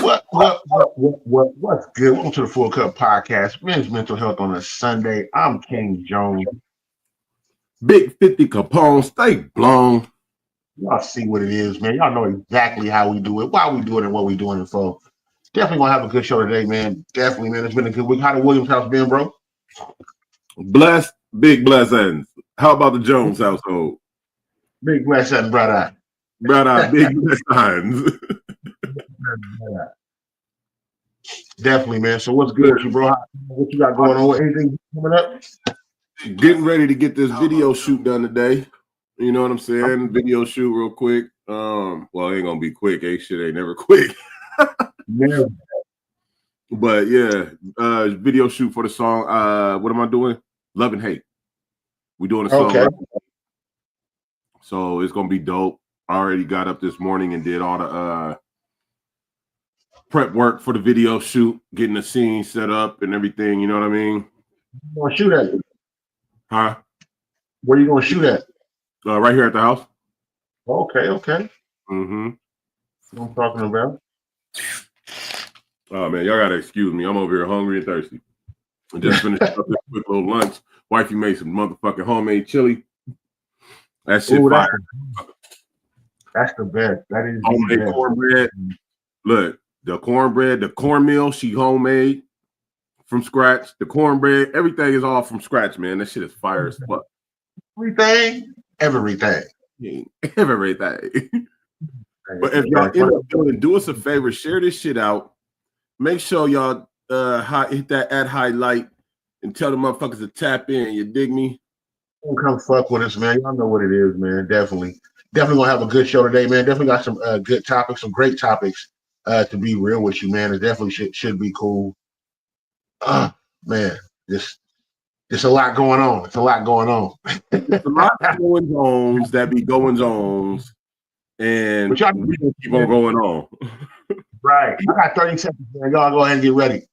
What's good? Welcome to the Full Cup Podcast, Men's Mental Health on a Sunday. I'm King Jones. Big 50 Capone, stay blown. Y'all see what it is, man. Y'all know exactly how we do it, why we do it, and what we doing it for. Definitely gonna have a good show today, man. Definitely, man. It's been a good week. How the Williams house been, bro? Blessed, big blessings. How about the Jones household? Big blessing, brother. Brother, big blessings. Definitely, man. So what's good with you, bro? What you got going on? Anything coming up? Getting ready to get this video shoot done today. You know what I'm saying? Video shoot real quick. Well, it ain't gonna be quick. Shit ain't never quick. Yeah. But yeah, video shoot for the song. What am I doing? Love and Hate. We doing a song. Okay. So it's gonna be dope. I already got up this morning and did all the prep work for the video shoot, getting the scene set up and everything. You know what I mean? You gonna shoot at? Huh? Where you gonna shoot at? Right here at the house. Okay. Mm-hmm. What I'm talking about. Oh man, y'all gotta excuse me. I'm over here hungry and thirsty. I just finished up this quick little lunch. Wifey made some motherfucking homemade chili. That shit fire. That's the best. That is homemade cornbread. Look, the cornbread, the cornmeal, she homemade from scratch. The cornbread, everything is all from scratch, man. That shit is fire as fuck. Everything. But if y'all end up doing, do us a favor, share this shit out. Make sure y'all hit that at highlight and tell the motherfuckers to tap in. You dig me? Don't come fuck with us, man. Y'all know what it is, man. Definitely gonna have a good show today, man. Definitely got some good topics, some great topics. To be real with you, man, it definitely should be cool. Man, just a lot going on. It's a lot going on. It's a lot of going ons that be going ons, and we gonna keep on going on. Right. I got 30 seconds, man. Y'all go ahead and get ready.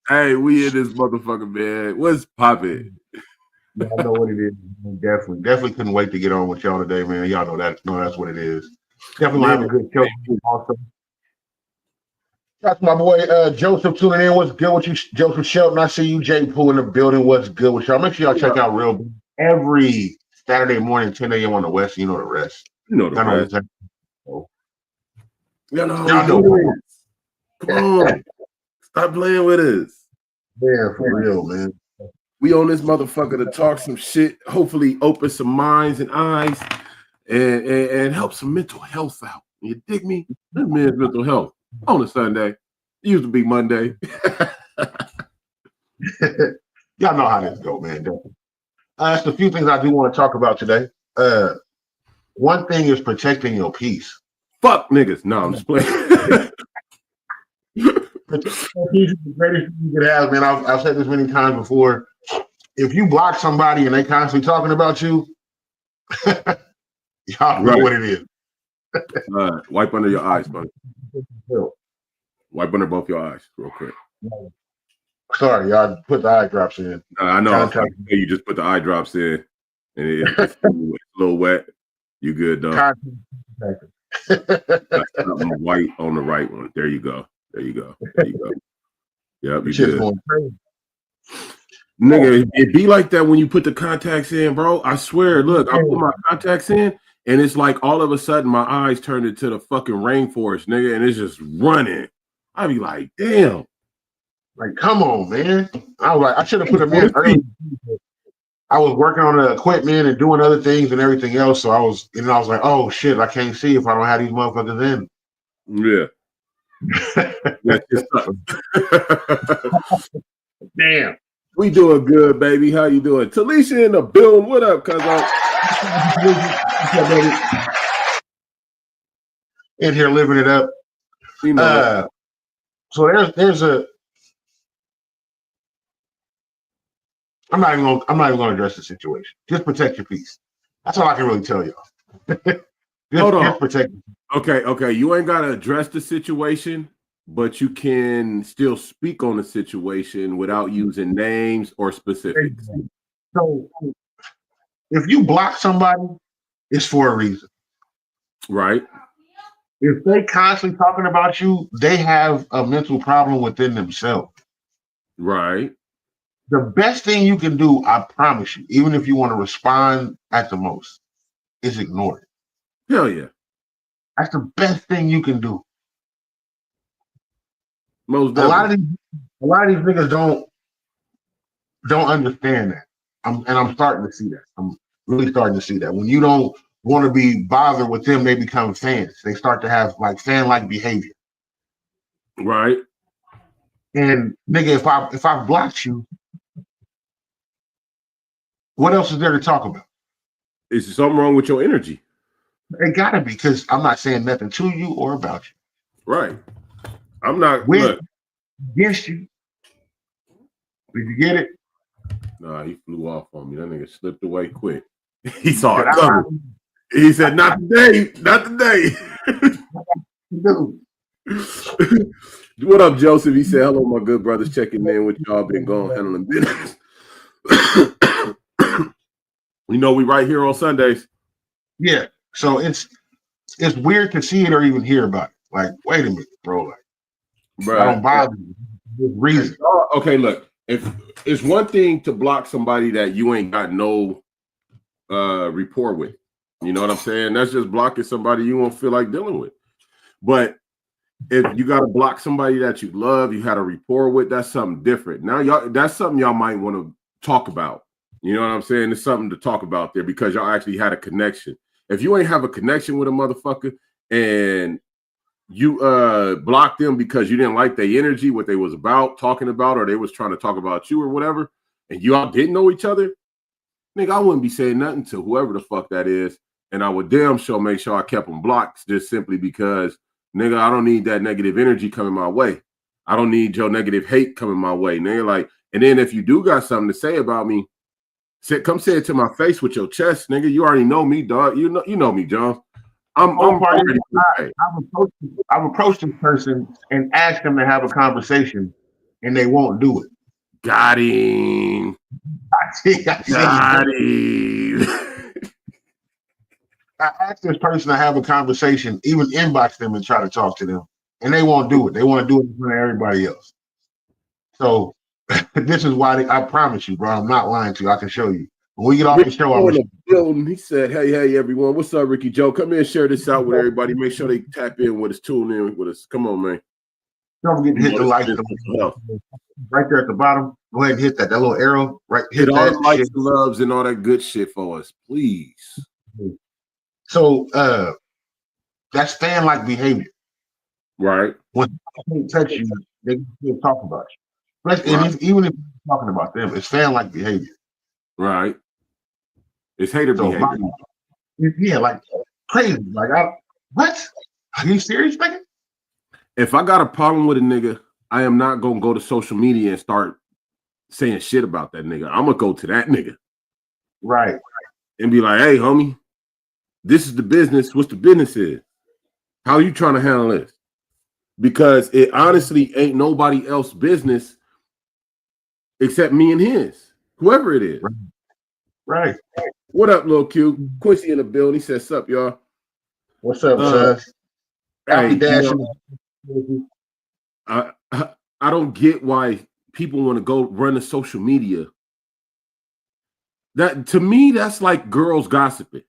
Hey, we in this motherfucker, man. What's poppin'? Y'all know what it is. Definitely couldn't wait to get on with y'all today, man. Y'all know that. No, that's what it is. Definitely have a good show. Also, that's my boy Joseph tuning in. What's good with you, Joseph Shelton? I see you, Jay Poole, in the building. What's good with y'all? Make sure y'all check out Real every Saturday morning, 10 a.m. on the West. You know the rest. You know the rest. Y'all know Come on. Stop playing with us. Yeah, for real, man. We on this motherfucker to talk some shit, hopefully open some minds and eyes and help some mental health out. You dig me? This man's mental health on a Sunday. It used to be Monday. Y'all know how this go, man. That's a few things I do want to talk about today. One thing is protecting your peace. Fuck niggas. No, I'm just playing. The greatest thing you could have, man. I've said this many times before. If you block somebody and they constantly talking about you, y'all know what it is. Wipe under your eyes, buddy. Wipe under both your eyes, real quick. Sorry, y'all put the eye drops in. I know. You just put the eye drops in, and it's a little wet. You good, dog? White on the right one. There you go. Yep, you good. Nigga, it be like that when you put the contacts in, bro. I swear, look, I put my contacts in, and it's like all of a sudden my eyes turned into the fucking rainforest, nigga, and it's just running. I be like, damn. Like, come on, man. I was like, I should have put them in early. I was working on the equipment and doing other things and everything else. So I was like, oh shit, I can't see if I don't have these motherfuckers in. Yeah. That Damn. We doing good, baby. How you doing? Talisha in the building. What up, cuz? In here living it up. You know. So there's a. I'm not even gonna address the situation. Just protect your peace. That's all I can really tell y'all. Hold on. Just protect. Okay. You ain't gotta address the situation, but you can still speak on the situation without using names or specifics. So if you block somebody, it's for a reason. Right. If they constantly talking about you, they have a mental problem within themselves. Right. The best thing you can do, I promise you, even if you want to respond at the most, is ignore it. Hell yeah. That's the best thing you can do. Most A lot definitely. of these niggas don't understand that. I'm starting to see that. I'm really starting to see that. When you don't want to be bothered with them, they become fans. They start to have like fan-like behavior. Right. And nigga, if I blocked you, what else is there to talk about? Is there something wrong with your energy? It gotta be, because I'm not saying nothing to you or about you. Right. I'm not With against you. Did you get it? Nah, he flew off on me. That nigga slipped away quick. He saw it coming. He said, "Not today, not today." Dude. What up, Joseph? He said, "Hello, my good brothers. Checking in with y'all. Been going handling business." You know, we right here on Sundays. Yeah. So it's weird to see it or even hear about it. Like, wait a minute, bro. Like, I don't bother you. There's reason. Okay, look. If it's one thing to block somebody that you ain't got no rapport with, you know what I'm saying? That's just blocking somebody you won't feel like dealing with. But if you got to block somebody that you love, you had a rapport with, that's something different. Now, that's something y'all might want to talk about. You know what I'm saying? It's something to talk about there because y'all actually had a connection. If you ain't have a connection with a motherfucker and you blocked them because you didn't like their energy, what they was talking about, or they was trying to talk about you or whatever, and you all didn't know each other, nigga, I wouldn't be saying nothing to whoever the fuck that is, and I would damn sure make sure I kept them blocked just simply because, nigga, I don't need that negative energy coming my way. I don't need your negative hate coming my way, nigga. Like, and then if you do got something to say about me, come say it to my face with your chest, nigga. You already know me, dog. You know me, John. I've approached this person and asked them to have a conversation, and they won't do it. Got him. Got him. I asked this person to have a conversation, even inbox them and try to talk to them, and they won't do it. They want to do it in front of everybody else. So this is why I promise you, bro. I'm not lying to you. I can show you. When we get off the show, he said, hey, everyone. What's up, Ricky Joe? Come in and share this out with everybody. Make sure they tap in with us, tune in with us. Come on, man. Don't forget to hit the like right there at the bottom. Go ahead and hit that little arrow. Right, hit all the likes, loves, and all that good shit for us, please. So that's fan-like behavior. Right. When they touch you, they still talk about you. And even if you're talking about them, it's fan-like behavior. Right. It's hater behavior. Yeah, like crazy. Like, what? Are you serious, nigga? If I got a problem with a nigga, I am not gonna go to social media and start saying shit about that nigga. I'm gonna go to that nigga. Right. And be like, hey, homie, this is the business. What's the business is? How are you trying to handle this? Because it honestly ain't nobody else's business except me and his, whoever it is. Right. What up, Lil Q? Quincy in the building. He says, "Sup, y'all." What's up, Sus? Hey, I don't get why people want to go run to social media. That to me, that's like girls gossiping.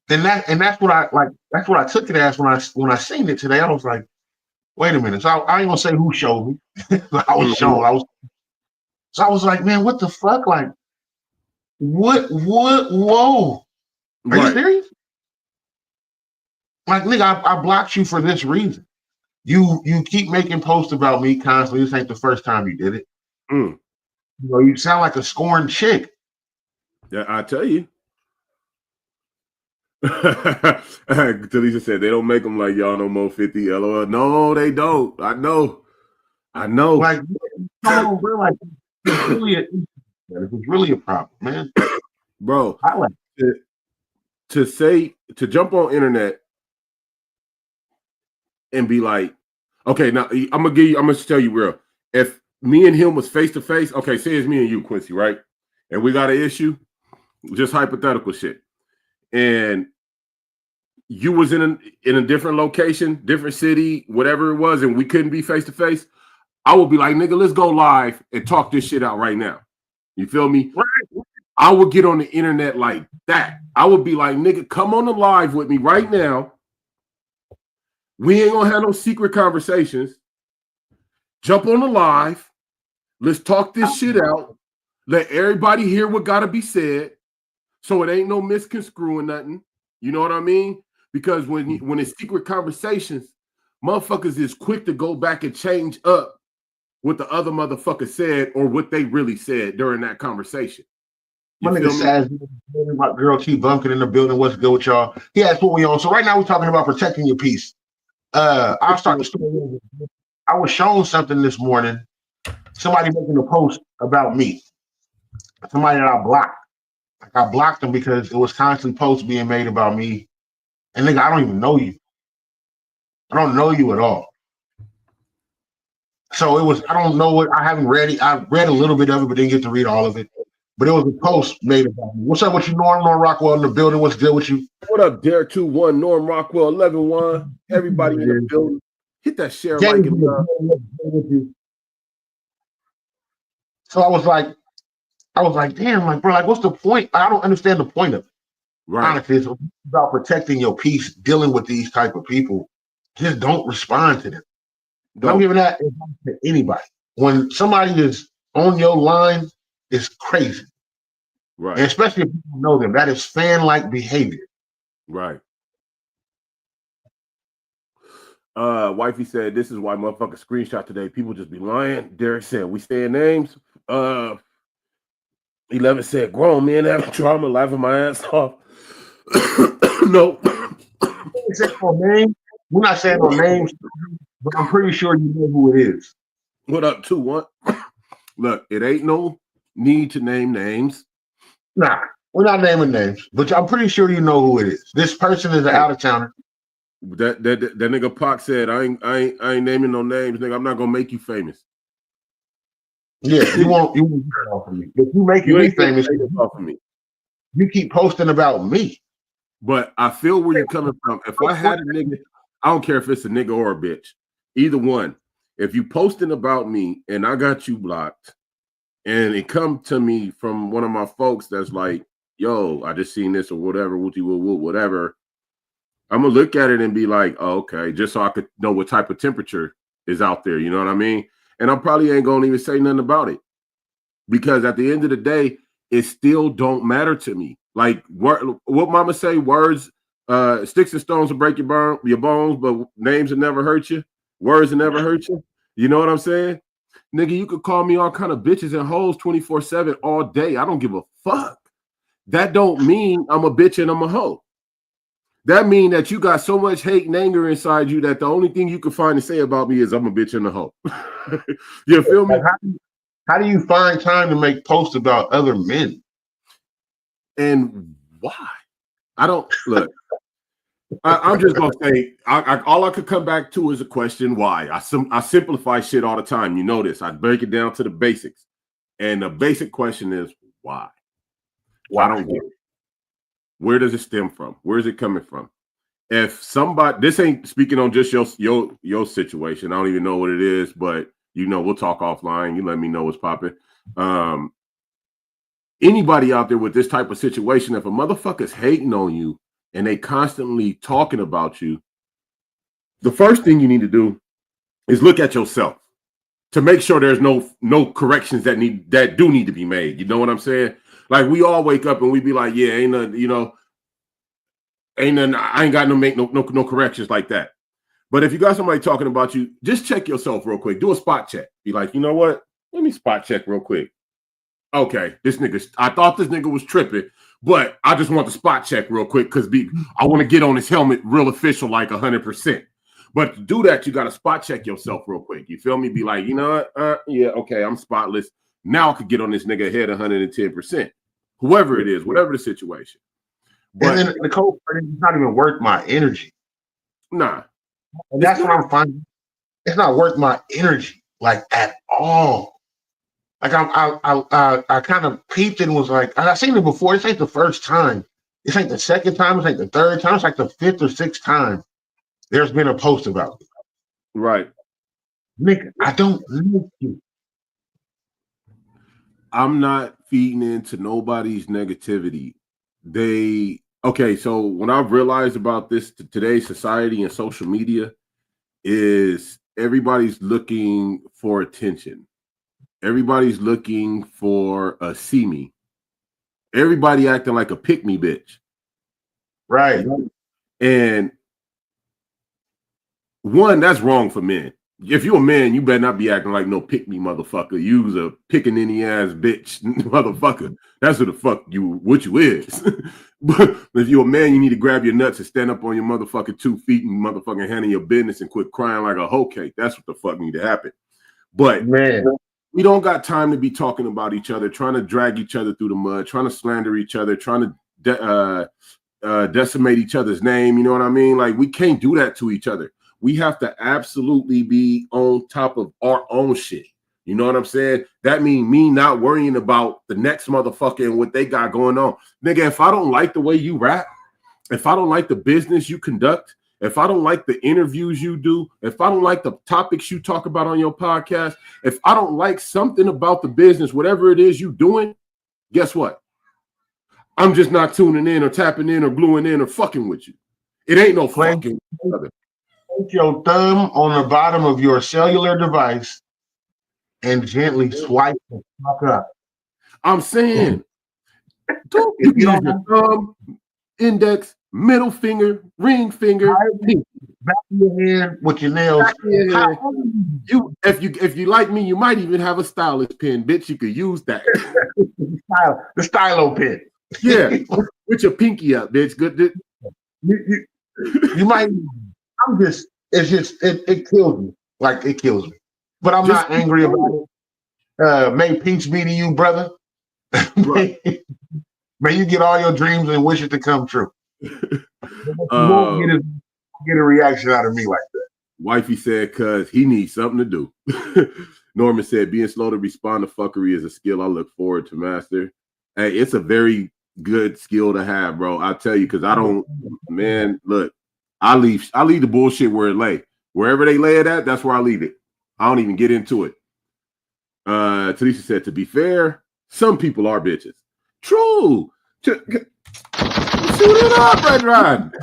And that's what I like. That's what I took it as when I seen it today. I was like, wait a minute. So I ain't gonna say who showed me. I was shown. So I was like, man, what the fuck? Like, what? Whoa. Are you serious? Like, nigga, I blocked you for this reason. You keep making posts about me constantly. This ain't the first time you did it. Mm. You know, you sound like a scorned chick. Yeah, I tell you. Talisa said they don't make them like y'all no more 50 LOL. No, they don't. I know. Like, come on, bro. Like, it's really a problem, man. Bro, I like to jump on internet and be like, okay, now I'm gonna tell you real. If me and him was face to face, okay, say it's me and you, Quincy, right? And we got an issue, just hypothetical shit. And you was in a different location, different city, whatever it was, and we couldn't be face to face, I would be like, nigga, let's go live and talk this shit out right now. You feel me? Right. I would get on the internet like that. I would be like, nigga, come on the live with me right now. We ain't gonna have no secret conversations. Jump on the live. Let's talk this shit out. Let everybody hear what gotta be said. So it ain't no misconstruing nothing. You know what I mean? Because when it's secret conversations, motherfuckers is quick to go back and change up what the other motherfucker said or what they really said during that conversation. My nigga Saz, my girl T Bunkin in the building. What's good with y'all? He asked what we on. So right now we're talking about protecting your peace. I'll start the story. I was shown something this morning. Somebody making a post about me. Somebody that I blocked. Like I blocked them because it was constantly posts being made about me. And nigga, I don't even know you. I don't know you at all. So it was, I don't know it. I haven't read it. I read a little bit of it, but didn't get to read all of it. But it was a post made about me. What's up with you, Norm Rockwell in the building? What's good with you? What up, Derek 2-1, Norm Rockwell 11-1. Everybody in the building. Hit that share like and love. So I was like, damn, like, bro, like, what's the point? I don't understand the point of it. Right. Honestly, it's about protecting your peace, dealing with these type of people. Just don't respond to them. Don't give that to anybody. When somebody is on your line, it's crazy. Right. And especially if you don't know them. That is fan-like behavior. Right. Wifey said, this is why motherfucker screenshot today. People just be lying. Derek said, we saying names. 11 said, grown men have trauma, laughing my ass off. No. We're not saying no names, but I'm pretty sure you know who it is. What up, 2-1? Look, it ain't no need to name names. Nah, we're not naming names, but I'm pretty sure you know who it is. This person is an out of towner. That nigga Pac said, I ain't naming no names, nigga. I'm not gonna make you famous. Yeah, you won't get it off of me. If you make me famous off of me, you keep posting about me. But I feel where you're coming from. If I had a nigga, I don't care if it's a nigga or a bitch, either one. If you posting about me and I got you blocked, and it come to me from one of my folks that's like, yo, I just seen this or whatever, whatever. I'm gonna look at it and be like, oh, okay, just so I could know what type of temperature is out there. You know what I mean? And I probably ain't gonna even say nothing about it because at the end of the day, it still don't matter to me. Like what mama say, words, sticks and stones will break your bones, but names will never hurt you. Words will never hurt you. You know what I'm saying? Nigga, you could call me all kind of bitches and hoes 24/7 all day. I don't give a fuck. That don't mean I'm a bitch and I'm a hoe. That mean that you got so much hate and anger inside you that the only thing you can find to say about me is I'm a bitch and a hoe. You feel me? How do you find time to make posts about other men? And why? I don't look. I'm just gonna say all I could come back to is a question: why? I simplify shit all the time. You know this. I break it down to the basics, and the basic question is why? I don't get it. Where does it stem from? Where is it coming from? If somebody, this ain't speaking on just your situation. I don't even know what it is, but you know we'll talk offline. You let me know what's popping. Anybody out there with this type of situation, if a motherfucker's hating on you and they constantly talking about you, the first thing you need to do is look at yourself to make sure there's no corrections that do need to be made. You know what I'm saying? Like we all wake up and we be like, yeah, ain't nothing, I ain't got no corrections like that. But if you got somebody talking about you, just check yourself real quick. Do a spot check. Be like, you know what? Let me spot check real quick. Okay, I thought this nigga was tripping, but I just want the spot check real quick because I want to get on his helmet real official, like 100%. But to do that, you got to spot check yourself real quick. You feel me? Be like, you know what? Yeah, okay, I'm spotless. Now I could get on this nigga head 110%. Whoever it is, whatever the situation. But and then the cold part is not even worth my energy. Nah. And that's what I'm finding. It's not worth my energy, like at all. Like I kind of peeped and was like, I've seen it before. This ain't the first time. This ain't the second time. It's like the third time. It's like the fifth or sixth time there's been a post about it. Right. Nigga, I don't like you. I'm not feeding into nobody's negativity. So when I've realized about this today's society and social media is everybody's looking for attention. Everybody's looking for a see me. Everybody acting like a pick me bitch. Right. And one, that's wrong for men. If you're a man, you better not be acting like no pick me motherfucker. You's a picking any ass bitch motherfucker. That's what you is. But if you're a man, you need to grab your nuts and stand up on your motherfucking 2 feet and motherfucking handle your business and quit crying like a hoe cake. That's what the fuck need to happen. But man, we don't got time to be talking about each other, trying to drag each other through the mud, trying to slander each other, trying to decimate each other's name. You know what I mean? Like, we can't do that to each other. We have to absolutely be on top of our own shit. You know what I'm saying? That means me not worrying about the next motherfucker and what they got going on. Nigga, if I don't like the way you rap, if I don't like the business you conduct, if I don't like the interviews you do, if I don't like the topics you talk about on your podcast, if I don't like something about the business, whatever it is you doing, guess what? I'm just not tuning in or tapping in or gluing in or fucking with you. It ain't no fucking other. Put your thumb on the bottom of your cellular device and gently swipe the fuck up. I'm saying, don't use your thumb, index, middle finger, ring finger, back of your hand with your nails. If you like me, you might even have a stylus pen, bitch. You could use that. the stylo pen. Yeah, with your pinky up, bitch. Good. You might. It kills me. Like, it kills me. But I'm not angry about it. May peace be to you, brother. May you get all your dreams and wishes to come true. You won't get a reaction out of me like that. Wifey said, cuz he needs something to do. Norman said, being slow to respond to fuckery is a skill I look forward to master. Hey, it's a very good skill to have, bro. I tell you, because look, I leave the bullshit where it lay. Wherever they lay it at, that's where I leave it. I don't even get into it. Talisha said, to be fair, some people are bitches. True. Shoot it up, Red Rod.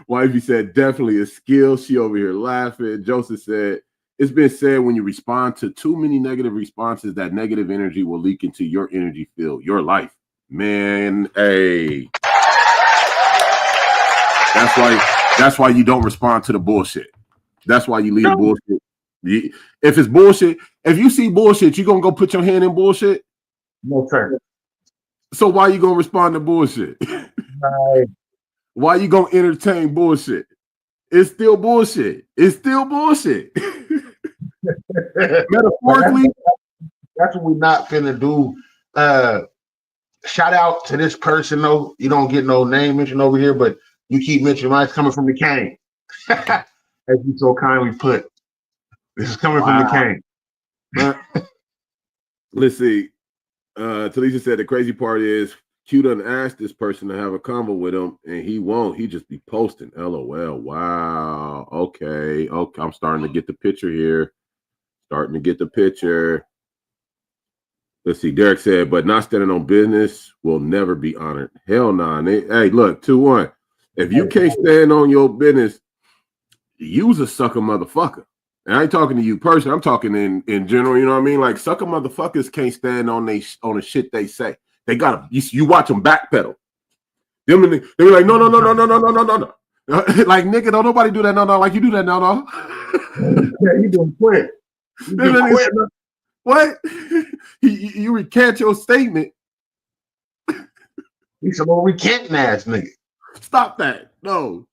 Wifey said, definitely a skill. She over here laughing. Joseph said, it's been said when you respond to too many negative responses, that negative energy will leak into your energy field, your life. Man, hey. That's why you don't respond to the bullshit. That's why you leave the bullshit. If it's bullshit, if you see bullshit, you gonna go put your hand in bullshit? No, sir. So why you gonna respond to bullshit? Right. Why you gonna entertain bullshit? It's still bullshit. It's still bullshit. Metaphorically, that's what we're not finna do. Shout out to this person though. You don't get no name mentioned over here, but you keep mentioning mine's coming from the cane. As you so kindly put. This is coming from the cane. Let's see. Talisha said the crazy part is Q done asked this person to have a convo with him, and he won't. He just be posting. LOL. Wow. Okay. I'm starting to get the picture here. Let's see. Derek said, but not standing on business will never be honored. Hell nah. Hey, look, 2-1. If you can't stand on your business, you's a sucker motherfucker. And I ain't talking to you personally. I'm talking in general. You know what I mean? Like, sucker motherfuckers can't stand on the shit they say. They gotta. You watch them backpedal. They be like, no. Like, nigga, don't nobody do that no. Like you do that no. Yeah, you doing quick. You doing quick. What? You recant your statement. He's a little recanting ass nigga. Stop that. No.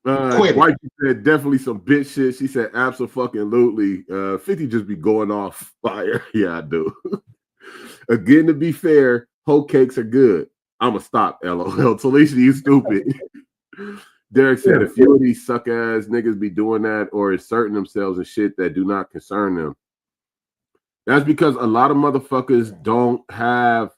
Quit White said definitely some bitch shit. She said absolutely. 50 just be going off fire. Yeah, I do. Again, to be fair, whole cakes are good. I'ma stop. LOL. Talisha, you stupid. Derek said a few of these suck ass niggas be doing that or inserting themselves in shit that do not concern them. That's because a lot of motherfuckers don't have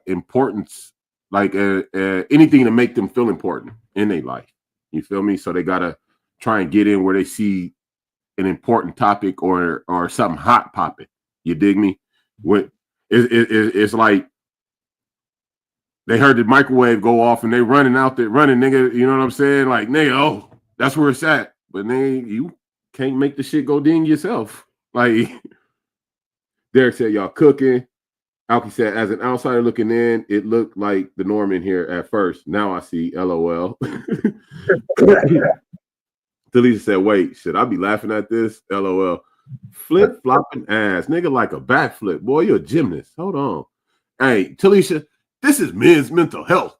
importance, like anything to make them feel important in their life. You feel me? So they gotta try and get in where they see an important topic or something hot popping. You dig me? When it's like they heard the microwave go off and they running out there running, nigga. You know what I'm saying? Like, nigga, oh, that's where it's at. But nigga, you can't make the shit go ding yourself. Like Derek said, y'all cooking. Alki said, as an outsider looking in, it looked like the Norman here at first. Now I see, LOL. Talisa said, wait, should I be laughing at this? LOL. Flip flopping ass. Nigga like a backflip. Boy, you're a gymnast. Hold on. Hey, Talisha, this is men's mental health.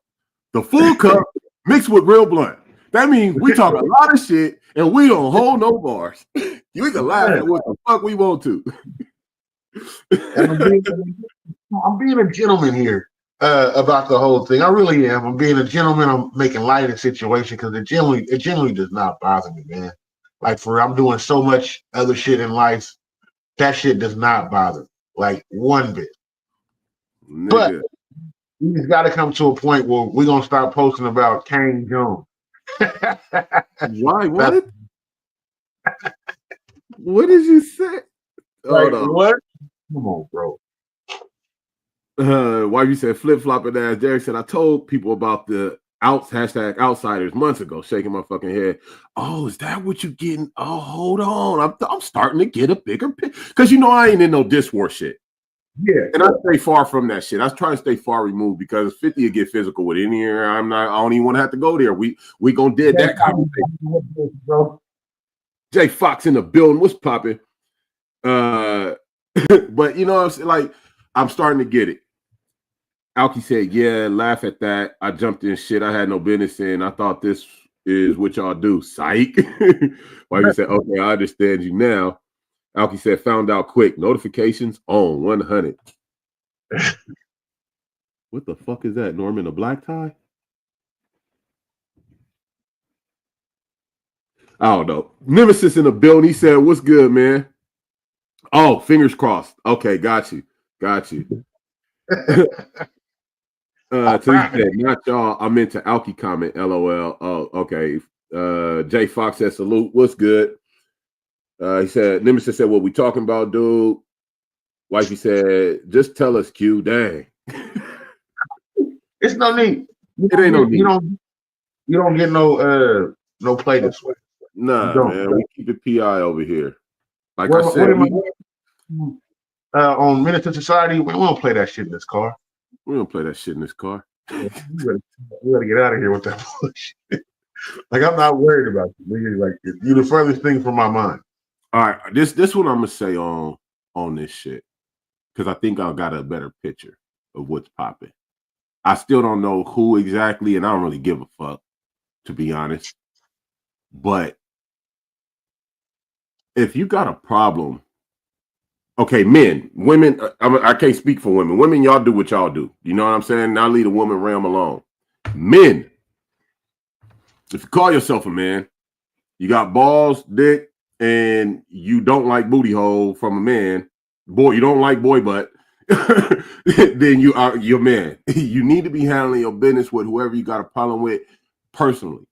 The full cup mixed with real blunt. That means we talk a lot of shit and we don't hold no bars. You can laugh at what the fuck we want to. I'm being a gentleman here about the whole thing. I really am. I'm being a gentleman. I'm making light of the situation because it generally does not bother me, man. Like I'm doing so much other shit in life. That shit does not bother me, like one bit. Nigga. But we just got to come to a point where we're gonna start posting about Kane Jones. Why? What? What did you say? Like, what? Come on, bro. Why you said flip flopping ass? Derek said I told people about the hashtag outsiders months ago, shaking my fucking head. Oh, is that what you getting? Oh, hold on. I'm starting to get a bigger picture because you know I ain't in no diss war shit. Yeah, and I stay far from that shit. I try to stay far removed because 50 will get physical with any here. I don't even want to have to go there. We gonna dead that conversation. Jay Fox in the building. What's popping? But you know, like I'm starting to get it. Alki said, yeah, laugh at that. I jumped in shit I had no business in. I thought this is what y'all do. Psych. Why you said, okay, I understand you now. Alki said, found out quick. Notifications on 100. What the fuck is that, Norman? A black tie? I don't know. Nemesis in the building. He said, what's good, man? Oh, fingers crossed. Okay, got you. So he said, not y'all. I'm into Alki comment. LOL. Oh, okay. Jay Fox said, salute. What's good? He said, Nemesis said, what we talking about, dude? Wifey said, just tell us, Q. Dang. It's no need. It ain't no need. You don't get no play this way. Nah, man. We keep it PI over here. Like I said, on Minute to Society, we don't play that shit in this car. We don't play that shit in this car. We gotta get out of here with that bullshit. Like, I'm not worried about you. Like, you're the furthest thing from my mind. All right, this one I'm gonna say on this shit because I think I got a better picture of what's popping. I still don't know who exactly, and I don't really give a fuck, to be honest. But if you got a problem, okay, men, women, I can't speak for women. Women, y'all do what y'all do. You know what I'm saying? Now leave the woman realm alone. Men, if you call yourself a man, you got balls, dick, and you don't like booty hole from a man, boy, you don't like boy butt, then you're man. You need to be handling your business with whoever you got a problem with personally.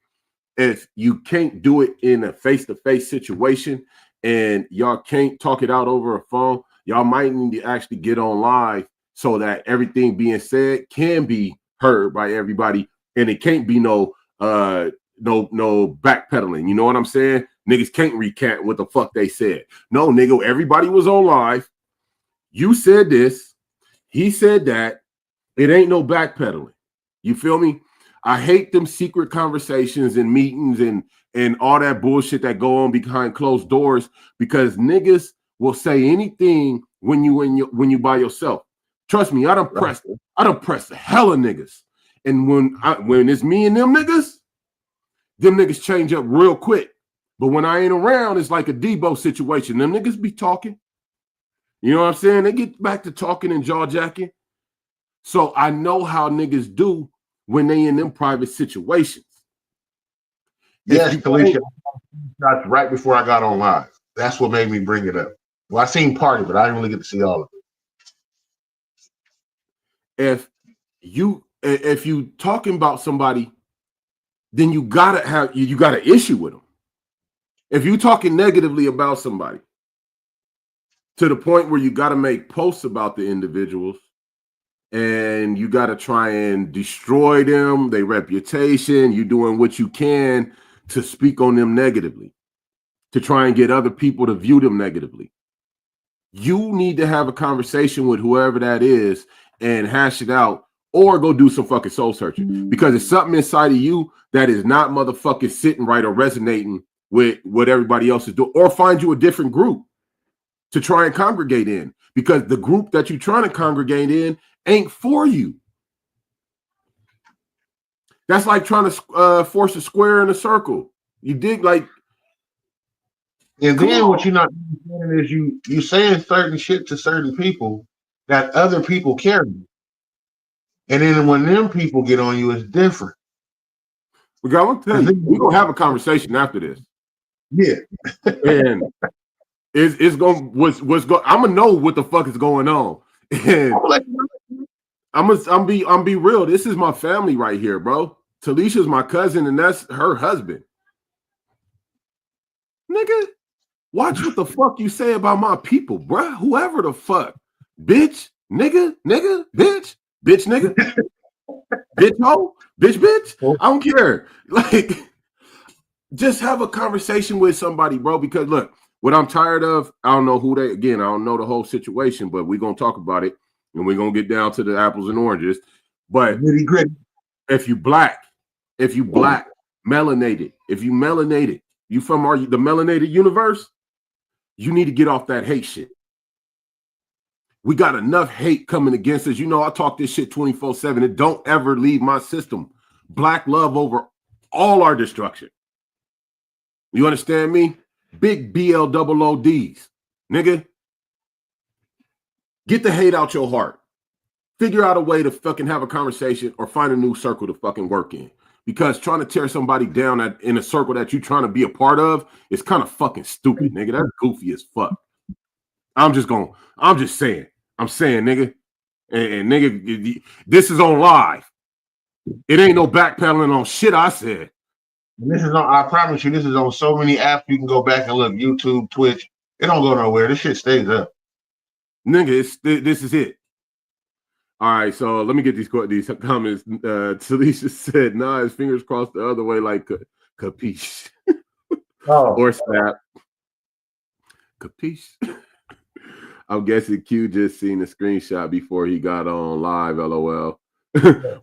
If you can't do it in a face-to-face situation and y'all can't talk it out over a phone, y'all might need to actually get on live so that everything being said can be heard by everybody, and it can't be no backpedaling. You know what I'm saying? Niggas can't recant what the fuck they said. No, nigga, everybody was on live. You said this. He said that. It ain't no backpedaling. You feel me? I hate them secret conversations and meetings and all that bullshit that go on behind closed doors because niggas will say anything when you by yourself. Trust me, I done pressed the hell of niggas. And when it's me and them niggas change up real quick. But when I ain't around, it's like a Debo situation. Them niggas be talking. You know what I'm saying? They get back to talking and jaw jacking. So I know how niggas do when they in them private situations. Yes, Talisha, that's right before I got on live. That's what made me bring it up. Well, I seen part of it, but I didn't really get to see all of it. If you talking about somebody, then you got an issue with them. If you talking negatively about somebody to the point where you got to make posts about the individuals and you got to try and destroy them, their reputation, you doing what you can to speak on them negatively, to try and get other people to view them negatively. You need to have a conversation with whoever that is and hash it out or go do some fucking soul searching because it's something inside of you that is not motherfucking sitting right or resonating with what everybody else is doing, or find you a different group to try and congregate in because the group that you're trying to congregate in ain't for you. That's like trying to force a square in a circle. You dig like. And then what you're not understanding is you saying certain shit to certain people that other people carry. And then when them people get on you, it's different. We're gonna have a conversation after this. Yeah. And it's going what's going. I'm gonna know what the fuck is going on. And I'm be real. This is my family right here, bro. Talisha's my cousin, and that's her husband. Nigga, watch what the fuck you say about my people, bro. Whoever the fuck, bitch, nigga, bitch, nigga, bitch, ho, bitch. I don't care. Like, just have a conversation with somebody, bro. Because look, what I'm tired of, I don't know who I don't know the whole situation, but we're gonna talk about it and we're gonna get down to the apples and oranges. But if you black, melanated, you from the melanated universe, you need to get off that hate shit. We got enough hate coming against us. You know, I talk this shit 24/7. It don't ever leave my system. Black love over all our destruction. You understand me? Big BLOODs, nigga. Get the hate out your heart. Figure out a way to fucking have a conversation or find a new circle to fucking work in. Because trying to tear somebody down in a circle that you're trying to be a part of is kind of fucking stupid, nigga. That's goofy as fuck. I'm saying, nigga. And nigga, this is on live. It ain't no backpedaling on shit I said. This is on, I promise you, this is on so many apps you can go back and look, YouTube, Twitch. It don't go nowhere. This shit stays up. Nigga, this is it. All right, so let me get these comments. Talisha said, nah, his fingers crossed the other way like capiche. Or snap. Capiche. I'm guessing Q just seen the screenshot before he got on live, LOL.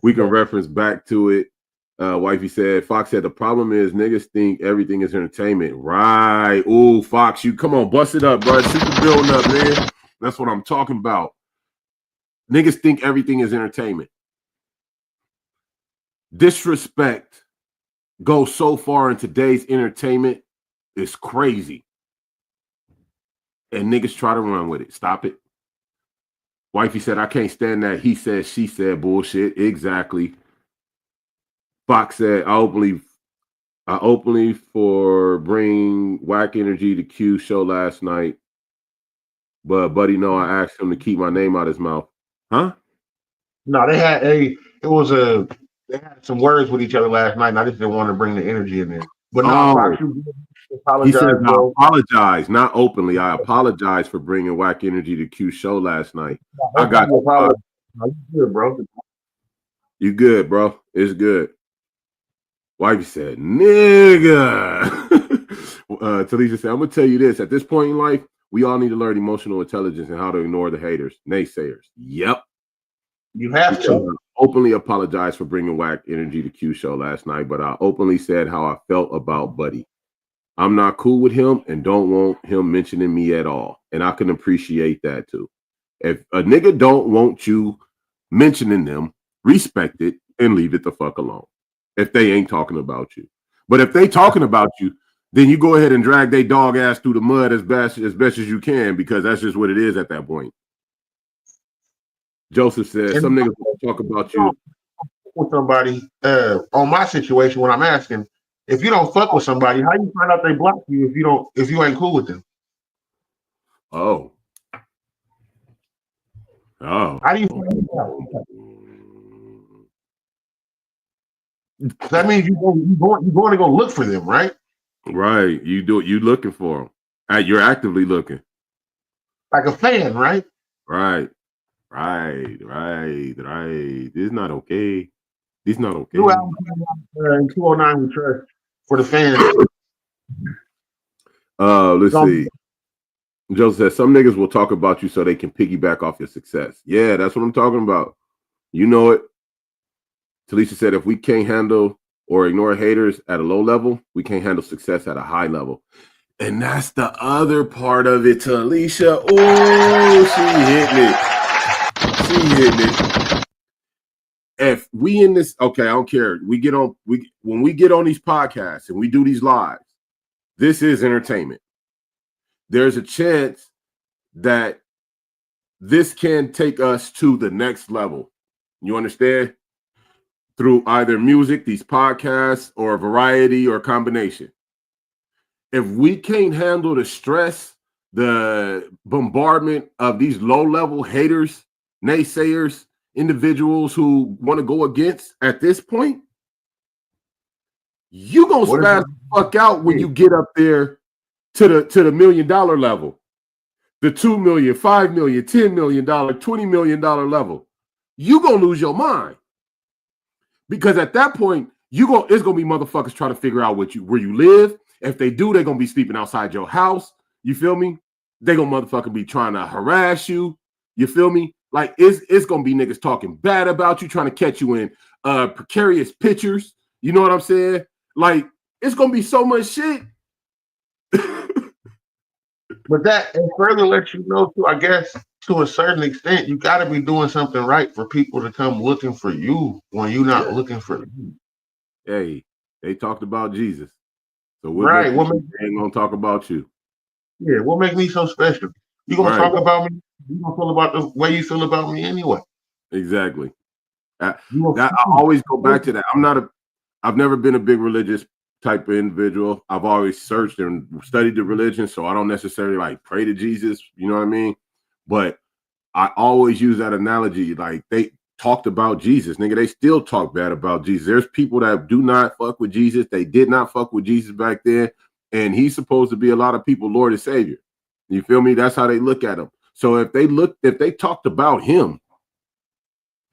We can reference back to it. Wifey said, Fox said, the problem is niggas think everything is entertainment. Right. Ooh, Fox, you come on, bust it up, bro. Shoot the building up, man. That's what I'm talking about. Niggas think everything is entertainment. Disrespect goes so far in today's entertainment, it's crazy. And niggas try to run with it. Stop it. Wifey said, I can't stand that he said, she said bullshit. Exactly. Fox said, I openly for bring Whack Energy to Q show last night. But buddy, no, I asked him to keep my name out his mouth. Huh? No, they had some words with each other last night, and I just didn't want to bring the energy in there. But no, Fox, he said, I apologize, not openly. I apologize for bringing Whack Energy to Q show last night. I got you. You good, bro? You good, bro? It's good. Wifey said, nigga. Talisha said, I'm going to tell you this. At this point in life, we all need to learn emotional intelligence and how to ignore the haters, naysayers. Yep. You have to. openly apologized for bringing whack energy to Q show last night, but I openly said how I felt about Buddy. I'm not cool with him and don't want him mentioning me at all. And I can appreciate that too. If a nigga don't want you mentioning them, respect it and leave it the fuck alone. If they ain't talking about you. But if they talking about you, then you go ahead and drag they dog ass through the mud as best as you can, because that's just what it is at that point. Joseph says some niggas will talk about you with somebody on my situation when I'm asking, if you don't fuck with somebody, how you find out they block you if you ain't cool with them? Oh. How do you find out? That means you're going to go look for them, right? Right. You do it. You looking for them. You're actively looking. Like a fan, right? Right. This is not okay. This is not okay. New album in 209 We Trust for the fans. Let's see. Joseph says some niggas will talk about you so they can piggyback off your success. Yeah, that's what I'm talking about. You know it. Talisha said if we can't handle or ignore haters at a low level, we can't handle success at a high level. And that's the other part of it, Talisha. Oh, she hitting it. If we in this, okay, I don't care. When we get on these podcasts and we do these lives, this is entertainment. There's a chance that this can take us to the next level. You understand? Through either music, these podcasts, or a variety or a combination. If we can't handle the stress, the bombardment of these low-level haters, naysayers, individuals who want to go against at this point, you gonna spaz the fuck out when you get up there to the $1 million level, the $2 million, $5 million, $10 million, $20 million level. You gonna lose your mind. Because at that point, it's gonna be motherfuckers trying to figure out where you live. If they do, they're gonna be sleeping outside your house. You feel me? They gonna motherfucker be trying to harass you. You feel me? Like it's gonna be niggas talking bad about you, trying to catch you in precarious pictures. You know what I'm saying? Like it's gonna be so much shit. But that and further lets you know too, I guess, to a certain extent, you got to be doing something right for people to come looking for you when you're not looking for them. Hey, they talked about Jesus, so right. They ain't gonna talk about you. Yeah, what makes me so special? You gonna talk about me? You gonna feel about the way you feel about me anyway? Exactly. I always go back to that. I've never been a big religious type of individual. I've always searched and studied the religion, so I don't necessarily like pray to Jesus, you know what I mean? But I always use that analogy, like they talked about Jesus, nigga. They still talk bad about Jesus. There's people that do not fuck with Jesus. They did not fuck with Jesus back then, and he's supposed to be a lot of people Lord and Savior. You feel me? That's how they look at him. So if they talked about him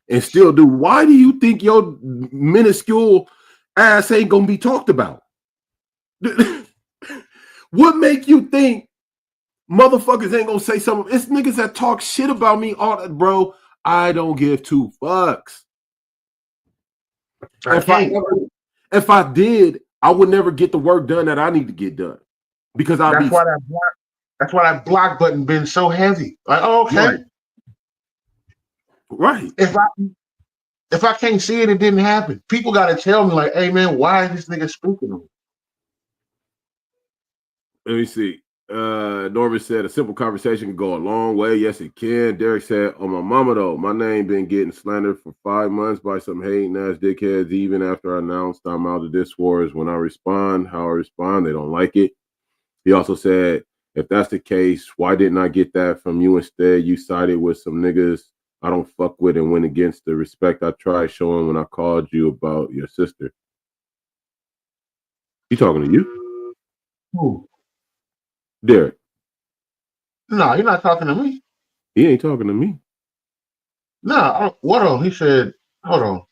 and still do, why do you think your minuscule ass ain't gonna be talked about? What make you think motherfuckers ain't gonna say something? It's niggas that talk shit about me all that, bro. I don't give two fucks. If I did, I would never get the work done that I need to get done. Because that's why that block button been so heavy. Like, oh, okay. Right. If I can't see it, it didn't happen. People gotta tell me, like, hey man, why is this nigga speaking to me? Let me see. Norman said a simple conversation can go a long way. Yes, it can. Derek said, "On my mama though, my name been getting slandered for 5 months by some hating ass dickheads. Even after I announced I'm out of this wars, when I respond, how I respond, they don't like it." He also said, "If that's the case, why didn't I get that from you instead? You sided with some niggas I don't fuck with and went against the respect I tried showing when I called you about your sister." He talking to you? Who? Derek. No, you're not talking to me. He ain't talking to me. No, what on? He said, hold on.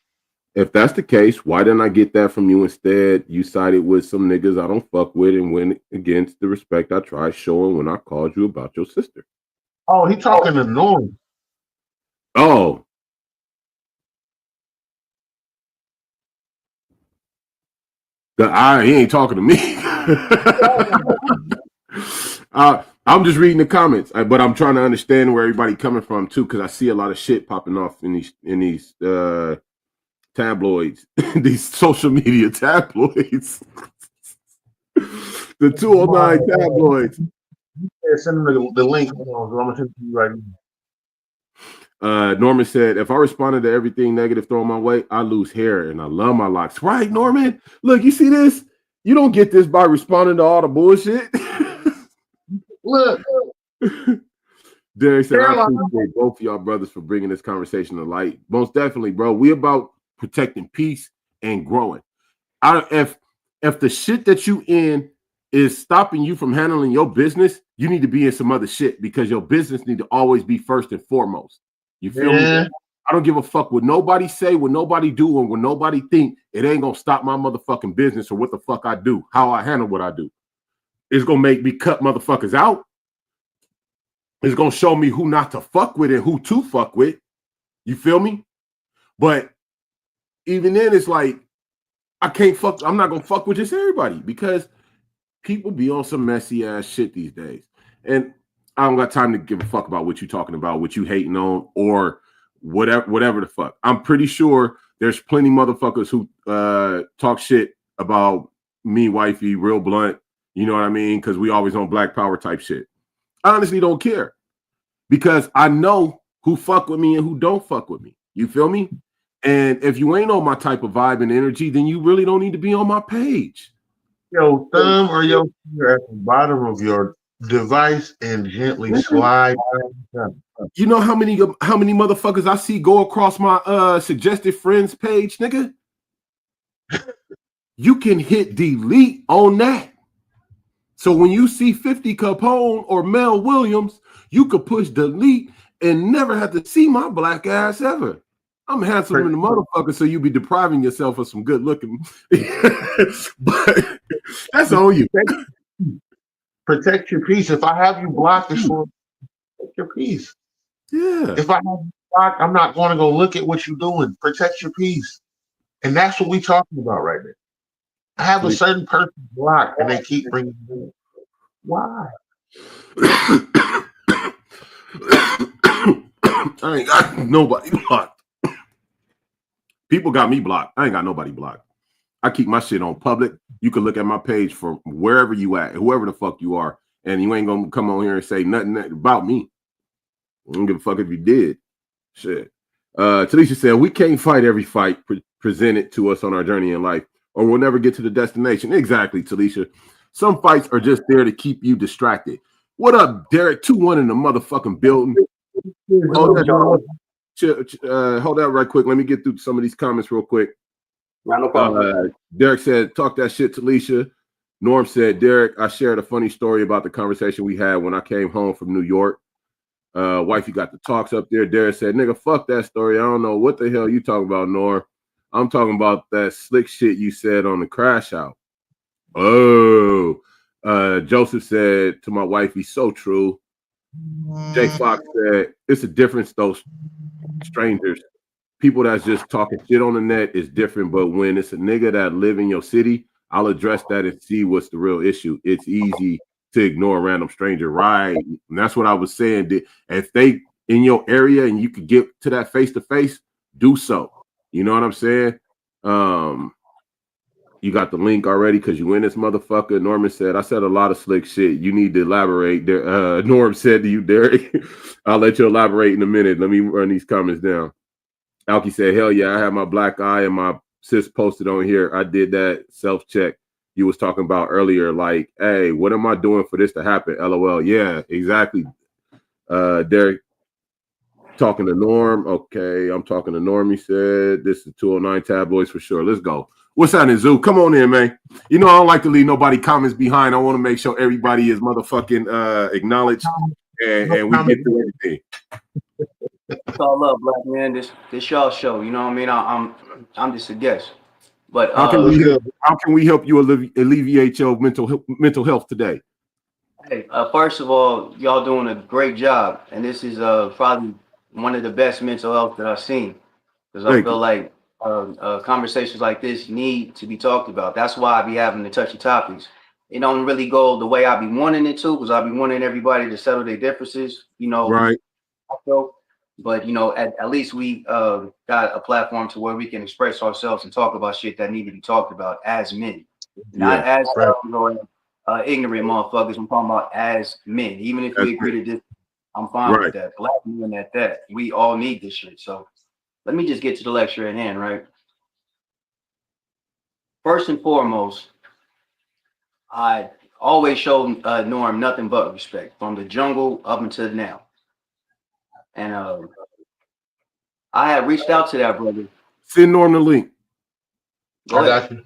If that's the case, why didn't I get that from you instead? You sided with some niggas I don't fuck with and went against the respect I tried showing when I called you about your sister. Oh, he talking to Norm. Oh. He ain't talking to me. I'm just reading the comments, but I'm trying to understand where everybody coming from too, because I see a lot of shit popping off in these tabloids, these social media tabloids, the 209 tabloids. Yeah, send them the link. I'm gonna send it to you right now. Norman said, if I responded to everything negative thrown my way, I lose hair and I love my locks. Right, Norman? Look, you see this? You don't get this by responding to all the bullshit. Look. Derek said, I appreciate both of y'all brothers for bringing this conversation to light. Most definitely, bro. We about protecting peace and growing. If the shit that you in is stopping you from handling your business, you need to be in some other shit, because your business need to always be first and foremost. You feel me? I don't give a fuck what nobody say, what nobody do, and what nobody think. It ain't gonna stop my motherfucking business or what the fuck I do, how I handle what I do. It's gonna make me cut motherfuckers out. It's gonna show me who not to fuck with and who to fuck with. You feel me? But even then, it's like I'm not gonna fuck with just everybody, because people be on some messy ass shit these days. And I don't got time to give a fuck about what you talking about, what you hating on, or whatever the fuck. I'm pretty sure there's plenty motherfuckers who talk shit about me, wifey, real blunt. You know what I mean? Because we always on Black Power type shit. I honestly don't care, because I know who fuck with me and who don't fuck with me. You feel me? And if you ain't on my type of vibe and energy, then you really don't need to be on my page. Your thumb or your finger at the bottom of your device and gently slide. You know how many motherfuckers I see go across my suggested friends page, nigga? You can hit delete on that. So when you see 50 Capone or Mel Williams, you could push delete and never have to see my black ass ever. I'm handsome in the motherfucker, so you be depriving yourself of some good looking. But that's on you. Protect your peace. If I have you blocked, it's for protect your peace. Yeah. If I have you blocked, I'm not going to go look at what you're doing. Protect your peace. And that's what we're talking about right now. I have a certain person blocked and they keep bringing it in. Why? I ain't got nobody blocked. People got me blocked. I ain't got nobody blocked. I keep my shit on public. You can look at my page from wherever you at, whoever the fuck you are, and you ain't gonna come on here and say nothing about me. I don't give a fuck if you did. Shit. Talisha said, we can't fight every fight presented to us on our journey in life, or we'll never get to the destination. Exactly, Talisha. Some fights are just there to keep you distracted. What up, Derek? 2-1 in the motherfucking building. Hold that right quick. Let me get through some of these comments real quick. No problem. Derek said, talk that shit, Talisha. Norm said, Derek, I shared a funny story about the conversation we had when I came home from New York. Wifey got the talks up there. Derek said, nigga, fuck that story. I don't know what the hell you talking about, Norm. I'm talking about that slick shit you said on the crash out. Oh, Joseph said to my wifey, so true. Jay Fox said, it's a difference, those strangers. People that's just talking shit on the net is different, but when it's a nigga that live in your city, I'll address that and see what's the real issue. It's easy to ignore a random stranger, right? And that's what I was saying. If they in your area and you could get to that face-to-face, do so. You know what I'm saying? You got the link already because you in this motherfucker. Norman said, I said a lot of slick shit. You need to elaborate. Norm said to you, Derek, I'll let you elaborate in a minute. Let me run these comments down. Alki said, hell yeah, I have my black eye and my sis posted on here. I did that self-check you was talking about earlier. Like, hey, what am I doing for this to happen? LOL. Yeah, exactly. Derek talking to Norm. Okay, I'm talking to Norm. He said, this is 209 tabloids for sure. Let's go. What's happening, Zoo? Come on in, man. You know, I don't like to leave nobody comments behind. I want to make sure everybody is motherfucking acknowledged and we get through everything. It's all love, black man. This y'all show. You know what I mean? I'm just a guest. But how can we help you alleviate your mental health today? Hey, first of all, y'all doing a great job, and this is probably one of the best mental health that I've seen, because I feel like conversations like this need to be talked about. That's why I be having the touchy topics. It don't really go the way I be wanting it to, because I be wanting everybody to settle their differences, Right. So, but at least we got a platform to where we can express ourselves and talk about shit that need to be talked about as men, not as right. ignorant motherfuckers. I'm talking about as men. Even if we agree to this, I'm fine Right. with that. Black men at that. We all need this shit. So let me just get to the lecture at hand, right? First and foremost, I always showed Norm nothing but respect from the jungle up until now. And I had reached out to that brother. Send Norm the link. Go I ahead. got you.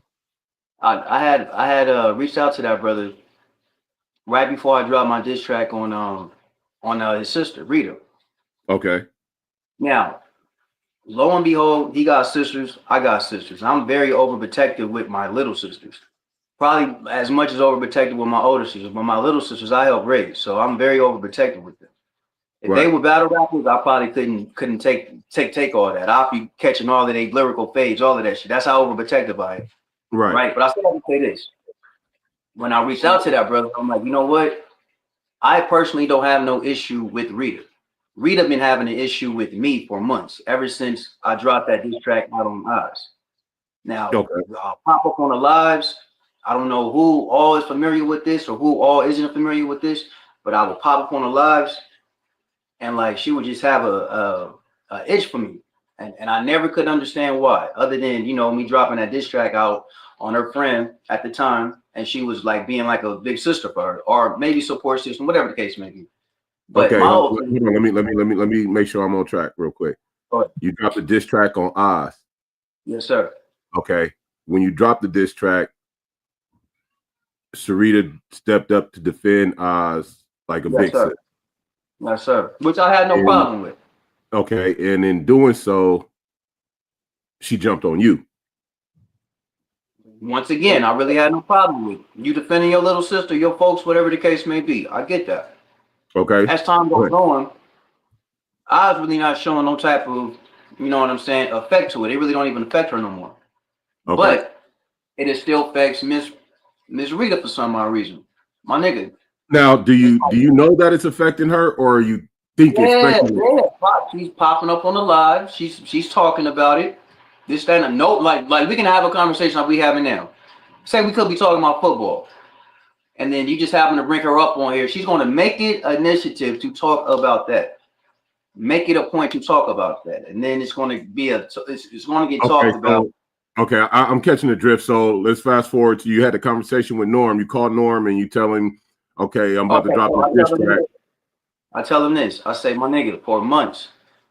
I had reached out to that brother right before I dropped my diss track on his sister Rita. Okay. Now, lo and behold, he got sisters. I got sisters. I'm very overprotective with my little sisters. Probably as much as overprotective with my older sisters, but my little sisters I help raise, so I'm very overprotective with them. If they were battle rappers, I probably couldn't take all that. I'll be catching all of their lyrical fades, all of that shit. That's how overprotective I am. Right. But I still have to say this. When I reached out to that brother, I'm like, you know what? I personally don't have no issue with Rita. Rita been having an issue with me for months, ever since I dropped that diss track out on Oz. Now, I'll pop up on the lives. I don't know who all is familiar with this or who all isn't familiar with this, but I would pop up on the lives and like she would just have a itch for me. And I never could understand why, other than, me dropping that diss track out on her friend at the time. And she was like being like a big sister for her, or maybe support system, whatever the case may be. But okay, hold on. Let me make sure I'm on track real quick. You dropped the diss track on Oz. Yes, sir. Okay. When you dropped the diss track, Sarita stepped up to defend Oz like a big sister. Yes, sir. Which I had no problem with. Okay, and in doing so, she jumped on you. Once again, I really had no problem with you defending your little sister, your folks, whatever the case may be. I get that. Okay. As time goes on, I was really not showing no type of, effect to it. It really don't even affect her no more. Okay. But it still affects Miss Rita for some odd reason. My nigga. Now, do you know that it's affecting her, or you think it's affecting her? She's popping up on the live. She's talking about it. This, that, and a note. Like we can have a conversation like we having now. Say we could be talking about football, and then you just happen to bring her up on here. She's going to make it an initiative to talk about that. Make it a point to talk about that, and then it's going to be it's going to get talked about. Okay, I'm catching the drift. So let's fast forward to you had a conversation with Norm. You called Norm and you tell him, okay, I'm about to drop this track. I tell him this. I say, my nigga, for months,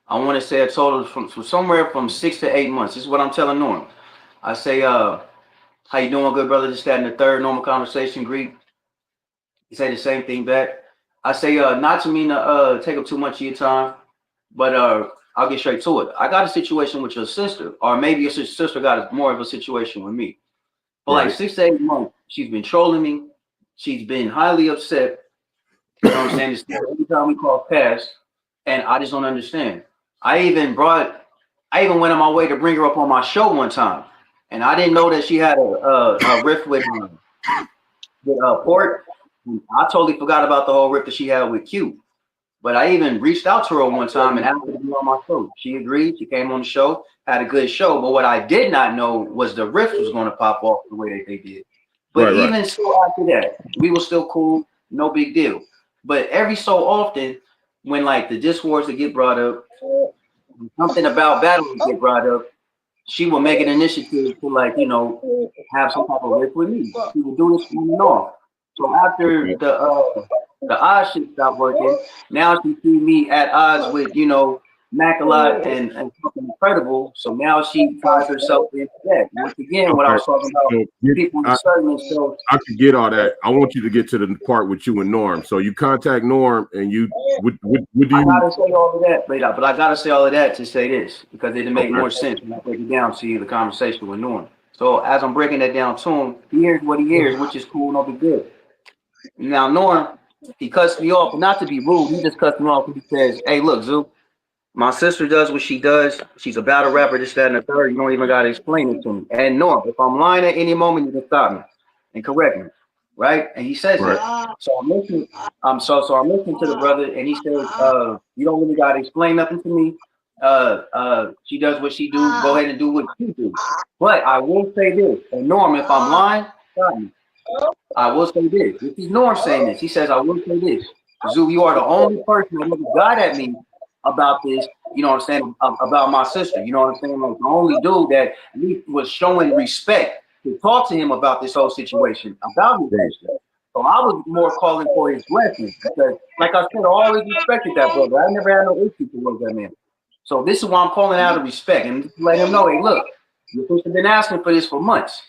I want to say a total from somewhere from 6 to 8 months. This is what I'm telling Norm. I say, how you doing, good brother? Just that in the third normal conversation, Greek. He say the same thing back. I say, not to mean to take up too much of your time, but I'll get straight to it. I got a situation with your sister, or maybe your sister got more of a situation with me. For like 6 to 8 months, she's been trolling me. She's been highly upset. You know what I'm saying? It's every time we call past, and I just don't understand. I even went on my way to bring her up on my show one time, and I didn't know that she had a rift with Port. I totally forgot about the whole rift that she had with Q. But I even reached out to her one time and asked her to be on my show. She agreed. She came on the show, had a good show. But what I did not know was the rift was going to pop off the way that they did. But even still after that, we were still cool. No big deal. But every so often, when like the diss wars would get brought up, something about battle would get brought up, she would make an initiative to have some type of rift with me. She would do this on and off. So after the odds shit stopped working, now she see me at odds with, Mac-a-Lot and something incredible. So now she ties herself into that. Once again, what I was talking about, people inserting themselves. I could get all that. I want you to get to the part with you and Norm. So you contact Norm and you would you? I gotta say all of that, but I gotta say all of that to say this because it'll make more sense when I break it down to you the conversation with Norm. So as I'm breaking that down to him, he hears what he hears, which is cool, no big deal. Now Norm, he cuts me off, not to be rude. He just cuts me off and he says, "Hey, look, Zoo, My sister does what she does. She's a battle rapper, this, that, and the third. You don't even gotta explain it to me. And Norm, if I'm lying at any moment, you can stop me and correct me. Right? And he says Right. that. So I'm listening. I'm listening to the brother, and he says, you don't really gotta explain nothing to me. She does what she do. Go ahead and do what you do. But I will say this, and Norm, if I'm lying, stop me. I will say this. This is Norm saying this. He says, I will say this. Zoo, you are the only person that ever got at me about this, you know what I'm saying, about my sister. You know what I'm saying? Like the only dude that was showing respect to talk to him about this whole situation, about his sister. So I was more calling for his blessings because, like I said, I always respected that brother. I never had no issue towards that man. So this is why I'm calling out of respect and let him know, hey, look, your sister been asking for this for months.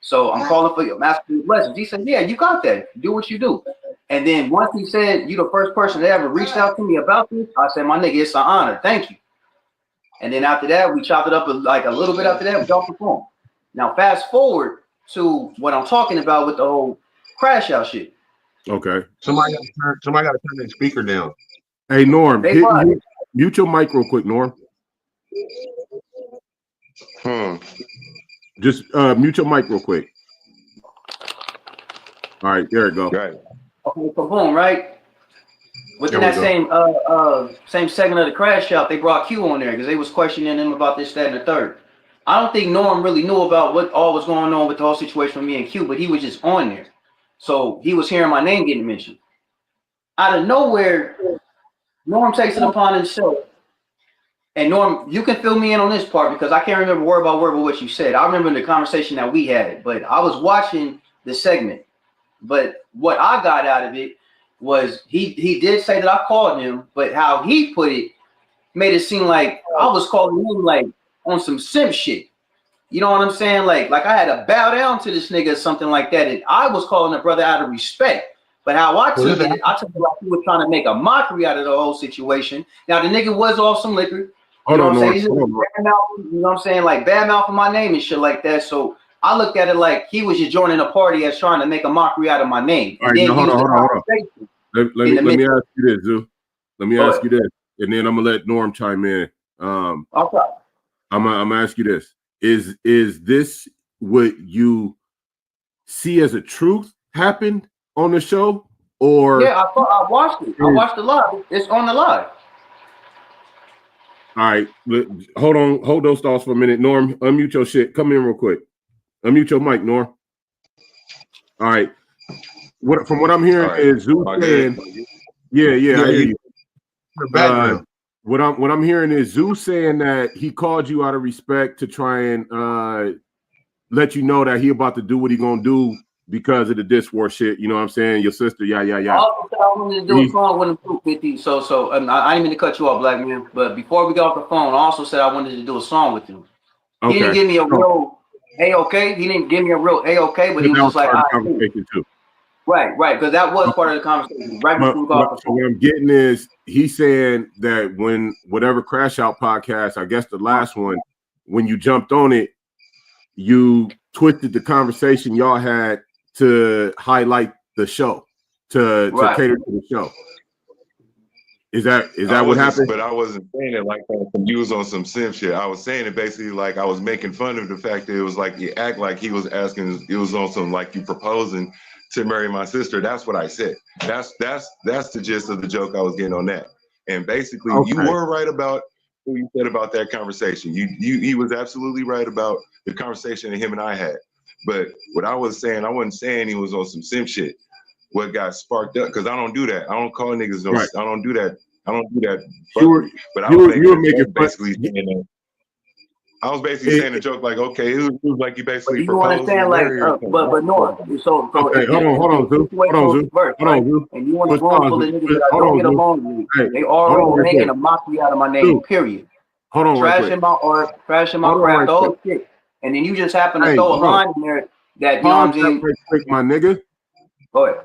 So I'm calling for your asking for blessings. He said, yeah, you got that. Do what you do. And then once he said, you the first person that ever reached out to me about this, I said, my nigga, it's an honor. Thank you. And then after that, we chopped it up like a little bit after that, we dropped the phone. Now, fast forward to what I'm talking about with the whole crash out shit. Okay. Somebody got to turn their speaker down. Hey, Norm, mute your mic real quick, Norm. Just mute your mic real quick. All right, there it go. Right. Okay, so boom, right? Within that same segment of the crash out, they brought Q on there because they was questioning him about this, that, and the third. I don't think Norm really knew about what all was going on with the whole situation with me and Q, but he was just on there. So he was hearing my name getting mentioned. Out of nowhere, Norm takes it upon himself. And Norm, you can fill me in on this part because I can't remember word by word of what you said. I remember the conversation that we had, but I was watching the segment. But what I got out of it was he did say that I called him, but how he put it made it seem like I was calling him like on some simp shit. You know what I'm saying? Like I had to bow down to this nigga or something like that. And I was calling the brother out of respect. But how I took it, I took it like he was trying to make a mockery out of the whole situation. Now the nigga was off some liquor. You know what I'm saying? You know what I'm saying? Like bad mouth of my name and shit like that. So I looked at it like he was just joining a party as trying to make a mockery out of my name. All right, now, hold on. Let me ask you this, Zoo. Let me ask you this, and then I'm gonna let Norm chime in. Okay. I'm gonna ask you this: Is this what you see as a truth happened on the show, or? Yeah, I watched it. I watched the live. It's on the live. All right, hold those thoughts for a minute. Norm, unmute your shit. Come in real quick. Unmute your mic, Norm. All right. From what I'm hearing is Zoo saying, yeah, I hear you. What I'm hearing is Zoo saying that he called you out of respect to try and let you know that he about to do what he gonna do because of the diss war shit. You know what I'm saying? Your sister, yeah. I also said I wanted to do a song with him too, 50. So I didn't mean to cut you off, Black Man. But before we got off the phone, I also said I wanted to do a song with him. Okay. He didn't give me a real A-okay. He didn't give me a real A-okay, but he was just like, conversation too. Right, because that was part of the conversation. Right before we got off the phone. What I'm getting is he's saying that when whatever Crash Out podcast, I guess the last one, when you jumped on it, you twisted the conversation y'all had to highlight the show, to cater to the show. Is that what happened? But I wasn't saying it like that. You was on some simp shit. I was saying it basically like I was making fun of the fact that it was like you act like he was asking. It was on some like you proposing to marry my sister. That's what I said. That's the gist of the joke I was getting on that. And basically, you were right about what you said about that conversation. He was absolutely right about the conversation that him and I had. But what I was saying, I wasn't saying he was on some simp shit. What got sparked up, because I don't do that. I don't call niggas no. I don't do that. I don't do that. But I was basically saying that. I was basically saying a joke like, okay, it was like you basically proposed. You understand, like, but no. So okay, hold on, Zoo. And you want to go for the niggas that I don't get along with. They already making a mockery out of my name. Period. Hold on, trashing my art, trashing my craft, the whole shit. And then you just happen to throw a line in there that you know what I'm saying. Quick, my nigga. Go ahead.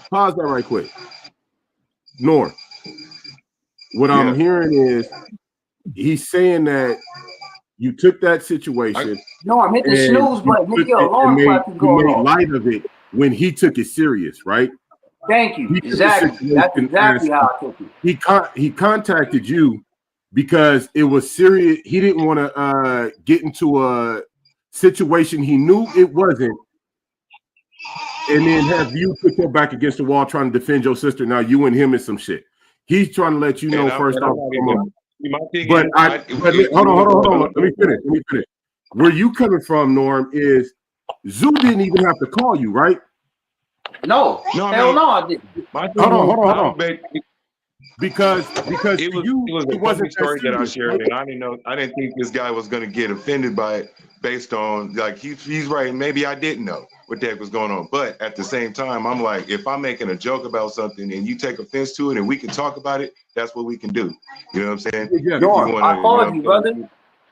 Pause that right quick. Norm. What I'm hearing is he's saying that you took that situation. No, I'm hitting the snooze button. Hit your alarm clock to go off. Light of it when he took it serious, right? Thank you. Exactly. That's exactly how I took it. He contacted you because it was serious. He didn't want to get into a situation he knew it wasn't, and then have you put your back against the wall trying to defend your sister. Now you and him is some shit. He's trying to let you know first off. But hold on. Let me finish. Where you coming from, Norm, is Zoo didn't even have to call you, right? No, hell no, I didn't. Hold on. Because it was a funny story that I shared, and I didn't think this guy was gonna get offended by it based on like he's right. Maybe I didn't know what the heck was going on, but at the same time, I'm like, if I'm making a joke about something and you take offense to it, and we can talk about it, that's what we can do. You know what I'm saying? Yeah. Norm, I called you, brother.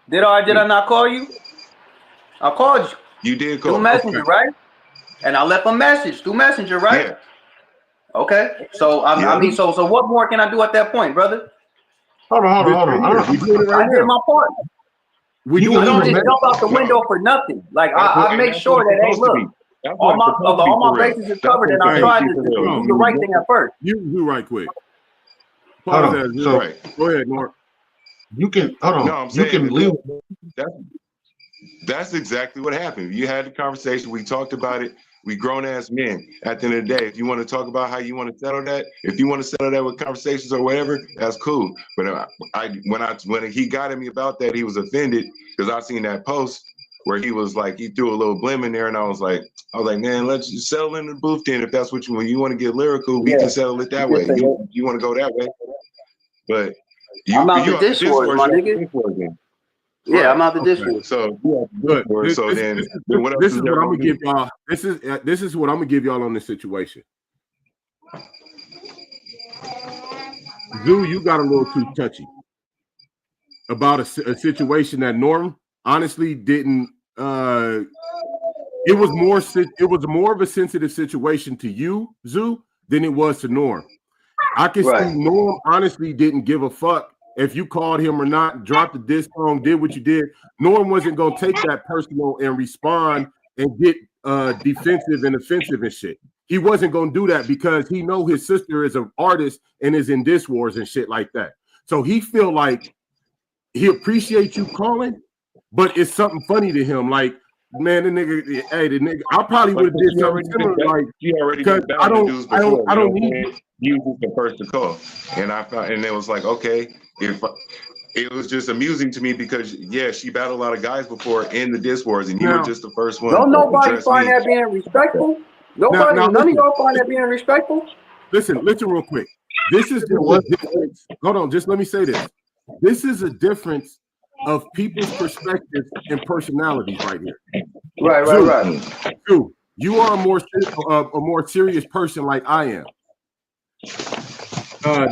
Did I not call you? I called you. You did call through Messenger, right? And I left a message through Messenger, right? Yeah. Okay. So I mean, so what more can I do at that point, brother? Hold on. We doing it I right did now. my part. We I don't just jump out the window for nothing. Like I make sure that, hey, look, all my bases are covered, and I tried to do the right thing at first. You right quick. Hold on. So Go ahead, Norm. you can hold on. No, I'm you saying can leave. That's exactly what happened. You had the conversation. We talked about it. We grown ass men. At the end of the day, if you want to talk about how you want to settle that, if you want to settle that with conversations or whatever, that's cool. But when he got at me about that, he was offended because I seen that post where he was like, he threw a little blim in there, and I was like, man, let's just settle in the booth then. If that's what you want to get lyrical, we can settle it that way. You want to go that way, but I'm out the dishwasher, my nigga. Yeah, I'm out the dishwasher. So good. This is what I'm gonna give y'all. This is what I'm gonna give y'all on this situation. Zoo, you got a little too touchy about a situation that Norm honestly didn't. It was more of a sensitive situation to you, Zoo, than it was to Norm. I can see Norm honestly didn't give a fuck if you called him or not, dropped the diss song, did what you did. Norm wasn't gonna take that personal and respond and get defensive and offensive and shit. He wasn't gonna do that because he know his sister is an artist and is in diss wars and shit like that. So he feel like he appreciates you calling, but it's something funny to him. Like, man, the nigga, I probably would have did something similar. Like, because I don't need you was the first to call, and it was like, okay, if it was just amusing to me because she battled a lot of guys before in the diss wars, and you were just the first one. Don't nobody find that being respectful? None of y'all find that being respectful? Listen real quick. This is the difference. Hold on, just let me say this. This is a difference of people's perspectives and personalities right here. Right. Dude, you are a more serious person like I am.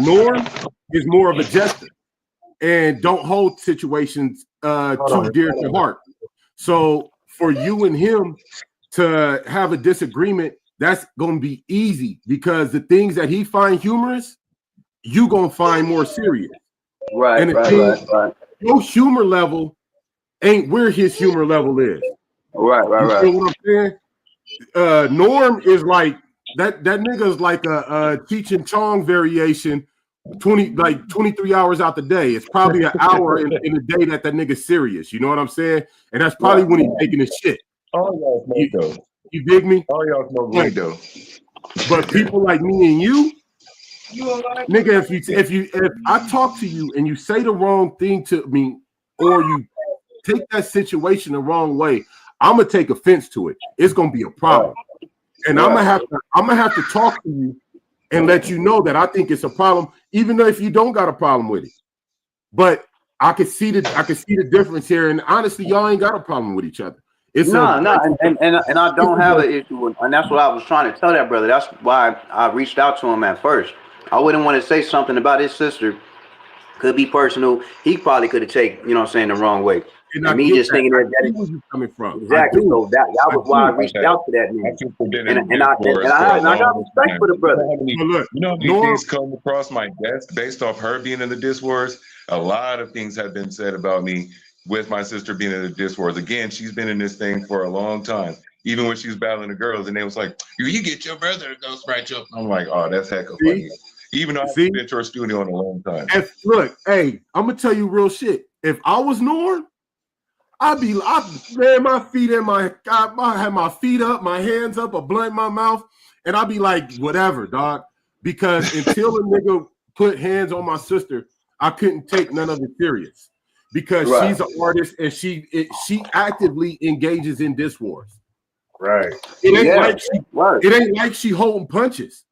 Norm is more of a jester and don't hold situations too dear to heart. So for you and him to have a disagreement, that's gonna be easy because the things that he find humorous, you gonna find more serious. Right. Your humor level ain't where his humor level is. Right. You feel what I'm saying? Norm is like that nigga is like a Cheech and Chong variation, 23 hours out the day. It's probably an hour in the day that nigga's serious. You know what I'm saying? And that's probably when he's taking his shit. All y'all smoke though. You dig me? All y'all smoke weed though. But people like me and you, nigga, if I talk to you and you say the wrong thing to me, or you take that situation the wrong way, I'm gonna take offense to it. It's gonna be a problem, and I'm gonna have to talk to you and let you know that I think it's a problem, even though if you don't got a problem with it. But I can see the difference here, and honestly, y'all ain't got a problem with each other. It's and I don't have an issue, and that's what I was trying to tell that brother. That's why I reached out to him at first. I wouldn't want to say something about his sister. Could be personal. He probably could have taken, the wrong way. And me just thinking that where you coming from. Exactly. So that was why I reached out to that man. And I got respect for the brother. You know how many things come across my desk based off her being in the diss wars? A lot of things have been said about me with my sister being in the diss wars. Again, she's been in this thing for a long time. Even when she was battling the girls, and they was like, "You get your brother to ghostwrite you." I'm like, "Oh, that's heck of funny." Even though I've See? been to her studio in a long time. Look, hey, I'm gonna tell you real shit. If I was Norm, man, my feet in I had my feet up, my hands up, a blunt in my mouth, and I'd be like, whatever, dog. Because until a nigga put hands on my sister, I couldn't take none of it serious. Because Right. she's an artist and she actively engages in diss wars. Right. It ain't like she holding punches.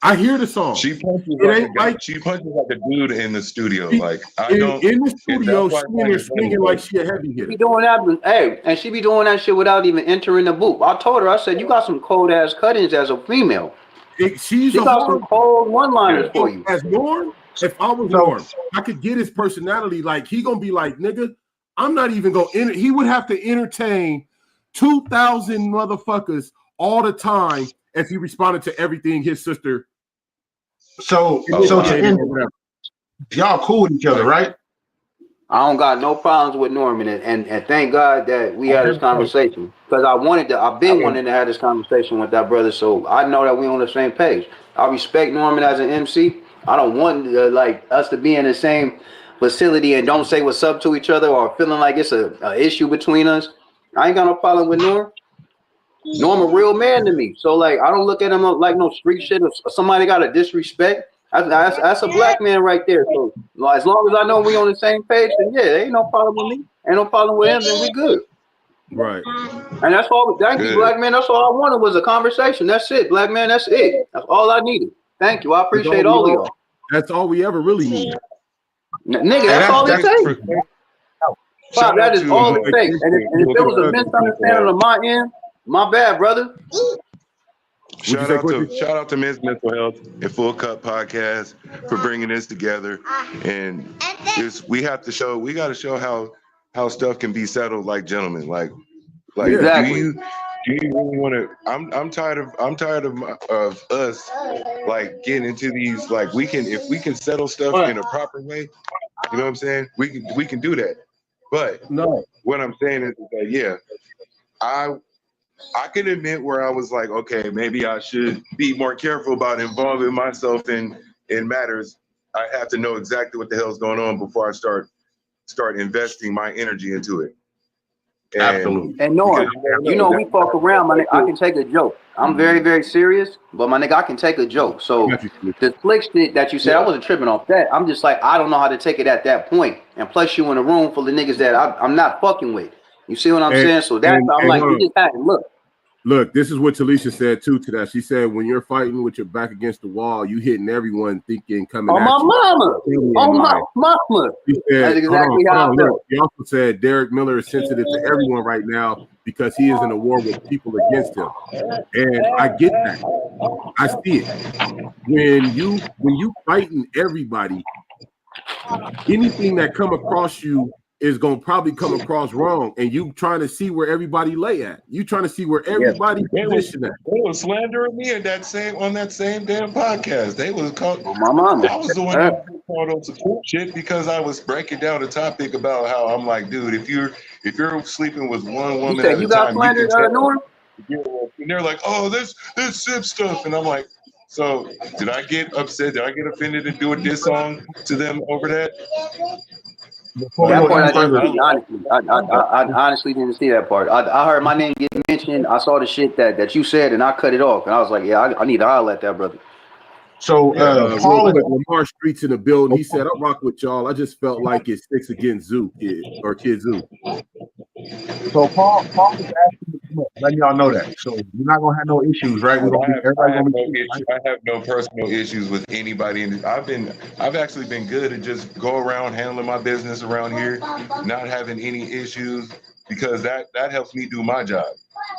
I hear the song. She punches It like ain't a guy. like- She punches like a dude in the studio. She- Like I in don't. the studio, that's why she in there swinging like she a heavy She hitter. be doing that, hey, and she be doing that shit without even entering the booth. I told her, I said, you got some cold ass cut-ins as a female. She's She a got hard some cold one-liners for you. as Norm. If I was Norm, I could get his personality. Like he gonna be like, nigga, I'm not even gonna. He would have to entertain 2,000 motherfuckers all the time if he responded to everything his sister. So Oh, to right. end, y'all cool with each other, right? I don't got no problems with Norman, and thank God that we had this conversation because I've been wanting to have this conversation with that brother, so I know that we on the same page. I respect Norman as an MC. I don't want like us to be in the same facility and don't say what's up to each other or feeling like it's a issue between us. I ain't got no problem with Norm. Norm a real man to me, so like I don't look at him like no street shit or somebody got to disrespect. That's a black man right there. So as long as I know we on the same page, then yeah, there ain't no problem with me. Ain't no problem with him, then we good. Right. And that's all. Thank you, Good. black man. That's all I wanted was a conversation. That's it, black man. That's it. That's all I needed. Thank you. I appreciate all of y'all. That's all we ever really need. Nigga, that's all it takes. Shout That out is to, all it takes. And if there was a misunderstanding on my end, my bad, brother. Shout out to Men's Mental Health and Full Cup Podcast for bringing this together. And we got to show how stuff can be settled like gentlemen. Like Exactly. do you really want to? I'm tired of us like getting into these like if we can settle stuff in a proper way. You know what I'm saying? We can do that. But No. what I'm saying is that yeah, I can admit where I was like, okay, maybe I should be more careful about involving myself in matters. I have to know exactly what the hell's going on before I start investing my energy into it. And Absolutely. And Norm, you know we fuck around, my nigga. I can take a joke. I'm very, very serious, but my nigga, I can take a joke. So the flick shit that you said, I wasn't tripping off that. I'm just like, I don't know how to take it at that point. And plus, you in a room full of niggas that I'm not fucking with. You see what I'm saying? So that's I'm like, we just had to look. Look, this is what Talisha said too to that. She said, when you're fighting with your back against the wall, you hitting everyone thinking coming at my you. mama. Oh my mama. She said, That's exactly how I felt. Look, he also said Derek Miller is sensitive to everyone right now because he is in a war with people against him. And I get that. I see it. When you fighting everybody, anything that come across you is gonna probably come across wrong, and you trying to see where everybody lay at. You trying to see where everybody position at. They was slandering me on that same damn podcast. They was called my mama. I was the one that called on some shit because I was breaking down a topic about how I'm like, dude, if you're sleeping with one woman at a You got time, slandered, Norm? and they're like, oh, this SIP stuff, and I'm like, so did I get upset? Did I get offended and do a diss song to them over that? That part I didn't see, honestly. I honestly didn't see that part. I heard my name get mentioned. I saw the shit that you said, and I cut it off. And I was like, yeah, I need to holler at that brother. So Paul is Lamar Streets in the building. He said, I rock with y'all. I just felt like it's 6 against Zoo Kid Zoo. So Paul is asking me to come up, letting y'all know that. So you're not gonna have no issues, right? I have no personal issues with anybody. I've actually been good at just go around handling my business around here, not having any issues, because that helps me do my job.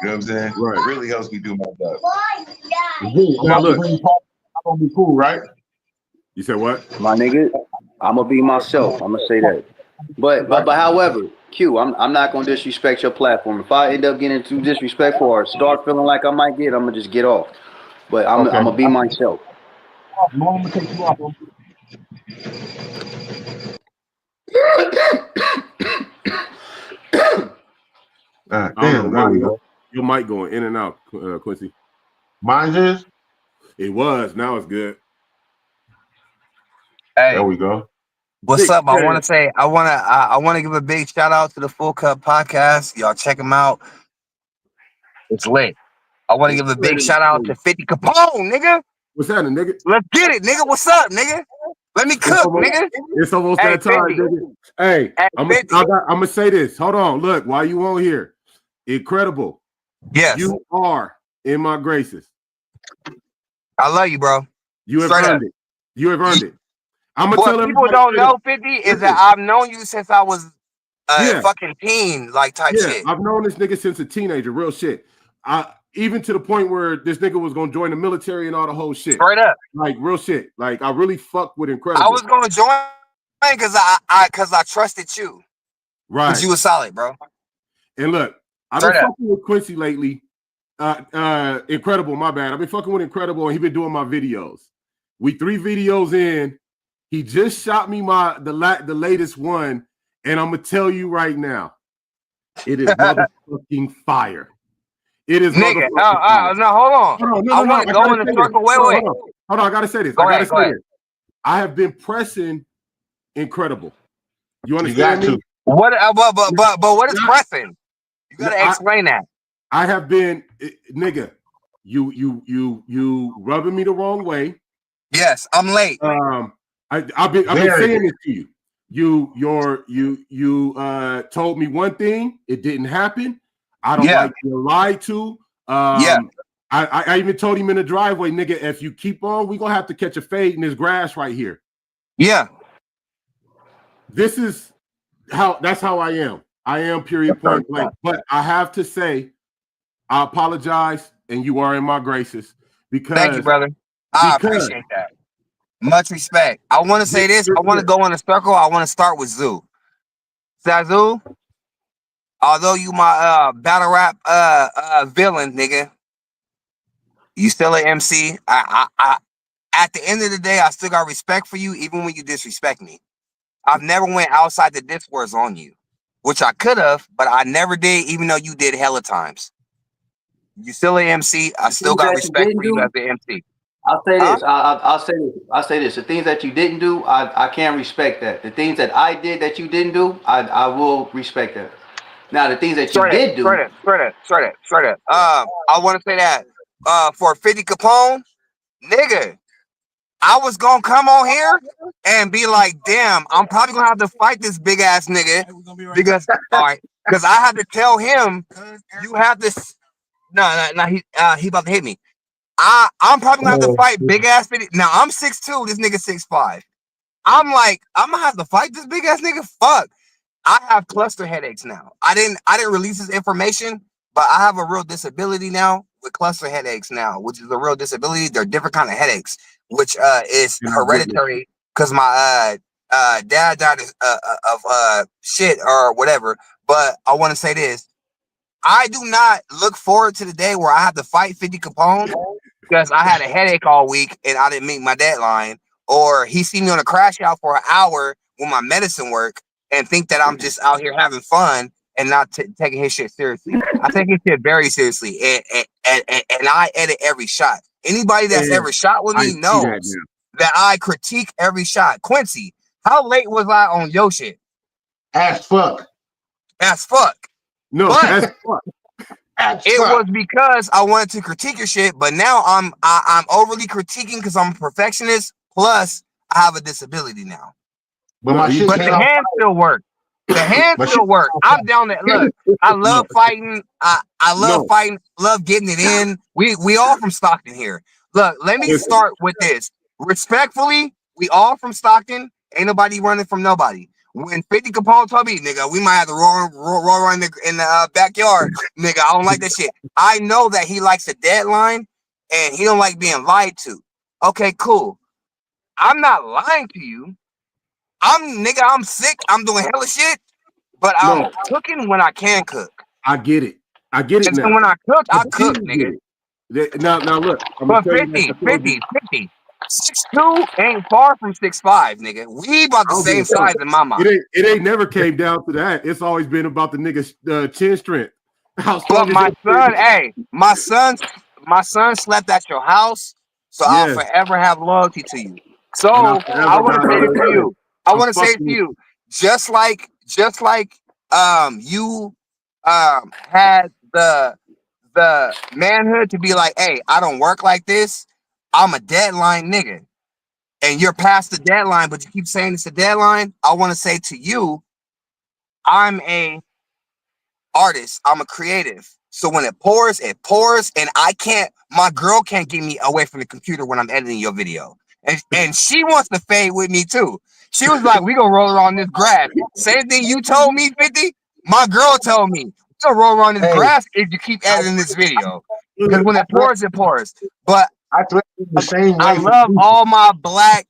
You know what I'm saying? Right. It really helps me do my job. Now look, I'm gonna be cool, right? You said what? My nigga, I'm gonna be myself. I'm gonna say that. But however, Q, I'm not gonna disrespect your platform. If I end up getting too disrespectful or start feeling like I might get, I'm gonna just get off. But I'm gonna be myself. I'm gonna take you off. Damn, your mic going in and out, Quincy. Mine is. It was. Now it's good. Hey, There we go. what's Big up? I want fan. to say, I want to give a big shout out to the Full Cup Podcast. Y'all check them out. It's lit. I want to give a big shout out to 50 Capone, nigga. What's happening, nigga? Let's get it, nigga. What's up, nigga? Let me cook, nigga. It's almost Hey, that time, 50. nigga. Hey, Hey, I'm 50. gonna say this. Hold on. Look, while you on here, incredible. Yes, You are in my graces. I love you, bro. You have Straight earned it. You have earned it. I'm gonna tell What people everybody don't straight know, up. 50, is that I've known you since I was a Yeah. fucking teen, like type Yeah, shit. I've known this nigga since a teenager, real shit. Even to the point where this nigga was gonna join the military and all the whole shit. Straight up. Like real shit. Like I really fucked with Incredible. I was gonna join because I trusted you. right. Because you was solid, bro. And look, I've Straight been up. fucking with Quincy lately. Incredible, my bad. I've been fucking with Incredible, and he been doing my videos. We 3 videos in. He just shot me the latest one, and I'm gonna tell you right now, it is motherfucking fire. It is Nigga, motherfucking fire. no, hold on. Hold on, I want to go in the circle. Wait. Hold on, I gotta say this. Go ahead. I have been pressing Incredible. You You understand got me? to. What? But what is Yeah. pressing? You gotta explain that. I have been, nigga. You rubbing me the wrong way. Yes, I'm late. I've been saying this to you. You told me one thing, it didn't happen. I don't like you lied to. I even told him in the driveway, nigga, if you keep on, we're gonna have to catch a fade in this grass right here. Yeah. This is that's how I am. I am period point blank. But I have to say, I apologize, and you are in my graces because Thank you, brother. I appreciate that. Much respect. I want to say this. I want to go in a circle. I want to start with Zoo. Zazu, although you my battle rap villain, nigga, you still an MC. I at the end of the day, I still got respect for you, even when you disrespect me. I've never went outside the diss words on you, which I could have, but I never did, even though you did hella times. You still an MC. I still got respect for you as the MC. I'll say this. I'll say this. The things that you didn't do, I can't respect that. The things that I did that you didn't do, I will respect that. Now the things that you did do, straight up. I want to say that for 50 Capone, nigga, I was gonna come on here and be like, damn, I'm probably gonna have to fight this big ass nigga because because I had to tell him you have this. No, he about to hit me. I'm probably gonna have to fight big ass 50. Now I'm 6'2", this nigga 6'5". I'm like, I'm gonna have to fight this big ass nigga. Fuck. I have cluster headaches now. I didn't release this information, but I have a real disability now with cluster headaches now, which is a real disability. They're different kind of headaches, which is hereditary because my dad died of shit or whatever. But I want to say this. I do not look forward to the day where I have to fight 50 Capone because I had a headache all week and I didn't meet my deadline, or he see me on a crash out for an hour with my medicine work and think that I'm just out here having fun and not taking his shit seriously. I take his shit very seriously, and I edit every shot. Anybody that's ever shot with me knows that I critique every shot. Quincy, how late was I on your shit? As fuck. No, but it was because I wanted to critique your shit, but now I'm overly critiquing because I'm a perfectionist. Plus, I have a disability now. But my shit the hands still work. The hands still work. I'm down there. Look, I love fighting. I love fighting. Love getting it in. We all from Stockton here. Look, let me start with this. Respectfully, we all from Stockton. Ain't nobody running from nobody. When 50 Capone told me, nigga, we might have to roll in the backyard, nigga, I don't like that shit. I know that he likes a deadline and he don't like being lied to. Okay, cool. I'm not lying to you. I'm sick. I'm doing hella shit, but I'm cooking when I can cook. I get it now. When I cook, nigga. Now look. But 50. 6'2" ain't far from 6'5", nigga. We about the same size in my mind. It ain't never came down to that. It's always been about the nigga's chin strength. But my son slept at your house, so I'll forever have loyalty to you. So And I I forever want to got say it to it. you. I want to say it fucking to you. Just like you had the manhood to be like, hey, I don't work like this. I'm a deadline nigga. And you're past the deadline, but you keep saying it's a deadline. I want to say to you, I'm a artist. I'm a creative. So when it pours, and my girl can't get me away from the computer when I'm editing your video. And she wants to fade with me too. She was like, we gonna roll around this grass. Same thing you told me, 50. My girl told me, we gonna roll around this Hey, grass if you keep editing this video. Because when I it pours, it pours. But threaten you the same I way. love all my black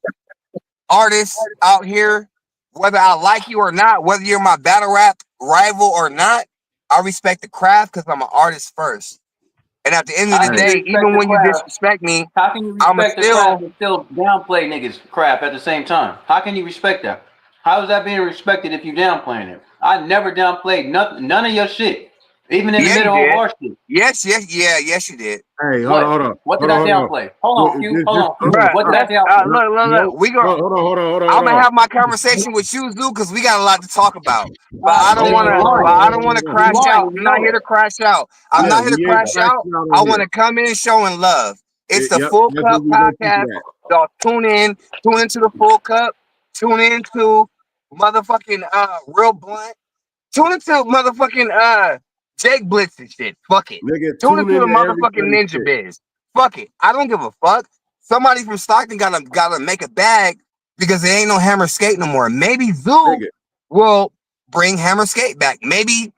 artists out here, whether I like you or not, whether you're my battle rap rival or not. I respect the craft because I'm an artist first. And at the end of How the can you day, respect even the when you craft? disrespect me, How can you I'ma respect the craft and still downplay niggas' craft at the same time? How can you respect that? How is that being respected if you downplaying it? I never downplayed none of your shit, even in the yeah, you middle of did. our shit. Yes, you did. Hey, What? hold on. What did I downplay? Hold on, Q. Hold on, Q. Bruh, What did I downplay? look. We go. Hold on. I'm gonna have my conversation with you, Zoo, because we got a lot to talk about. But Ah, I don't nigga, want you to. lying. But I don't want to You crash lying. out. You I'm not know here it. to crash out. I'm not here to we ain't crash out. crashing out I on want to here. come in showing love. It's the Yep, Full that's Cup what we gonna keep podcast. it at. Y'all tune into the Full Cup. Tune into motherfucking Real Blunt. Tune into motherfucking Jake Blitz and shit. Fuck it. Nigga, Tune into the into motherfucking everybody's Ninja shit. Biz. Fuck it. I don't give a fuck. Somebody from Stockton gotta make a bag because there ain't no Hammer Skate no more. Maybe Zoo Nigga. will bring Hammer Skate back. Maybe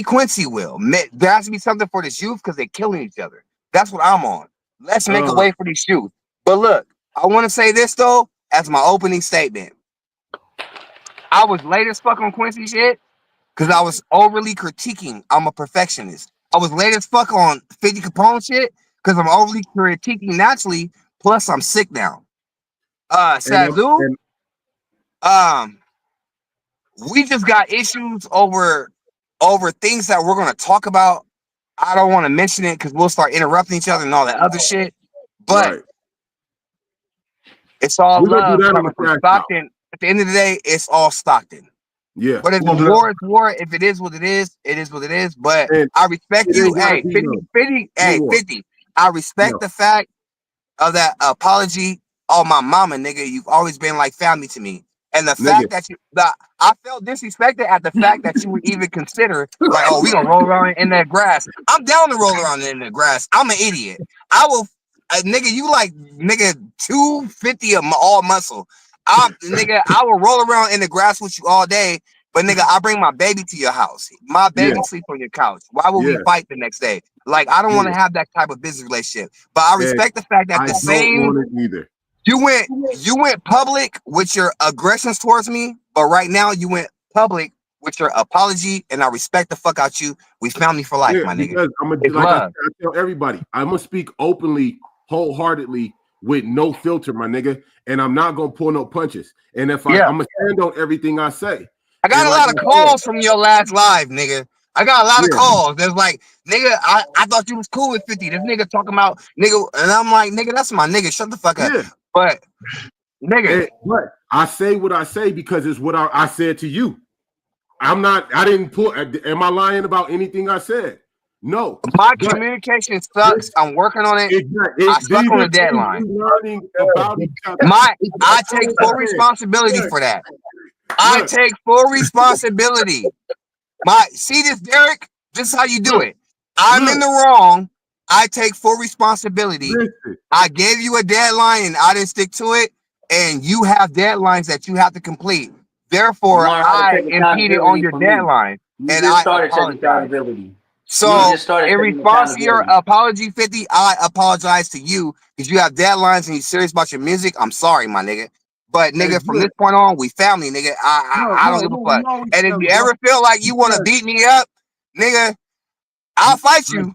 Quincy will. There has to be something for this youth because they're killing each other. That's what I'm on. Let's make a way for these youth. But look, I want to say this though as my opening statement. I was late as fuck on Quincy shit because I was overly critiquing. I'm a perfectionist. I was late as fuck on 50 Capone shit because I'm overly critiquing naturally. Plus, I'm sick now. Sadu, we just got issues over things that we're gonna talk about. I don't want to mention it because we'll start interrupting each other and all that other shit. But Right. it's all We're gonna do love that on coming the from crash out. Stockton. At the end of the day, it's all Stockton. Yeah. But if We'll it's do that. war, it's war. If it is what it is, it is what it is. But And I respect it you. ain't gotta Hey, be 50, no 50, hey, war. 50. I respect No. the fact of that apology. Oh, my mama, nigga, you've always been like family to me. And the Nigga. fact that I felt disrespected at the fact that you would even consider like, oh, we gonna roll around in that grass. I'm down to roll around in the grass. I'm an idiot. I will, nigga. You like nigga 250 of all muscle. Nigga, I will roll around in the grass with you all day. But nigga, I bring my baby to your house. My baby Yeah. sleep on your couch. Why would we Yeah. fight the next day? Like, I don't want to Yeah. have that type of business relationship. But I And respect the fact that I the don't same want it either. you went public with your aggressions towards me, but right now you went public with your apology, and I respect the fuck out you. We family for life, Yeah, my nigga. because It's like I love. tell everybody, I'm gonna speak openly, wholeheartedly, with no filter, my nigga, and I'm not gonna pull no punches. And if I'm gonna stand on everything I say. I got And a like lot of calls from your last live, nigga. I got a lot of calls. There's like, nigga, I thought you was cool with 50. This nigga talking about nigga, and I'm like, nigga, that's my nigga. Shut the fuck up. Yeah. But nigga, but I say what I say because it's what I said to you. I didn't pull. Am I lying about anything I said? No. my communication sucks. I'm working on it. I stuck on the deadline. Learning about each other. I take full responsibility for that. I take full responsibility. See this, Derek? This is how you do it. I'm in the wrong. I take full responsibility. Listen. I gave you a deadline and I didn't stick to it. And you have deadlines that you have to complete. Therefore, I impeded on your deadline. And I apologize. So, in response to your apology, 50, I apologize to you because you have deadlines and you're serious about your music. I'm sorry, my nigga. But nigga, from this point on, we family, nigga. I don't give a fuck. And if you ever feel like you want to beat me up, nigga, I'll fight you.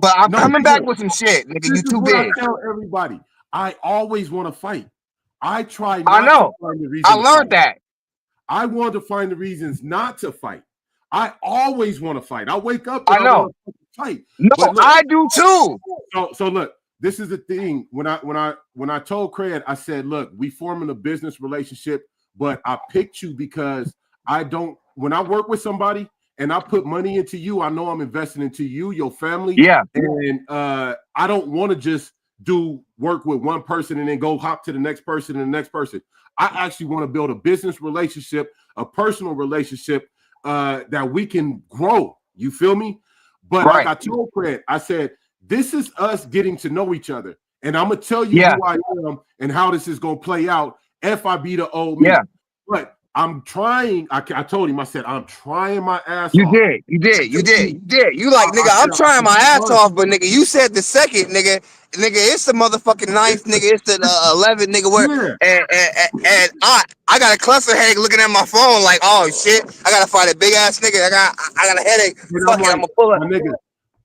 But I'm coming back with some shit, nigga. You too big. I tell everybody, I always want to fight. I try. I know. I learned that. I want to find the reasons not to fight. I always want to fight. I wake up. I know. Fight. No, look, I do too. So look, this is the thing. When I told Craig, I said, look, we forming a business relationship, but I picked you because I don't. When I work with somebody and I put money into you, I know I'm investing into you, your family. Yeah. And I don't want to just do work with one person and then go hop to the next person and the next person. I actually want to build a business relationship, a personal relationship that we can grow. You feel me? But Right. like I told Craig, I said, this is us getting to know each other. And I'm going to tell you who I am and how this is going to play out if I be the old me. Yeah. But I'm trying. I told him, I said, I'm trying my ass off. You did. You like, nigga, I'm trying my ass off, but nigga, you said the second, nigga, it's the motherfucking ninth, nigga, it's the 11th, nigga, where, and I got a cluster headache looking at my phone, like, oh shit, I gotta find a big ass nigga, I got a headache. Fuck it, I'm gonna pull it. Nigga,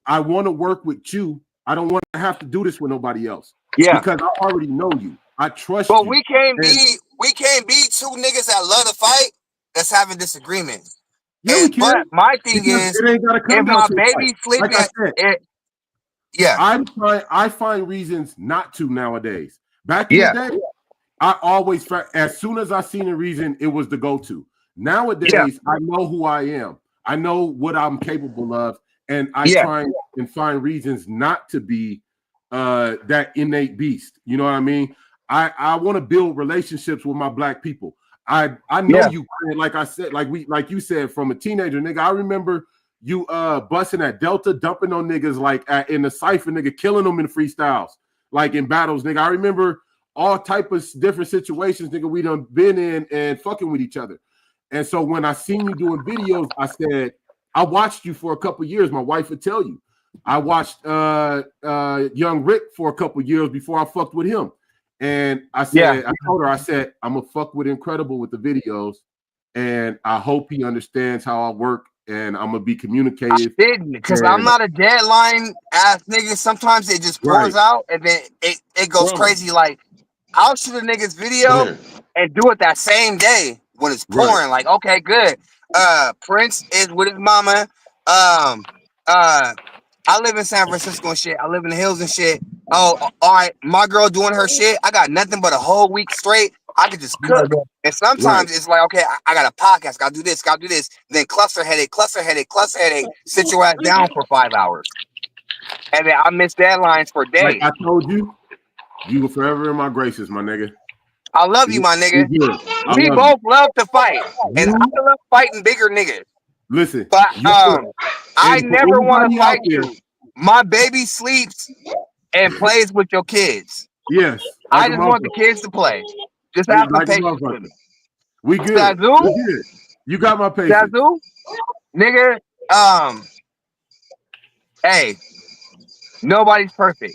I want to work with you. I don't want to have to do this with nobody else. Yeah, because I already know you. I trust you. But we can't be two niggas that love to fight that's having disagreements. Yeah, but my thing is, if my baby sleeping, I find reasons not to nowadays. Back in the day, I always as soon as I seen a reason, it was the go-to. Nowadays, I know who I am. I know what I'm capable of, and I try and find reasons not to be that innate beast. You know what I mean? I want to build relationships with my black people. I know you, like I said, like you said, from a teenager, nigga. I remember you busting at Delta, dumping on niggas like in the cypher, nigga, killing them in freestyles, like in battles, nigga. I remember all type of different situations, nigga, we done been in and fucking with each other. And so when I seen you doing videos, I said, I watched you for a couple years. My wife would tell you. I watched Young Rick for a couple years before I fucked with him. And I said, I told her, I said, I'm gonna fuck with Incredible with the videos, and I hope he understands how I work, and I'm gonna be communicative. I didn't, because I'm not a deadline ass nigga. Sometimes it just pours out, and then it goes crazy. Like, I'll shoot a nigga's video and do it that same day when it's pouring. Like, okay, good. Prince is with his mama. I live in San Francisco and shit. I live in the hills and shit. Oh, all right. My girl doing her shit. I got nothing but a whole week straight. I could just cook. And sometimes it's like, okay, I got a podcast. Gotta do this. Then cluster headache. Sit your ass down for 5 hours. And then I miss deadlines for days. Like I told you, you were forever in my graces, my nigga. I love you, my nigga. We both love to fight. And I love fighting bigger niggas. Listen, but I never want to fight you. My baby sleeps and plays with your kids. Yes. I just want the kids to play. Just have some patience with me. We good. Zazu? You got my patience. Zazu? Nigga, hey, nobody's perfect.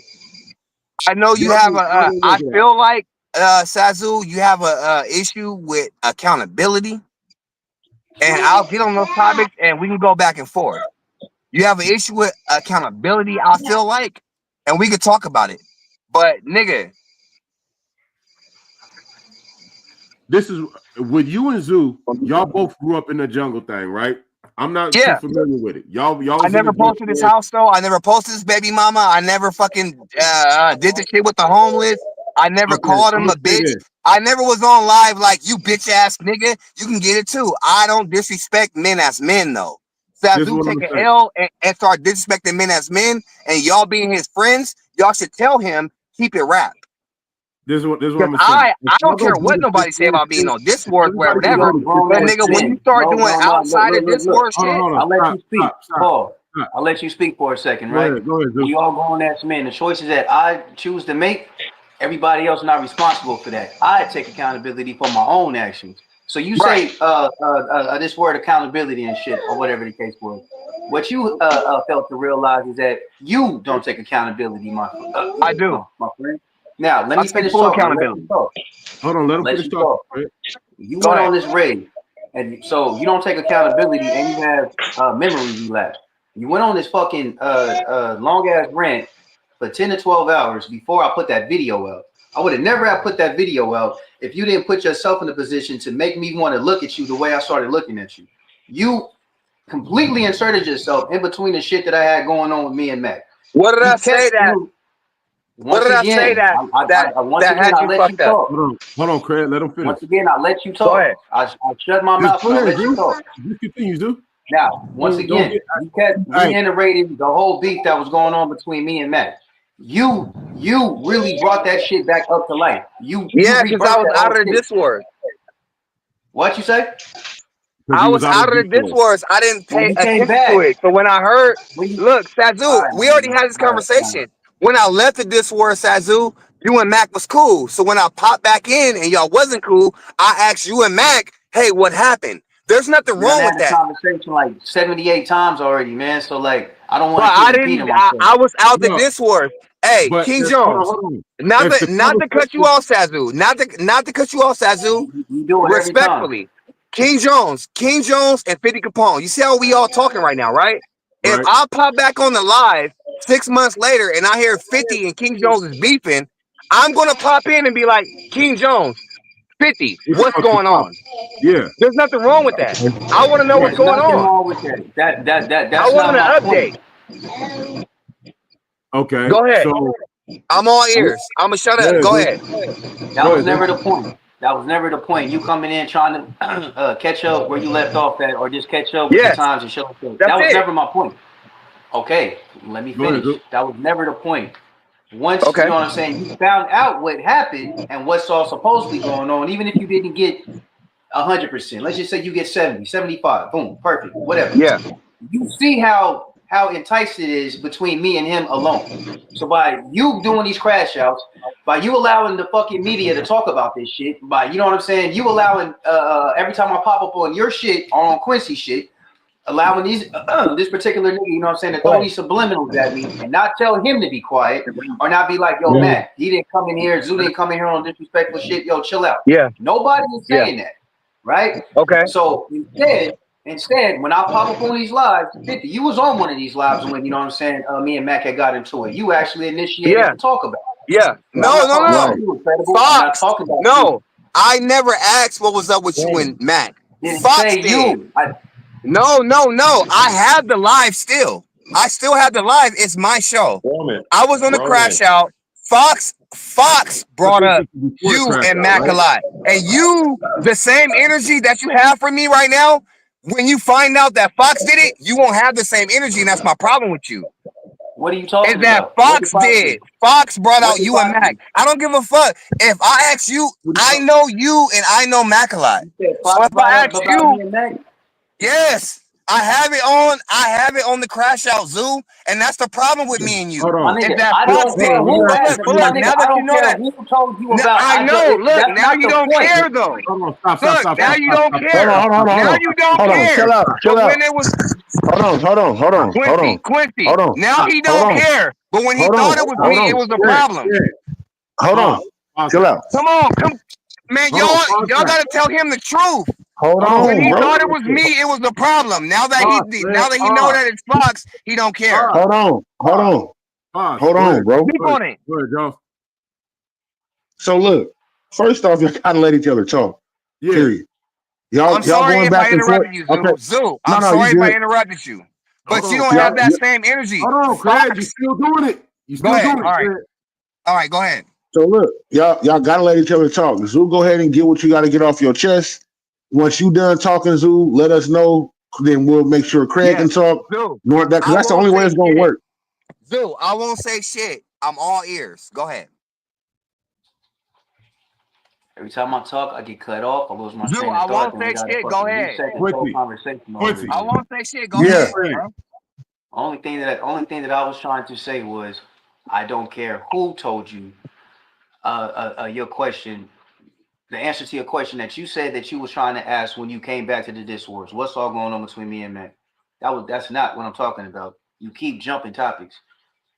I know you have I feel like, Zazu, you have a issue with accountability. And I'll get on those topics and we can go back and forth. You have an issue with accountability, I feel like, and we could talk about it. But nigga, this is with you and Zoo. Y'all both grew up in the jungle thing, right? I'm not too familiar with it. Y'all. I never posted this house though. I never posted this baby mama. I never fucking did the shit with the homeless. I never called him a bitch. I never was on live like, you bitch ass nigga. You can get it too. I don't disrespect men as men though. Zazu take an L and start disrespecting men as men, and y'all being his friends, y'all should tell him keep it rap. This is what I'm saying. I don't care what nobody say about being on Discord, whatever. But nigga, when you start doing outside of Discord shit, I'll let you speak. Paul, I'll let you speak for a second, right? Go ahead, when you all grown ass men, the choices that I choose to make, everybody else not responsible for that. I take accountability for my own actions. So you say this word accountability and shit, or whatever the case was. What you failed to realize is that you don't take accountability, I do, my friend. Now let me finish full accountability. Hold on, let him finish talking. You went on this raid, and so you don't take accountability, and you have memory relapse. You went on this fucking long ass rant for 10 to 12 hours before I put that video out. I would have never have put that video out if you didn't put yourself in a position to make me want to look at you the way I started looking at you. You completely inserted yourself in between the shit that I had going on with me and Mac. What did I say that? What did I say that once that again, had I you let you fucked up? talk. Hold on, Craig. Let him finish. Once again, I let you Go talk. ahead. I shut my Just mouth go and I ahead, let you Zeus. talk. Just continue, Zeus. Now, once Don't again, get- you kept Hey. reiterating the whole beef that was going on between me and Matt. You really brought that shit back up to life. Yeah, because I was out of the Discord. What you say? Because I he was out of the Discord. Discord. I didn't When pay you came attention back. to it. So when I heard, When you, look, Sazu, All right, we already had this all right, conversation. When I left the Discord, Sazu, you and Mac was cool. So when I popped back in and y'all wasn't cool, I asked you and Mac, hey, what happened? There's nothing we done wrong had with this that. conversation like 78 times already, man. So like, I don't But want to I keep repeating didn't. myself. I was out the No. Discord. Hey, But King hold Jones. on. Not If to the not to cut you off, Sazu. Not to cut you off, Sazu. You do it every time. Respectfully, King Jones, and 50 Capone. You see how we all talking right now, right? If Right. I pop back on the live 6 months later and I hear 50 and King Jones is beefing, I'm gonna pop in and be like, King Jones, 50, what's going on? Yeah. There's nothing wrong with that. I want to know what's There's going nothing on. wrong with that. That's I want not an my update. point. Okay. Go ahead. So I'm all ears. I'm gonna shut up. Yeah, Go go- ahead. That was never the point. That was never the point. You coming in trying to catch up where you left off at, or just catch up with Yes. the times and show up. That's That was it. never my point. Okay, let me Go ahead, finish. Zook. That was never the point. Once Okay. you know what I'm saying, you found out what happened and what's all supposedly going on, even if you didn't get 100%. Let's just say you get 70, 75, boom, perfect, whatever. Yeah. You see how enticed it is between me and him alone. So by you doing these crash outs, by you allowing the fucking media to talk about this shit, by you know what I'm saying, you allowing every time I pop up on your shit or on Quincy shit, allowing these this particular nigga, you know what I'm saying, to throw these subliminals at me and not tell him to be quiet or not be like, yo, Matt, he didn't come in here, Zoo didn't come in here on disrespectful shit, yo, chill out. Yeah. Nobody is saying that, right? Okay. So instead, when I pop up on these lives, 50, you was on one of these lives when, you know what I'm saying, me and Mac had got into it. You actually initiated to talk about it. Yeah. No. Fox. No. I never asked what was up with you and Mac. Fox did. You. No. I have the live still. I still have the live. It's my show. I was on the crash out. Fox brought up you and Mac a lot. And you, the same energy that you have for me right now, when you find out that Fox did it, you won't have the same energy, and that's my problem with you. What are you talking about? Is that Fox did. Fox brought out you and Mac. I don't give a fuck. If I ask you, I know you and I know Mac a lot. So if I ask you, yes, I have it on the crash out, Zoo, and that's the problem with me and you. Is that Fox did. Look, now that you know that, who told you about I know. Look, now you don't care though. Look, now you don't care. Now you don't care. Chill out. When it was Hold on. Quincy. Hold on. Now he don't care. But when he thought it was me, it was a problem. Hold on. Chill out. Come on, man. Y'all gotta tell him the truth. Hold on. When he thought it was me, it was a problem. Now that he know that it's Fox, he don't care. Hold on, bro. Keep on it. Go ahead, Joe. So look, first off, you gotta let each other talk. Yeah. Period. Y'all sorry going if back I and forth. interrupted you, Zoo. Zoo, I'm No, sorry you if I good. interrupted you. But Hold you on. don't have that same energy. Hold on, Craig. You still doing it. You still Go ahead. doing it. All right. Craig. All right, go ahead. So look, y'all gotta let each other talk. Zoo, go ahead and get what you gotta get off your chest. Once you done talking, Zoo, let us know. Then we'll make sure Craig can talk. Zoo, Because that's the only way it's gonna work. Zoo, I won't say shit. I'm all ears. Go ahead. Every time I talk, I get cut off. I lose my Zoo, train I of thought. won't say shit. Go ahead. Quincy. I won't say shit. Go Yeah. ahead. Bro. Only thing that I was trying to say was, I don't care who told you your question, the answer to your question that you said that you was trying to ask when you came back to the Discords. What's all going on between me and Mac? That's not what I'm talking about. You keep jumping topics.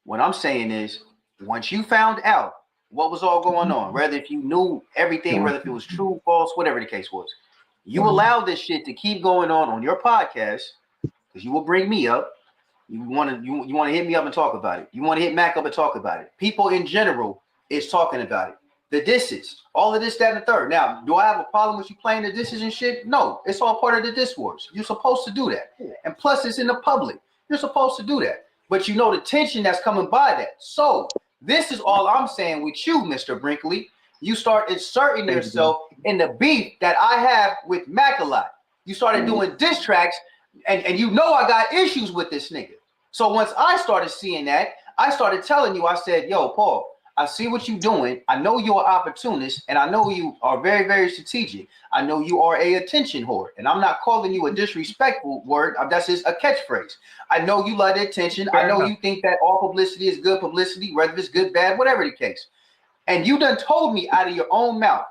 What I'm saying is, once you found out what was all going on, whether if you knew everything, whether if it was true, false, whatever the case was, you allowed this shit to keep going on your podcast because you will bring me up. You want to hit me up and talk about it. You want to hit Mac up and talk about it. People in general is talking about it. The disses, all of this, that, and the third. Now, do I have a problem with you playing the disses and shit? No, it's all part of the diss wars. You're supposed to do that. And plus, it's in the public. You're supposed to do that. But you know the tension that's coming by that. So This is all I'm saying with you, Mr. Brinkley. You start inserting yourself in the beef that I have with Mac a lot. You started doing diss tracks, and you know I got issues with this nigga. So once I started seeing that, I started telling you, I said, yo, Paul, I see what you're doing. I know you're an opportunist, and I know you are very, very strategic. I know you are a attention whore, and I'm not calling you a disrespectful word. That's just a catchphrase. I know you love the attention. I know you think that all publicity is good publicity, whether it's good, bad, whatever the case. And you done told me out of your own mouth,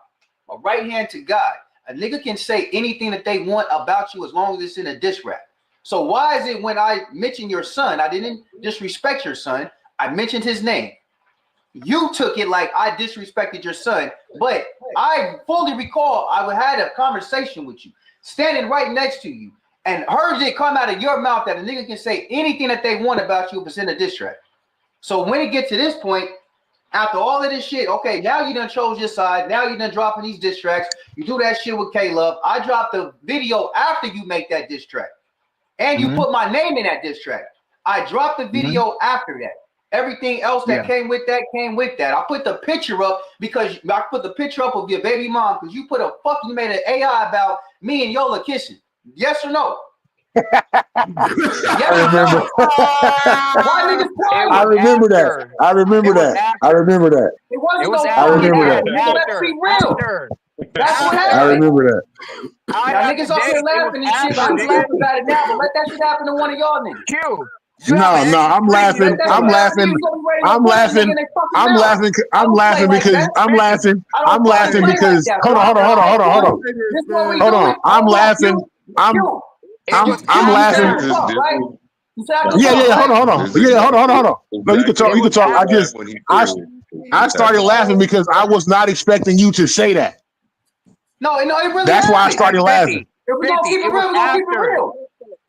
a right hand to God, a nigga can say anything that they want about you as long as it's in a diss rap. So why is it when I mention your son, I didn't disrespect your son, I mentioned his name. You took it like I disrespected your son, but I fully recall I had a conversation with you, standing right next to you, and heard it come out of your mouth that a nigga can say anything that they want about you if it's in a diss track. So when it gets to this point, after all of this shit, okay, now you done chose your side, now you done dropping these diss tracks, you do that shit with K-Love. I dropped the video after you make that diss track, and you put my name in that diss track. I dropped the video after that. Everything else that came with that. I put the picture up because I put the picture up of your baby mom because you made an AI about me and Yola kissing. Yes or no? I remember that. I remember that. It wasn't no I remember that. Let's be real. That's what happened. I remember that. Y'all niggas up here laughing and shit. I'm laughing about it now, but let that shit happen to one of y'all niggas. Q. No, I'm laughing. I'm laughing because hold on. I'm laughing. I'm laughing. Yeah, hold on. No, you can talk. I started laughing because I was not expecting you to say that. No, it really That's why I started laughing. If we're gonna keep it real, we're gonna keep it real.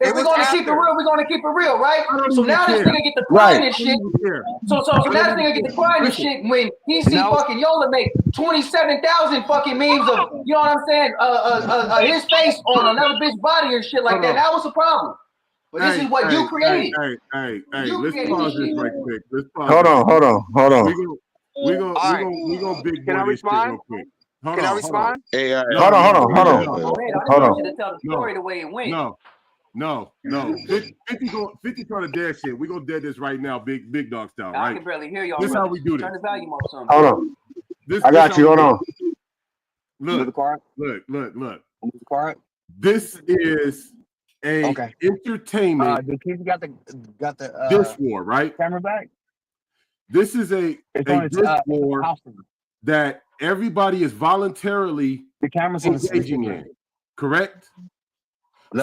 If we're gonna keep it real, we're gonna keep it real, right? So now this nigga get the crying and shit. So now this nigga get the crying and shit when he see fucking Yola make 27,000 fucking memes of, you know what I'm saying? His face on another bitch body and shit like that. That was a problem. But this is what you created. Hey, let's pause this right quick. Hold on. We're gonna big boy. Can I respond? Can I respond? Hey, Hold on. I just want you to tell the story the way it went. No. 50 trying to dead shit. We're gonna dead this right now, big dog style, right? I can barely hear y'all. This is how we do this. Turn the volume up some. Hold on. I got you. Hold on. Look. This is a entertainment. The kids got the diss war, right? camera back. This is a diss war that everybody is voluntarily engaging in, correct?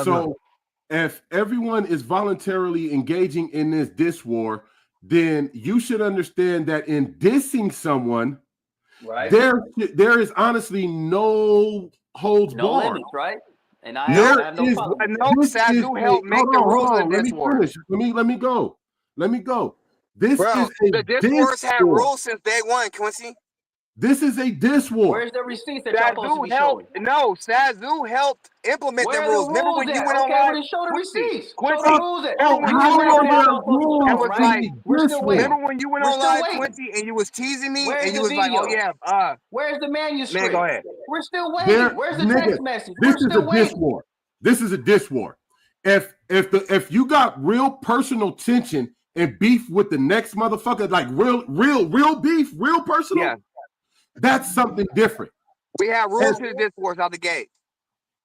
So if everyone is voluntarily engaging in this diss war, then you should understand that in dissing someone, right, there is honestly no holds barred. Limits, right? And I have no problem. Sadu helped make the rules of the diss war. Let me go. This is the diss wars had rules since day one, Quincy. This is a diss war. Where's the receipts that y'all supposed to be showing? No, Sazu helped implement the rules. Remember when you went on live? Show the receipts. Quincy, show the rules. Remember when you went on live, Quincy, and you was teasing me, and you was like, "Oh yeah, where's the manuscript? Man, go ahead. We're still waiting. Where's the text message? This is a diss war. If you got real personal tension and beef with the next motherfucker, like real beef, real personal. Yeah. That's something different. We have rules to the diss wars out the gate.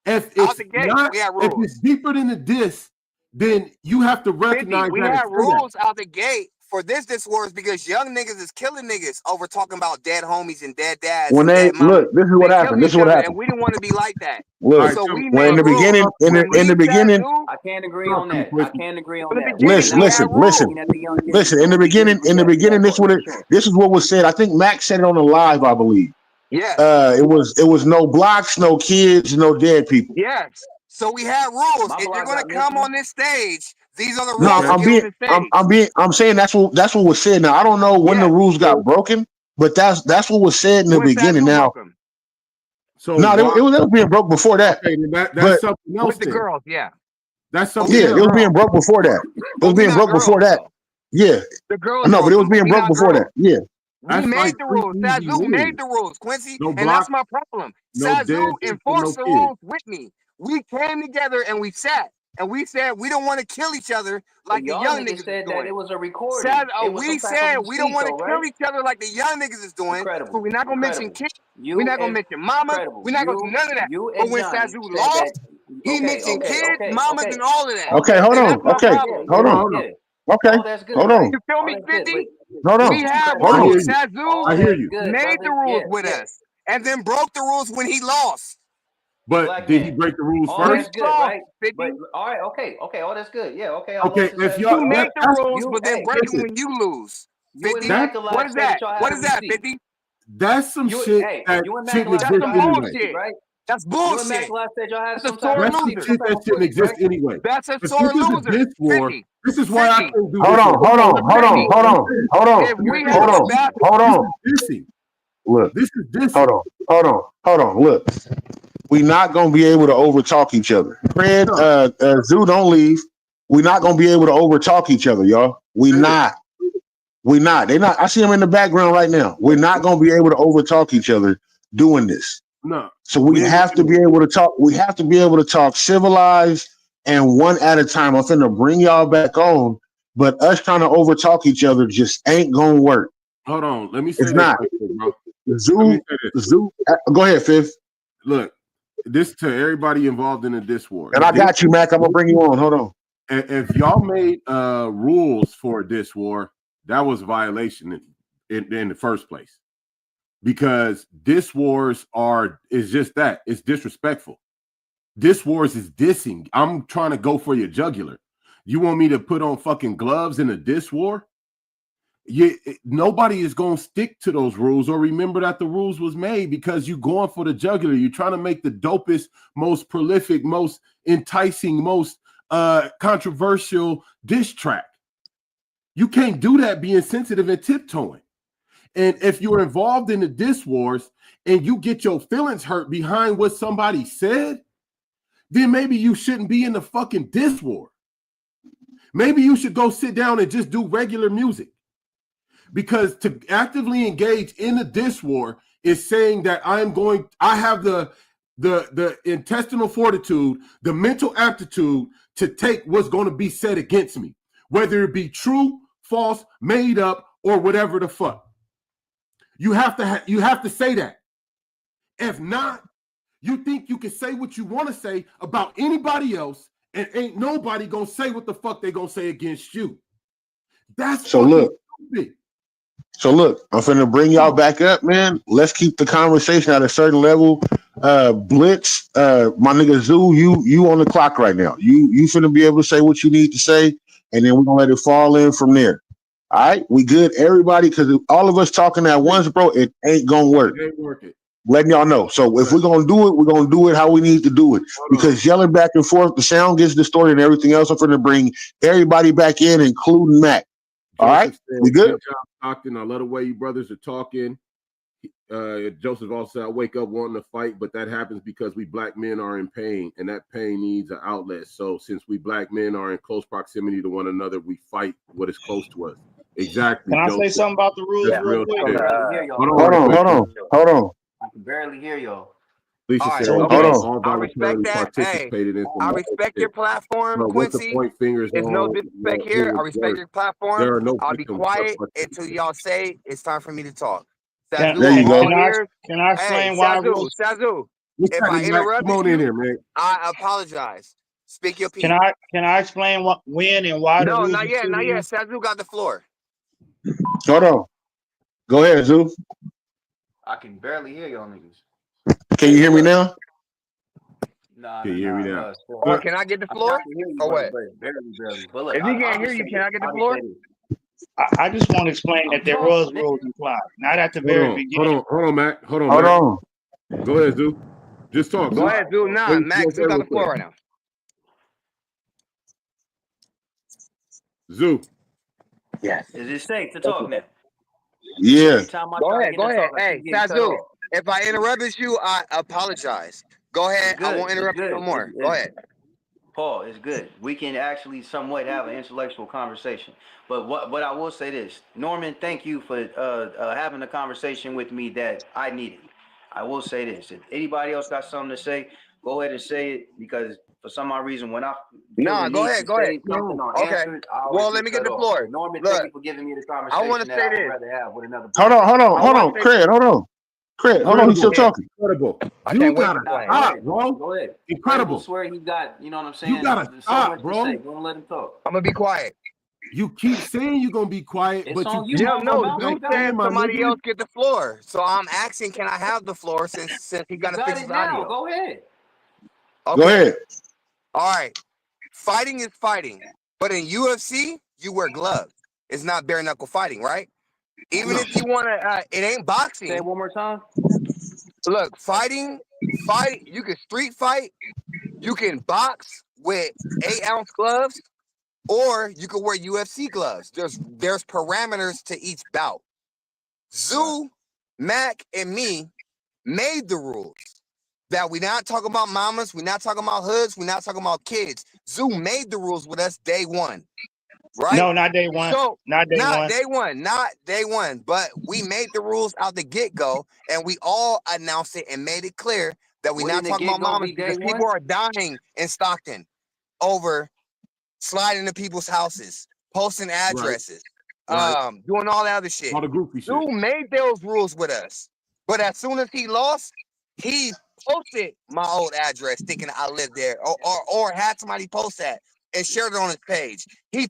If it's deeper than the diss, then you have to recognize we have rules out the gate for this wars because young niggas is killing niggas over talking about dead homies and dead dads. When they look, this is what happened. And we didn't want to be like that. Look, so in the beginning, I can't agree on that. Listen. In the beginning, this is what was said. I think Max said it on the live, I believe. Yeah. It was no blocks, no kids, no dead people. Yes. So we have rules. If you're gonna come on this stage, these are the rules. I'm saying that's what was said. Now I don't know when the rules got broken, but that's what was said in the beginning. Now, so it was being broke before that. Okay, that's something else. With the girls, that's something. Yeah, it was being broke before that. It was being broke before that. Yeah, The girls I know, but it was being we broke not before girls. that. Yeah. We That's made like the three rules. easy Sazu made rules. the rules, Quincy, No and that's block, my problem. no Sazu dead people, no enforced the kids. rules with me. We came together and we sat and we said we don't want to kill each other But like the y'all young niggas niggas is said that doing. it was a recording. It was We some type of said we don't receipt want to though, kill right? each other like the young niggas is doing. So Incredible. we're not gonna mention Incredible. kids. We're You not gonna and mention mama. Incredible. We're not gonna do none of that. You But and when Johnny Sazu said that. lost, he mentioned kids, mamas, and all of that. Okay, hold And on. that's my Okay, problem. hold on. Yeah. Okay, All that's good, hold right? on. You feel All me, that's good, 50? but Hold on. We have Hold I on. hear rules. you. Sazu I hear that's you. good, made the brother. rules Yeah, with yeah. us and then broke the rules when he lost. But Black did he man. break the rules All first? that's good, right? 50. But all right, okay, all that's good. Yeah, okay. I Okay, lost to if Sazu. y'all You make the that's rules, You, but then hey, break them listen, when you lose. you and 50. that Mackalack What is said that? that y'all had What a is that, receipt. 50? that's some You, shit hey, that you and shouldn't Mackalack That's said exist some y'all had a anyway. receipt, bullshit. right? That's You and bullshit. Mackalack said y'all had That's a some type sore of That's some receipt, loser. shit some type that of shouldn't footage, exist right? anyway. That's a If sore this is a loser. diss war, 50. this is why I 50. can't do Hold this. on. Hold on. Hold on. 50. Hold on. Hold on. If we Hold have a on. battle, Hold This on. is dissing. Look. This is dissing. Hold on. Hold on. Hold on. Look. We not gonna be able to overtalk each other. Fred, Zoo, don't leave. We not gonna be able to overtalk each other, y'all. We not. We not. They not. I see them in the background right now. We're not gonna be able to overtalk each other doing this. No. So we ain't have to gonna be do it. able to talk. We have to be able to talk civilized and one at a time. I'm finna bring y'all back on, but us trying to overtalk each other just ain't gonna work. Hold on. Let me say It's this not. right quick, bro. Let me Zoo, say this. Zoo. Go ahead, Fifth. Look, this to everybody involved in the diss war. And I got you, Mac. I'm gonna bring you on. Hold on. If y'all made rules for a diss war, that was a violation in the first place. Because diss wars is just that. It's disrespectful. Diss wars is dissing. I'm trying to go for your jugular. You want me to put on fucking gloves in a diss war? Nobody is going to stick to those rules or remember that the rules was made because you going for the jugular. You're trying to make the dopest, most prolific, most enticing, most controversial diss track. You can't do that being sensitive and tiptoeing. And if you're involved in the diss wars and you get your feelings hurt behind what somebody said, then maybe you shouldn't be in the fucking diss war. Maybe you should go sit down and just do regular music. Because to actively engage in a diss war is saying that I have the intestinal fortitude, the mental aptitude to take what's going to be said against me, whether it be true, false, made up, or whatever the fuck. You have to say that. If not, you think you can say what you want to say about anybody else, and ain't nobody gonna say what the fuck they gonna say against you. That's so look. stupid. So look, I'm finna bring y'all back up, man. Let's keep the conversation at a certain level. Blitz, my nigga Zoo, you on the clock right now. You finna be able to say what you need to say, and then we're gonna let it fall in from there. All right, we good, everybody, because all of us talking at once, bro, it ain't gonna work. It ain't working. Letting y'all know. So if we're gonna do it, we're gonna do it how we need to do it. Because yelling back and forth, the sound gets distorted and everything else. I'm finna bring everybody back in, including Mac. All right, we good? Good job, Stockton. I love the way you brothers are talking. Joseph also said, I wake up wanting to fight, but that happens because we black men are in pain, and that pain needs an outlet. So since we black men are in close proximity to one another, we fight what is close to us. Exactly. Can I Joseph. say something about the rules That's real real quick? shit. Hold on. I can barely hear y'all. Lisa All right, said, okay. Hold on. I respect that. Hey, I respect your platform, But what the Quincy. point fingers There's no on? disrespect here. I respect your platform. There are no I'll be victims. quiet until y'all say it's time for me to talk. Can, Sazu, There you go. can I Hey, explain why Sazu, rules? Sazu. What's If I happening, Mac? interrupted Come on in you, here, man. I apologize. Speak your piece. Can I explain when and why the No, rules not are yet, not 2 yet. Sazu got the floor. Hold on. Go ahead, Zoo. I can barely hear y'all niggas. Can you hear me now? Nah, Can you hear me now? Or can I get the floor? I can hear you, Or but what? barely. But look, If he can't hear you, can I get the floor? I just want to explain that there was rules applied. Not at the very beginning. Hold on, Mac. Hold on, Hold Mac. on. Go ahead, Zoo. Just talk. Go ahead, Zoo. Nah, Max, Zoo got the floor right now. Zoo. Yes. Is it safe to talk now? Yeah. Every time I Go try ahead, to go get ahead. to talk, I Hey, keep getting cut Sazu, off. if I interrupted you, I apologize. Go ahead. I won't interrupt you no more. Go ahead. Paul, it's good. We can actually somewhat have an intellectual conversation. But what I will say this, Norman, thank you for having a conversation with me that I needed. I will say this: if anybody else got something to say, go ahead and say it, because for some odd reason, when I feel Nah, the go need ahead, to say something or Okay. answer it, I always Well, get let me get cut the off. floor. Norman, Look, thank you for giving me the I want conversation to that say I would this. rather have with another Hold person. on, hold on, I hold want on, to say Craig, hold on. Craig, hold on, he's still Incredible. talking. Incredible. I You can't wait gotta to Nah, play. go stop, ahead. bro. Go ahead. Craig will Incredible. swear he got, you know what I'm saying? You gotta There's so stop, much to bro. say. Don't let him talk. I'm gonna be quiet. You keep saying you're gonna be quiet, It's but you on you, keep Yeah, no, coming Zeus back said in, my somebody nigga. else get the floor. So I'm asking, can I have the floor since he You gotta got fix it his now. audio? Go ahead. Okay. Go ahead. All right. Fighting is fighting. But in UFC, you wear gloves. It's not bare knuckle fighting, right? Even if you wanna it ain't Say it boxing. one more time. Look, you can street fight, you can box with 8-ounce gloves, or you can wear UFC gloves. There's parameters to each bout. Zoo, Mac, and me made the rules. That we not talking about mamas, we not talking about hoods, we not talking about kids. Zoo made the rules with us day one, right? No, not day one. So Not day not one. day one, but we made the rules out the get-go, and we all announced it and made it clear that we're not Wouldn't the talking about get-go mamas be day because one? people are dying in Stockton over sliding into people's houses, posting addresses, Right. doing all that other shit. All the goofy shit. Dude made those rules with us. But as soon as he lost, he posted my old address thinking I lived there, or had somebody post that and shared it on his page. He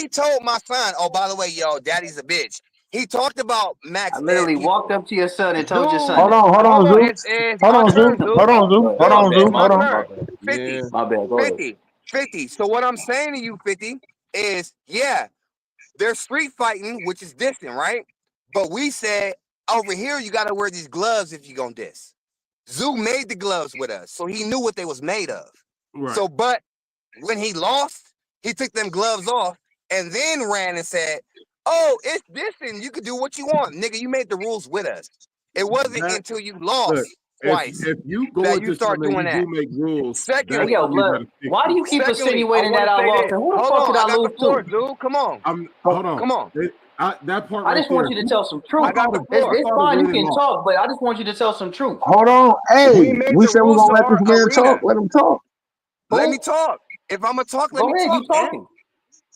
told my son, oh, by the way, yo, daddy's a bitch. He talked about Max I literally people. walked up to your son and told your son Hold that. on, hold on, Zeus. It's Hold my on, turn, Zeus. Zeus. Hold on, Zeus. Hold on, It's Zeus. my Hold on. turn. My 50. bad. My bad. Go ahead. 50. So what I'm saying to you, 50, is yeah, they're street fighting, which is dissing, right? But we said over here you gotta wear these gloves if you're gonna diss. Zoo made the gloves with us, so he knew what they was made of. Right. So, but when he lost, he took them gloves off and then ran and said, "Oh, it's dissing. You could do what you want, nigga. You made the rules with us. It wasn't That- until you Look, lost twice if you go that you into start something doing and that." you do make rules, that's Secondly, Hey, yo, something you blood. gotta stick Why do to. you keep Secondly, I insinuating want that to I say lost? this. And who the Hold fuck on, did I I got lose the floor, to? dude. Come on. Hold on. Come on. That part I right just want there. you to tell some I truth. I got thought the it- floor. I It's thought it fine. You really can lost. talk, but I just want you to tell some truth. Hold on. We Hey, made we the said we're rules gonna to let this our man arena. talk. Let him talk. Let Who? me talk. If I'm gonna talk, let Go me ahead. You talk, man. talking?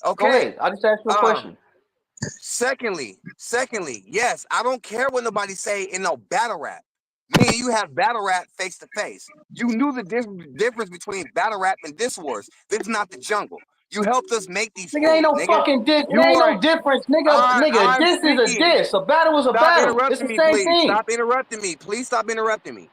Okay. Go ahead. I just asked you a question. Secondly, yes, I don't care what nobody say in no battle rap. Me and you have battle rap face to face. You knew the difference between battle rap and diss wars. This is not the jungle. You helped us make these Nigga, ain't no rules, nigga. fucking diss. You It ain't are- no difference, nigga. Nigga, I'm this is a speaking. diss. A battle is a Stop battle. It's interrupting the me, same please. thing. Stop interrupting me. Please stop interrupting me.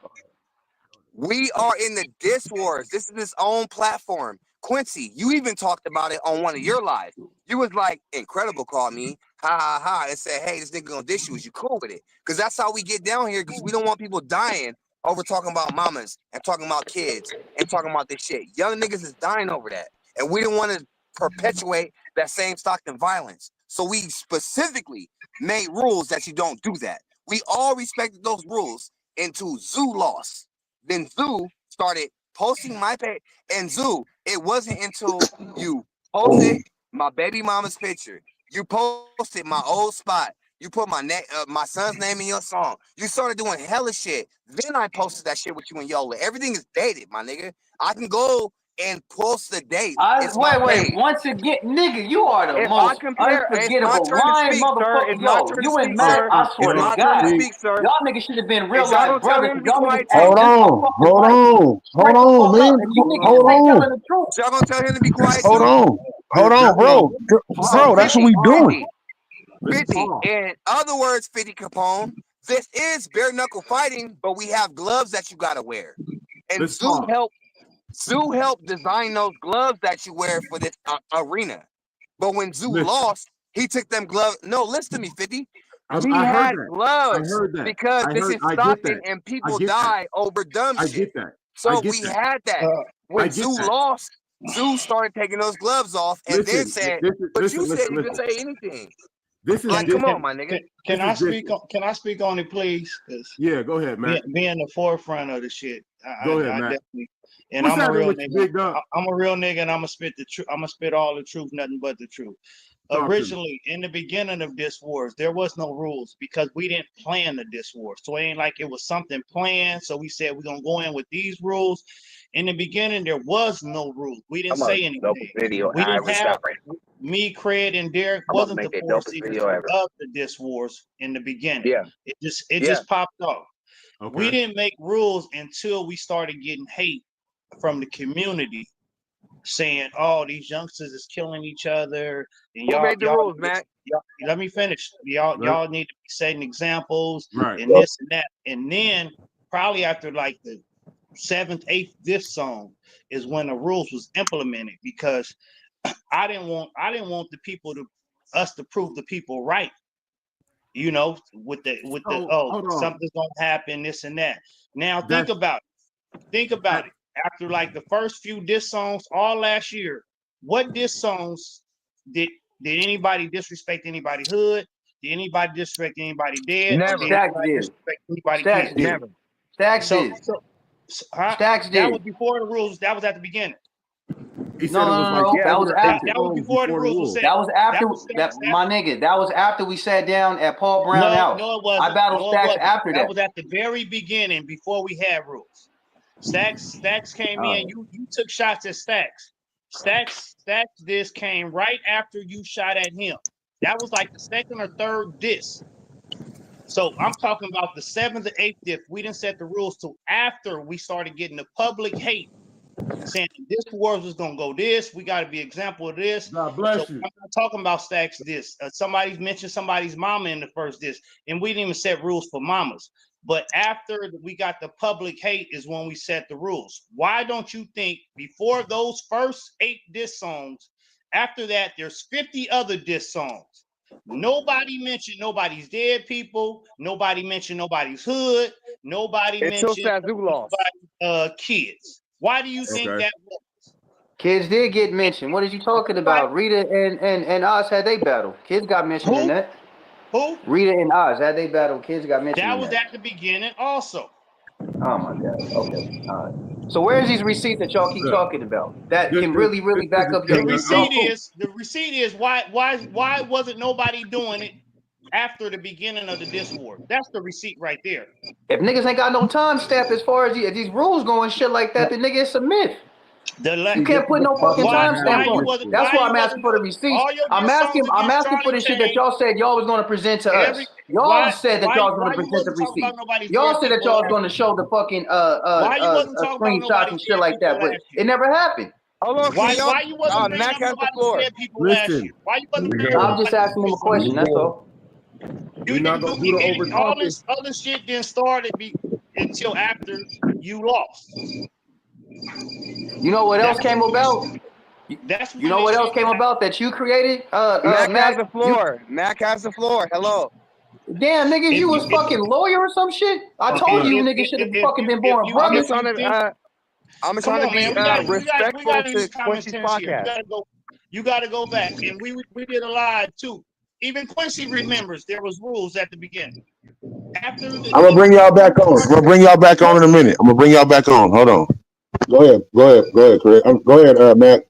We are in the diss wars. This is its own platform. Quincy, you even talked about it on one of your lives. You was like, Incredible called me, ha ha ha, and said, hey, this nigga gonna diss you. Is you cool with it? Because that's how we get down here, because we don't want people dying over talking about mamas and talking about kids and talking about this shit. Young niggas is dying over that. And we don't want to perpetuate that same Stockton violence. So we specifically made rules that you don't do that. We all respected those rules until Zoo lost. Then Zoo started posting my page. And Zoo, it wasn't until you posted my baby mama's picture, you posted my old spot, you put my son's name in your song, you started doing hella shit. Then I posted that shit with you and Yola. Everything is dated, my nigga. I can go and post the date. It's my Wait. page. Once again, nigga, you are the If I most compare, it's my unforgettable, turn to lying speak, sir. motherfucker. It's my Yo, turn to you and speak, Matt, sir. I swear It's to my turn to God, speak, sir. y'all niggas should have been real Is y'all life gonna tell brothers. him to be Y'all niggas quiet act too? Hold just my on. fucking Hold life. on. Straight Hold the on, fuck up. man. And you niggas Hold just ain't telling on. the truth. Is y'all gonna tell him to be quiet Hold too? on. Hold on, bro. So Bro, that's what 50, we doing. 50. In other words, 50 Capone, this is bare knuckle fighting, but we have gloves that you gotta wear. And Zoo helped design those gloves that you wear for this arena. But when Zoo lost, he took them gloves. No, listen to me, 50. We I heard had that. gloves I heard that. because this is I get Stockton that. and people get die over dumb I shit. get that. So get we that. had that. I When get Zoo that. lost, Zoo started taking those gloves off and then Listen, said, listen, but you listen, said you listen. could say anything. This is Like, come on, my nigga. Can I speak on? Can I speak on it, please? Yeah, go ahead, Matt. Being the forefront of the shit. Go ahead, I Matt. definitely. And What's I'm a happening real with you, nigga. Big Dog? I'm a real nigga, and I'm gonna spit the truth. I'm gonna spit all the truth, nothing but the truth. Talk to me. Originally, in the beginning of Diss Wars, there was no rules because we didn't plan the Diss Wars. So it ain't like it was something planned. So we said we're gonna go in with these rules. In the beginning, there was no rules. We didn't say anything. Video We didn't ever. have Stop right now. me, Craig, and Derek I'm gonna wasn't the make the four dopest seasons video ever. of the Diss Wars in the beginning. Yeah. It just popped off. Okay. We didn't make rules until we started getting hate from the community saying, "Oh, these youngsters is killing each other." And Who made the rules, Matt? Let me finish. Y'all need to be setting examples Right. and this and that. And then probably after like the 7th, 8th diss song is when the rules was implemented because I didn't want the people us to prove the people right. You know, with the something's gonna happen, this and that. Now think about it. After like the first few diss songs all last year, what diss songs did anybody disrespect anybody's hood? Did anybody disrespect anybody dead? Never. Stacks did. Disrespect anybody Stacks kid? did. Never. Stacks So, did. that Stacks did. was before the rules. That was at the beginning. He said No, it was no, like no, that was after. That was before the rules was set. That was after That my nigga. That was after we sat down at Paul Brown house. No, it wasn't. I battled Stacks after that. That was at the very beginning before we had rules. Stacks came in. You took shots at Stacks. Stacks diss came right after you shot at him. That was like the second or third diss. So I'm talking about the 7th or 8th diss. We didn't set the rules till after we started getting the public hate saying this wars was gonna go this. We got to be example of this. God bless So you. I'm not talking about Stacks diss. Somebody's mentioned somebody's mama in the first diss, and we didn't even set rules for mamas. But after we got the public hate is when we set the rules. Why don't you think before those first 8 diss songs, after that, there's 50 other diss songs? Nobody mentioned nobody's dead people. Nobody mentioned nobody's hood. Nobody Until mentioned Sazoo lost. kids. Why do you think that was? Kids did get mentioned. What are you talking about? Rita and Oz had they battle. Kids got mentioned in that. Who? Rita and Oz had they battle. Kids got mentioned. That in was that. at the beginning also. Oh my God. Okay. All right. So where's these receipts that y'all keep talking about that can really back up your The receipt is why wasn't nobody doing it after the beginning of the diss war? That's the receipt right there. If niggas ain't got no time stamp as far as these rules going shit like that, the nigga is a myth. You can't put no fucking time stamp on it. That's why I'm asking for the receipts. I'm asking for the shit that y'all said y'all was going to present to us. Y'all said that y'all was going to present the receipt. Y'all said that y'all was going to show the fucking screenshots and shit like that, but it never happened. Hold on, why you wasn't bringing Mac up has the nobody's floor. dead people last year? Why you wasn't bringing up I'm just asking him a question. That's all. We're not gonna do the over all talking. this other shit didn't start until after you lost. You know what else came about? That's You know what else came about that you created? Mac has the floor. Mac has the floor. Hello. Damn, nigga, you was fucking lawyer or some shit? I told you niggas should have fucking been born brothers. I'm trying to be respectful to Quincy's podcast. You got to go back, and we did a live too. Even Quincy remembers there was rules at the beginning. I'm gonna bring y'all back on. I'm gonna bring y'all back on in a minute. I'm gonna bring y'all back on. Hold on. Go ahead, Craig. Go ahead, Matt.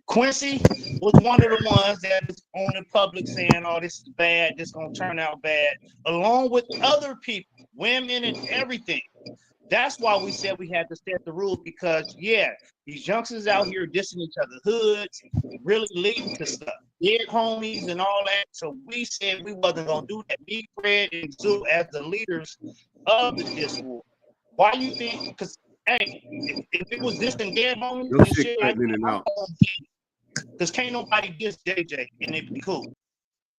Quincy was one of the ones that was on the public saying, "Oh, this is bad. This is gonna turn out bad," along with other people, women, and everything. That's why we said we had to set the rules because, these youngsters out here dissing each other hoods, really leading to stuff, dead homies and all that. So we said we wasn't gonna do that. Me, Fred, and Zoo as the leaders of the diss war. Why you think? Because hey, if it was this and dead homies and shit like that, because can't nobody diss JJ and it'd be cool.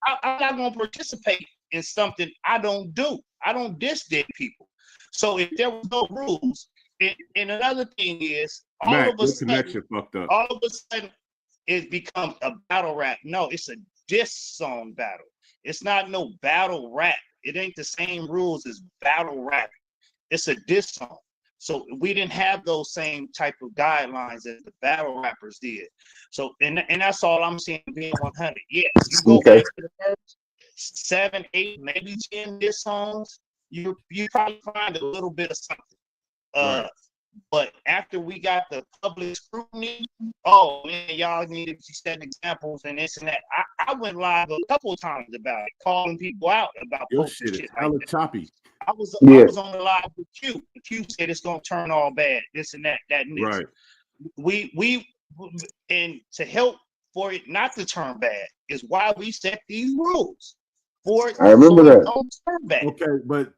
I'm not gonna participate in something I don't do. I don't diss dead people. So if there was no rules, and another thing is, all of a sudden, it becomes a battle rap. No, it's a diss song battle. It's not no battle rap. It ain't the same rules as battle rap. It's a diss song. So we didn't have those same type of guidelines as the battle rappers did. So and that's all I'm saying. Being 100, you go back to the first. 7, 8, maybe 10 diss songs, you probably find a little bit of something. Right. But after we got the public scrutiny, oh man, y'all need to set examples and this and that. I went live a couple of times about it, calling people out about Your posting shit is shit hella like that. choppy. I was Yeah. on the live with Q. Q said it's gonna turn all bad, this and that, and this. Right. We and to help for it not to turn bad is why we set these rules for it. I remember so it that. don't turn bad. Okay, but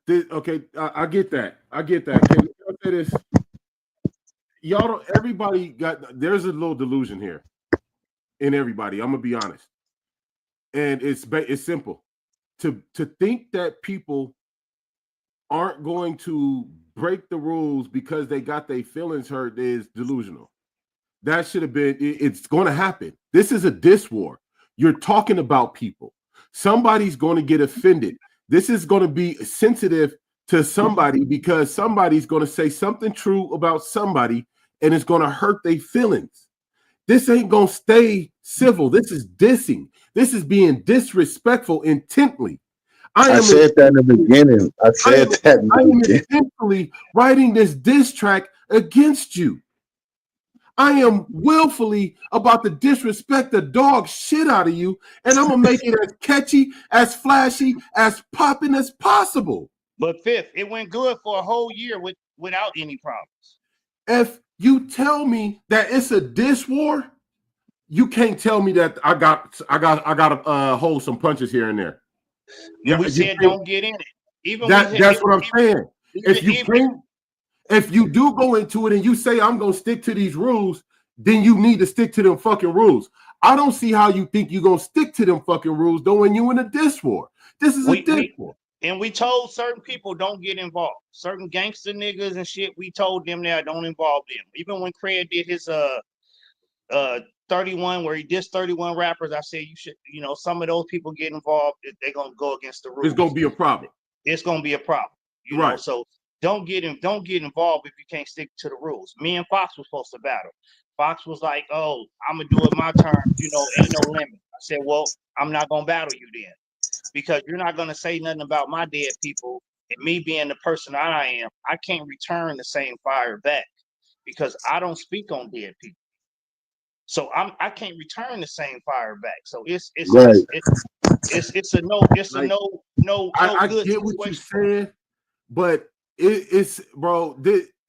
I get that. I get that. Can I say this? Y'all don't. Everybody got. There's a little delusion here in everybody. I'm gonna be honest, and it's simple. To think that people aren't going to break the rules because they got their feelings hurt is delusional. That should have been. It's going to happen. This is a diss war. You're talking about people. Somebody's going to get offended. This is going to be sensitive to somebody because somebody's going to say something true about somebody and it's going to hurt their feelings. This ain't going to stay civil. This is dissing. This is being disrespectful intently. I said that in the beginning. I am intentionally writing this diss track against you. I am willfully about to disrespect the dog shit out of you, and I'm gonna make it as catchy, as flashy, as popping as possible. But Fifth, it went good for a whole year without any problems. If you tell me that it's a diss war, you can't tell me that I got to hold some punches here and there. Yeah, we said don't get in it. Even that's what I'm saying. If you do go into it and you say I'm gonna stick to these rules, then you need to stick to them fucking rules. I don't see how you think you're gonna stick to them fucking rules though when you in a diss war. This is a diss war. And we told certain people don't get involved. Certain gangster niggas and shit, we told them that don't involve them. Even when Craig did his 31 where he dissed 31 rappers, I said you should, some of those people get involved, they're gonna go against the rules. It's gonna be a problem. It's gonna be a problem. You know? So don't get involved if you can't stick to the rules. Me and Fox were supposed to battle. Fox was like, "Oh, I'm gonna do it my turn. Ain't no limit." I said, "Well, I'm not gonna battle you then, because you're not gonna say nothing about my dead people. And me being the person that I am, I can't return the same fire back because I don't speak on dead people. So I can't return the same fire back. So it's a no. It's a no. I good get what you said, but it's bro.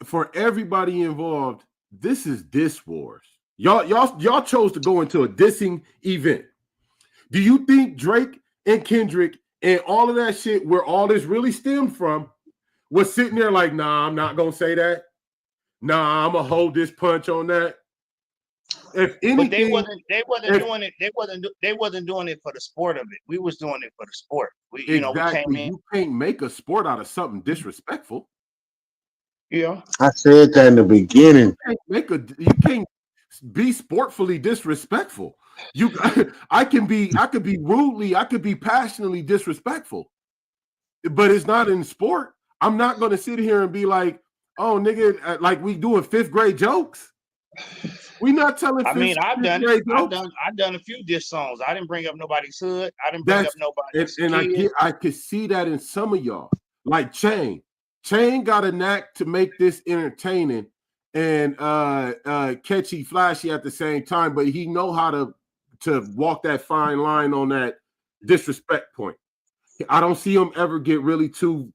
For everybody involved, this is diss wars. Y'all chose to go into a dissing event. Do you think Drake and Kendrick and all of that shit, where all this really stemmed from, was sitting there like, nah, I'm not gonna say that. Nah, I'm gonna hold this punch on that. If anything, but they wasn't doing it. They wasn't doing it for the sport of it. We was doing it for the sport. We came in. You can't make a sport out of something disrespectful. Yeah, I said that in the beginning. You can't be sportfully disrespectful. I could be rudely, I could be passionately disrespectful, but it's not in sport. I'm not going to sit here and be like, oh nigga, like we doing 5th grade jokes. We not telling. I've done a few diss songs. I didn't bring up nobody's hood. I didn't bring up nobody's and I could see that in some of y'all. Like Chain got a knack to make this entertaining and catchy, flashy at the same time, but he know how to walk that fine line on that disrespect point. I don't see him ever get really too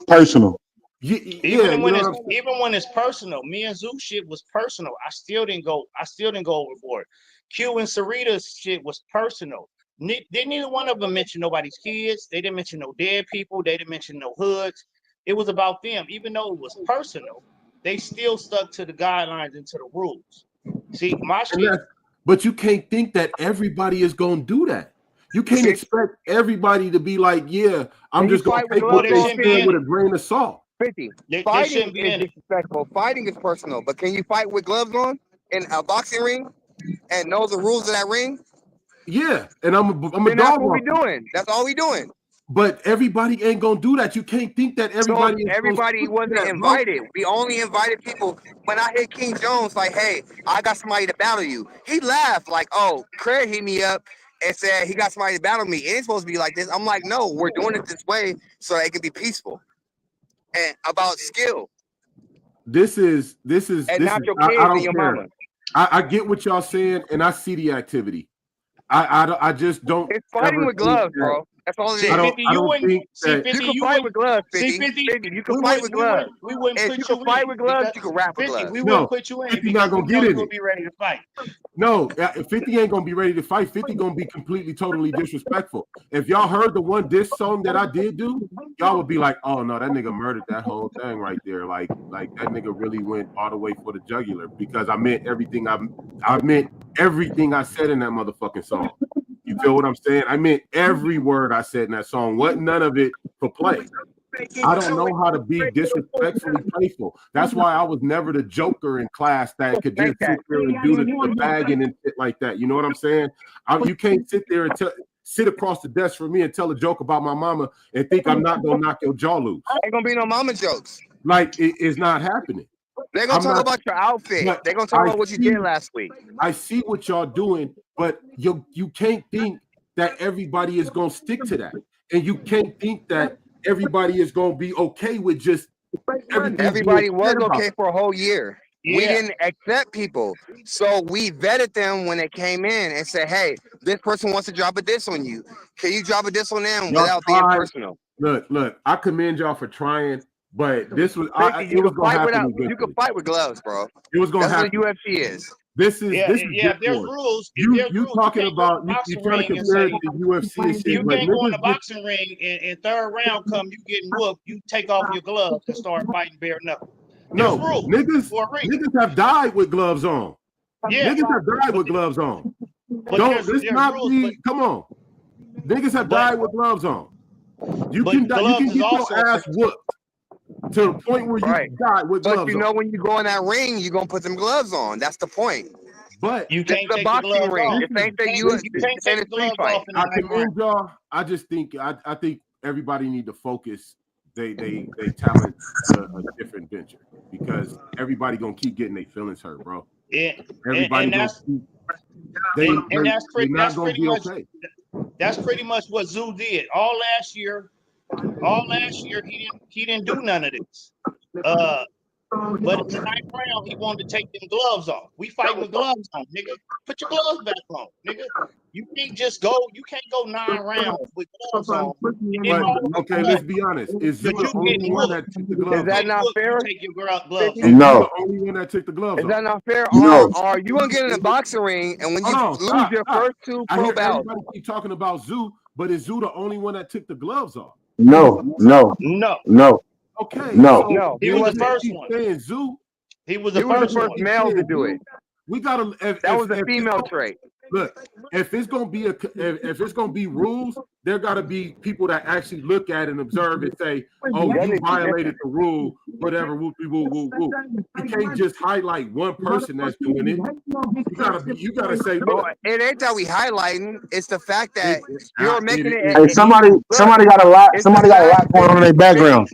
personal. Even when it's personal, me and Zoo shit was personal. I still didn't go overboard. Q and Sarita's shit was personal. Neither one of them mention nobody's kids. They didn't mention no dead people. They didn't mention no hoods. It was about them. Even though it was personal, they still stuck to the guidelines and to the rules. See, my shit. But you can't think that everybody is going to do that. You can't expect everybody to be like, yeah, I'm just going to take what they say with a grain of salt. 50. Fighting is disrespectful. Fighting is personal. But can you fight with gloves on in a boxing ring and know the rules of that ring? Yeah, and I'm a dog. That's what we're doing. That's all we're doing. But everybody ain't gonna do that. You can't think that everybody. So everybody wasn't invited. We only invited people. When I hit King Jones, like, hey, I got somebody to battle you. He laughed like, oh, Craig hit me up. and said he got somebody to battle me. It ain't supposed to be like this. I'm like, no, we're doing it this way so it can be peaceful and about skill. This is And not your I kids don't and your care. mama. I get what y'all saying, and I see the activity. I just don't. It's fighting ever with think gloves, that- bro. That's all it See, is. I 50, you don't wouldn't. think See, that 50, You can you fight wouldn't. with gloves, See, 50. 50, You can we fight with gloves. we wouldn't If put you can you fight in with gloves, because you can rap with 50, gloves. we No, wouldn't put you in 50 not because we gonna know get in you'll it. be ready to fight. No, 50 ain't gonna be ready to fight. 50 gonna be completely, totally disrespectful. If y'all heard the one diss song that I did do, y'all would be like, "Oh no, that nigga murdered that whole thing right there." Like that nigga really went all the way for the jugular because I meant everything. I meant everything I said in that motherfucking song. You feel what I'm saying? I meant every word I said in that song. Wasn't none of it for play. I don't know how to be disrespectfully playful. That's why I was never the joker in class that could just sit there and do the bagging and shit like that. You know what I'm saying? You can't sit there and sit across the desk from me and tell a joke about my mama and think I'm not gonna knock your jaw loose. Ain't gonna be no mama jokes. Like it's not happening. They're gonna talk about your outfit. but They're gonna talk I about what you see- did last week. I see what y'all doing, but you can't think that everybody is gonna stick to that, and you can't think that everybody is gonna be okay with just everything. Everybody was okay for a whole year. Yeah. We didn't accept people, so we vetted them when they came in and said, "Hey, this person wants to drop a diss on you. Can you drop a diss on them Y'all without being tried. personal?" Look, I commend y'all for trying, but this was You it was can gonna fight happen without. eventually. You can fight with gloves, bro. It was gonna That's happen. what UFC is. This is Yeah, this is yeah. If there's discourse. rules, You talking can't go about in the you boxing trying to ring and compare it say to UFC and shit, you but can't go in the niggas boxing ring and third round come, you getting whooped, you take off your gloves and start fighting bare knuckle. no There's rules niggas for a reason. niggas have died with gloves on. Yeah, Niggas have died with gloves on. but Don't there's let's not rules. be. Come on, niggas have But- died with gloves on. You but can die, you gloves can is get also your ass whooped to the point where you Right. die with But gloves you know, when you go in that ring, you're gonna put them gloves on. That's the point. on. But you This can't is a take the boxing gloves ring. off. This ain't the You UFC. can't This take ain't a the street gloves fight. off in the I ninth round. commend y'all. I just think I think everybody need to focus they talent to a different venture because everybody gonna keep getting their feelings hurt, bro. Yeah, Everybody and gonna that's keep, and that's they're pretty not gonna be much okay. that's pretty much what Zoo did all last year. He didn't do none of this. But in the ninth round, he wanted to take them gloves off. We fighting with gloves on, nigga. Put your gloves back on, nigga. You can't go 9 rounds with gloves on. But okay, let's be honest. Is Zoo the only one that took the gloves Is that off? not fair? Take your gloves Is off. Zoo No. the only one that took the gloves Is off? that not fair? No. Or you gonna get in a boxing ring and when you Hold on, lose stop, your stop. first 2 I pro hear bouts, everybody keep talking about Zoo, but is Zoo the only one that took the gloves off? No. Okay, No. so No, he then was the they first keep one. saying Zoo. He was he the was the first first one. male to do it. We gotta. That was a female trait. Look, if it's gonna be if it's gonna be rules, there gotta be people that actually look at and observe and say, "Oh, you violated the rule." Whatever. Whoop, whoop, whoop, whoop. You can't just highlight one person that's doing it. You gotta say, Bro, look, it ain't that we highlighting. It's the fact that you're making it. Hey, somebody got a lot. Somebody got a lot going on in their background.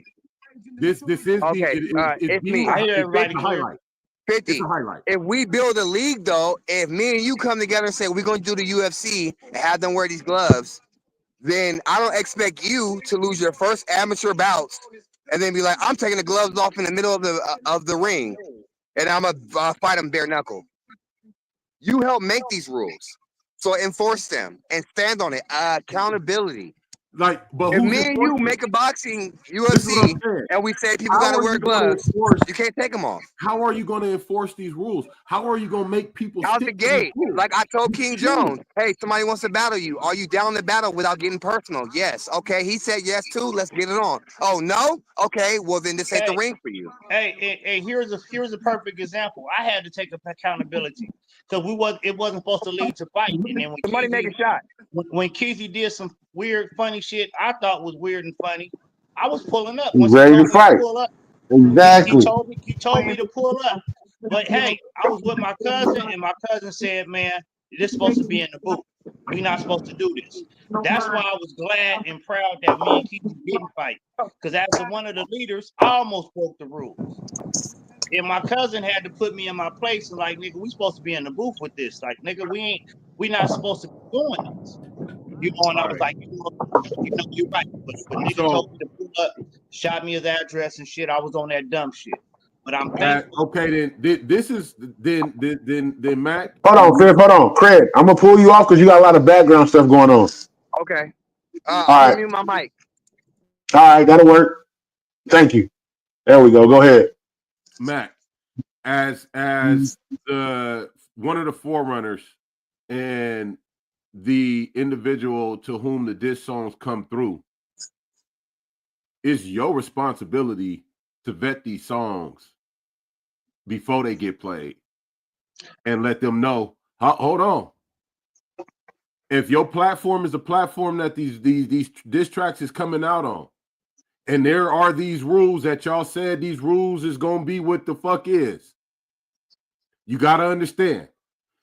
this is Okay, it's me. I hear everybody it's a clear. highlight. 50. It's a highlight. If we build a league, though, if me and you come together and say we're going to do the UFC and have them wear these gloves, then I don't expect you to lose your first amateur bouts and then be like, I'm taking the gloves off in the middle of the ring and I'm going to fight them bare knuckle. You help make these rules. So enforce them and stand on it. Accountability. Like, but If who's me and you enforcing? make a boxing This is what I'm UFC saying. and we say people How got to are wear you gonna gloves, enforce? you can't take them off. How are you going to enforce these rules? How are you going to make people Out the stick to these gate, rules? like I told King Jones, hey, somebody wants to battle you. Are you down to battle without getting personal? Yes. Okay. He said yes too. Let's get it on. Oh no. Okay. Well then this ain't the ring for you. Hey, here's a perfect example. I had to take accountability because it wasn't supposed to lead to fight. And then Somebody make a shot. when Keezy did some weird, funny shit I thought was weird and funny, I was pulling up. He's Once he ready told to me fight. pull up, Exactly. he told me to pull up. But hey, I was with my cousin, and my cousin said, "Man, this is supposed to be in the booth. We're not supposed to do this." That's why I was glad and proud that me and Keezy didn't fight. Because as one of the leaders, I almost broke the rules. And my cousin had to put me in my place and like, nigga, we supposed to be in the booth with this. Like, nigga, we ain't. We're not supposed to be doing this. You know, and I was like, you're right. But nigga told me to pull up, shot me his address and shit. I was on that dumb shit. But I'm thankful. Okay, then this is then Mac. Hold on, Fifth. Hold on, Craig. I'm gonna pull you off because you got a lot of background stuff going on. Okay. All I'm right. gonna mute my mic. All right, that'll work. Thank you. There we go. Go ahead, Mac. As the one of the forerunners and the individual to whom the diss songs come through, it's your responsibility to vet these songs before they get played and let them know. Hold on. If your platform is a platform that these diss tracks is coming out on, and there are these rules that y'all said these rules is gonna be what the fuck is, you gotta understand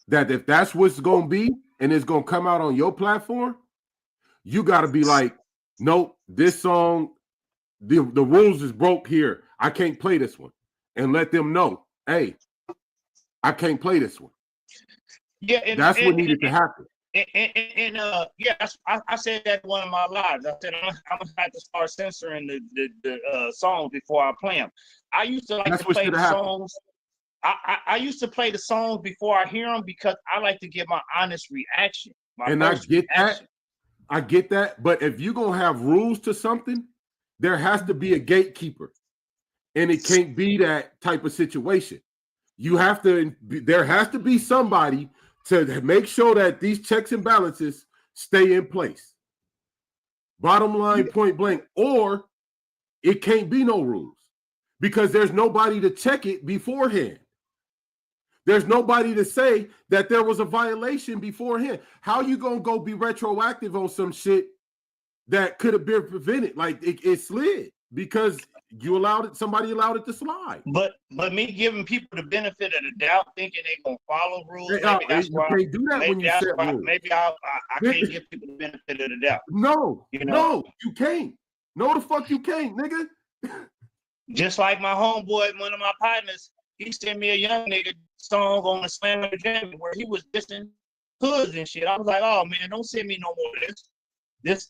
that if that's what's gonna be and it's gonna come out on your platform, you gotta be like, nope, this song, the rules is broke here. I can't play this one, and let them know, hey, I can't play this one. Yeah, That's what needed to happen. I said that in one of my lives. I said I'm gonna have to start censoring the songs before I play them. I used to like to play the songs. I used to play the songs before I hear them because I like to get my honest reaction. And I get that. I get that. But if you're gonna have rules to something, there has to be a gatekeeper, and it can't be that type of situation. You have to. There has to be somebody to make sure that these checks and balances stay in place. Bottom line, point blank, or it can't be no rules because there's nobody to check it beforehand. There's nobody to say that there was a violation beforehand. How you gonna go be retroactive on some shit that could have been prevented? Like it slid because you allowed it. Somebody allowed it to slide. But me giving people the benefit of the doubt, thinking they're gonna follow rules. Maybe that's you why. can't do that Maybe when you that's set why. rules. Maybe I can't give people the benefit of the doubt. No, you know? No, you can't. No, the fuck you can't, nigga. Just like my homeboy, one of my partners, he sent me a young nigga song on the Slam and Jam where he was dissing hoods and shit. I was like, oh man, don't send me no more of this.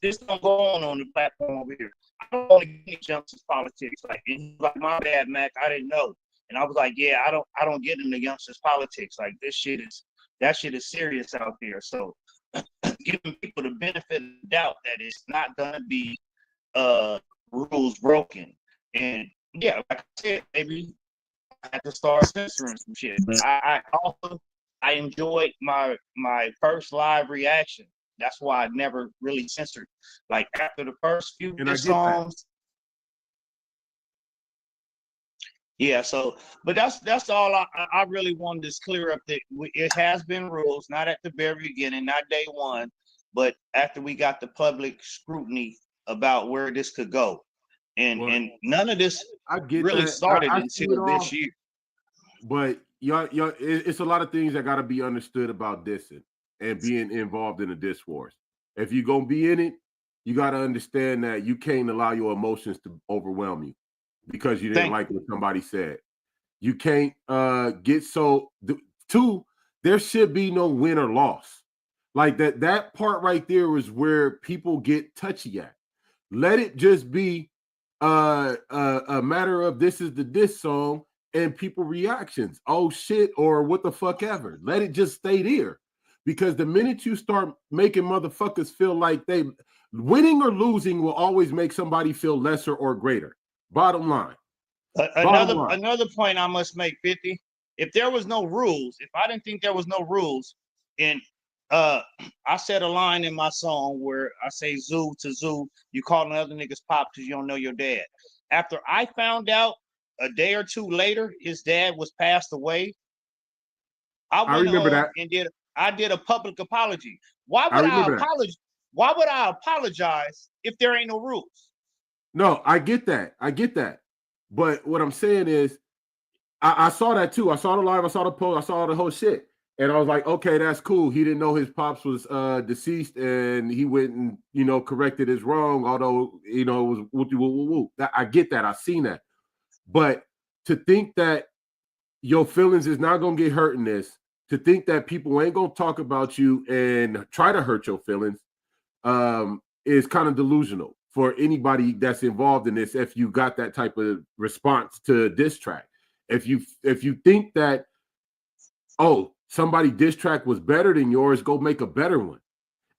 This don't go on the platform over here. I don't want to get any youngsters politics. Like my bad, Mac. I didn't know. And I was like, yeah, I don't get into youngsters politics. Like that shit is serious out there. So giving people the benefit of the doubt that it's not gonna be rules broken. And yeah, like I said, maybe I had to start censoring some shit. I enjoyed my first live reaction. That's why I never really censored. Like after the first few songs. Yeah, so but that's all I really wanted to clear up that it has been rules, not at the very beginning, not day one, but after we got the public scrutiny about where this could go. And none of this really started until this year. But y'all, it's a lot of things that got to be understood about dissing and being involved in the diss wars. If you're gonna be in it, you got to understand that you can't allow your emotions to overwhelm you because you didn't like what somebody said. You can't get so. Two, there should be no win or loss. Like that part right there is where people get touchy at. Let it just be a matter of this is the diss song and people reactions. Oh shit, or what the fuck ever. Let it just stay there. Because the minute you start making motherfuckers feel like they winning or losing will always make somebody feel lesser or greater. Bottom line. Another point I must make, 50. If there was no rules, if I didn't think there was no rules, and I said a line in my song where I say zoo to zoo, you calling other niggas pop because you don't know your dad. After I found out a day or two later his dad was passed away, I remember that and did a public apology. Why would I apologize? Why would I apologize if there ain't no rules? No, I get that. But what I'm saying is, I saw that too. I saw the live, I saw the post, I saw the whole shit. And I was like, okay, that's cool. He didn't know his pops was deceased and he went and, corrected his wrong, although, it was woo. I get that. I've seen that. But to think that your feelings is not going to get hurt in this, to think that people ain't gonna talk about you and try to hurt your feelings is kind of delusional for anybody that's involved in this. If you got that type of response to a diss track, if you think that, oh, somebody diss track was better than yours, go make a better one.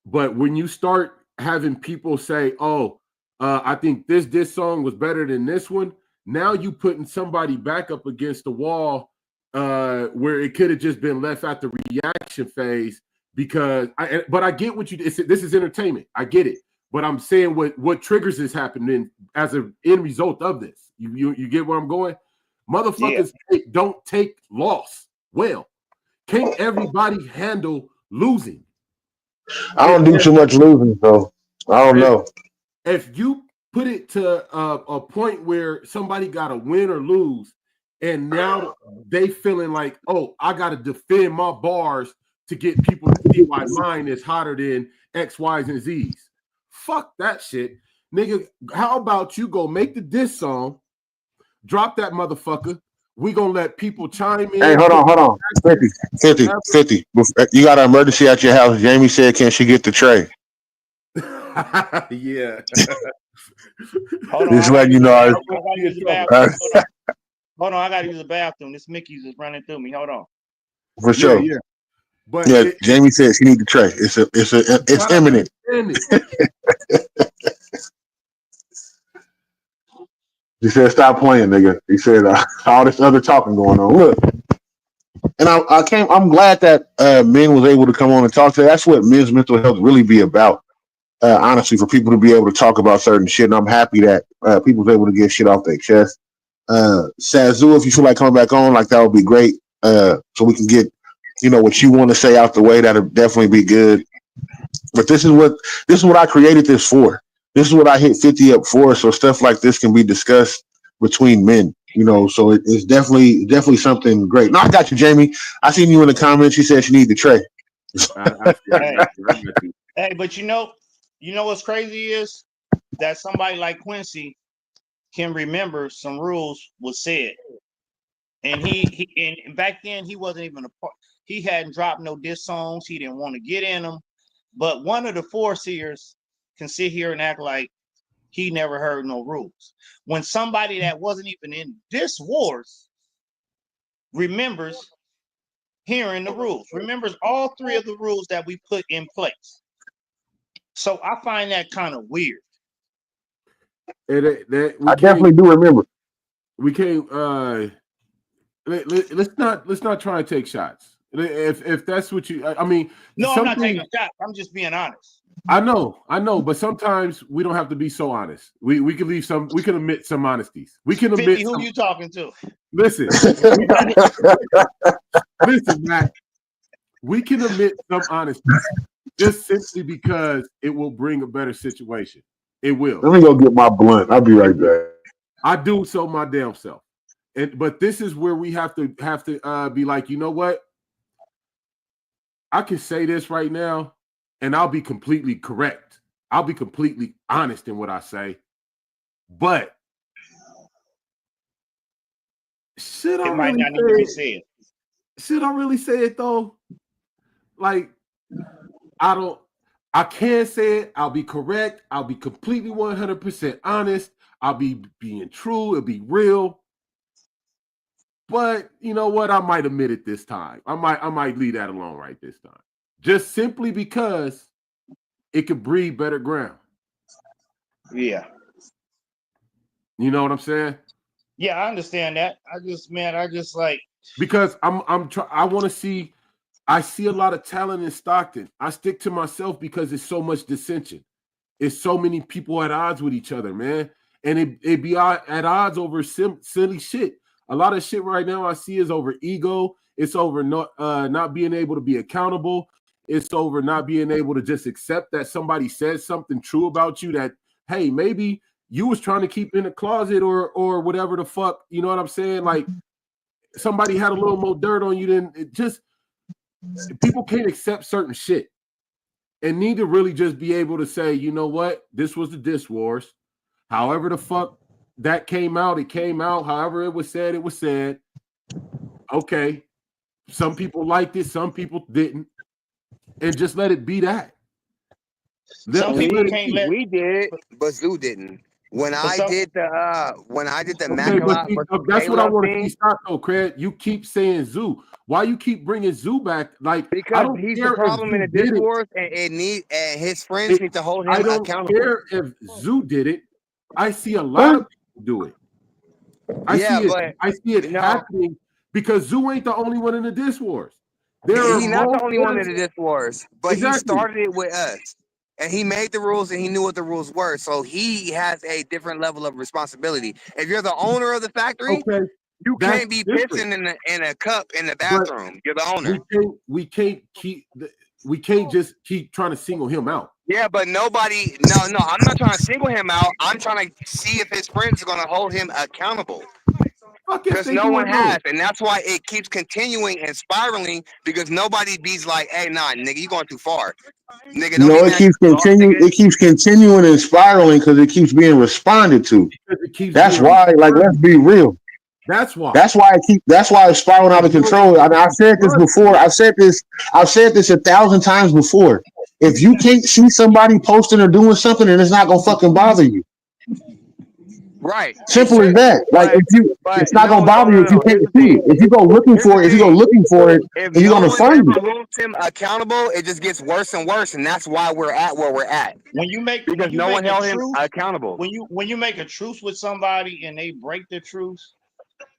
But when you start having people say, oh, I think this song was better than this one, now you putting somebody back up against the wall where it could have just been left at the reaction phase. Because I get what you did. This is entertainment. I get it. But I'm saying what triggers this happening as an end result of this. You get where I'm going? Motherfuckers don't take loss well. Can't everybody handle losing? I don't do too much losing, so I don't know. If you put it to a point where somebody got to win or lose, and now they feeling like, oh, I got to defend my bars to get people to see why mine is hotter than X, Y's, and Z's. Fuck that shit. Nigga, how about you go make the diss song, drop that motherfucker. We gonna let people chime in. Hey, hold on. 50. You got an emergency at your house. Jamie said, can she get the tray? Yeah. Just letting you know. Hold on, I gotta use the bathroom. This Mickey's is running through me. Hold on. For sure. Yeah. But Jamie said she need the tray. It's imminent. He said, "Stop playing, nigga." He said, "All this other talking going on." Look, and I'm glad that men was able to come on and talk to. That's what men's mental health really be about. Honestly, for people to be able to talk about certain shit, and I'm happy that people was able to get shit off their chest. Sazu, if you feel like coming back on, like that would be great. So we can get, what you want to say out the way. That'll definitely be good. But this is what I created this for. This is what I hit 50 up for. So stuff like this can be discussed between men. So it's definitely something great. No, I got you, Jamie. I seen you in the comments. You said you need the tray. Hey, but you know what's crazy is that somebody like Quincy can remember some rules was said, and and back then he wasn't even a part. He hadn't dropped no diss songs. He didn't want to get in them. But one of the foreseers can sit here and act like he never heard no rules. When somebody that wasn't even in diss wars remembers hearing the rules, remembers all three of the rules that we put in place. So I find that kind of weird. I definitely do remember. We can't. Let's not try to take shots. If that's what you, I mean. No, I'm not taking a shot. I'm just being honest. I know, but sometimes we don't have to be so honest. We can leave some. We can omit some honesties. We can omit. 50, who you talking to? Listen, listen, Matt. We can omit some honesty just simply because it will bring a better situation. It will. Let me go get my blunt. I'll be right back. I do so my damn self. But this is where we have to be like, you know what? I can say this right now, and I'll be completely correct. I'll be completely honest in what I say. But should I really say it though? Like, I can't say it. I'll be correct. I'll be completely 100% honest. I'll be being true. It'll be real. But you know what? I might admit it this time. I might leave that alone right this time. Just simply because it could breed better ground. Yeah. You know what I'm saying? Yeah, I understand that. I just like, because I want to see. I see a lot of talent in Stockton. I stick to myself because there's so much dissension. It's so many people at odds with each other, man. And it be at odds over silly shit. A lot of shit right now I see is over ego. It's over not being able to be accountable. It's over not being able to just accept that somebody said something true about you that, hey, maybe you was trying to keep in the closet or whatever the fuck. You know what I'm saying? Like somebody had a little more dirt on you than it just. People can't accept certain shit and need to really just be able to say, you know what? This was the diss wars. However the fuck that came out, it came out. However it was said, it was said. Okay. Some people liked it, some people didn't, and just let it be that. Some people can't let. We did, but Zoo didn't. When I did the Okay, but Macalat see, versus that's what I Caleb want to thing, see. Stop though, Craig. You keep saying Zoo. Why you keep bringing Zoo back? Like I because don't he's care the problem in if the Zoo did it. discourse, and his friends need to hold I him don't accountable. care if Zoo did it. I see a lot of people do it. I see it happening because Zoo ain't the only one in the diss wars. He's not the only one in the diss wars, but Exactly. he started it with us. And he made the rules and he knew what the rules were. So he has a different level of responsibility. If you're the owner of the factory, you can't be pissing in a cup in the bathroom. You're the owner. We can't just keep trying to single him out. Yeah, but nobody, no, I'm not trying to single him out. I'm trying to see if his friends are going to hold him accountable. Because no one has, and that's why it keeps continuing and spiraling because nobody be's like, hey, nah, nigga, you going too far. Nigga, No, it keeps continuing. It keeps continuing and spiraling because it keeps being responded to. That's why, like, let's be real. That's why. That's why it's spiraling out of control. I mean, I've said this before. I've said this 1,000 times before. If you can't see somebody posting or doing something, then it's not gonna fucking bother you. Right. Simple as that. Like it's not gonna bother you if you can't see it. If you go looking for it, if then you're gonna find it. holds him accountable, it just gets worse and worse, and that's why we're at where we're at. Because no one held him accountable. When you make a truce with somebody and they break the truce,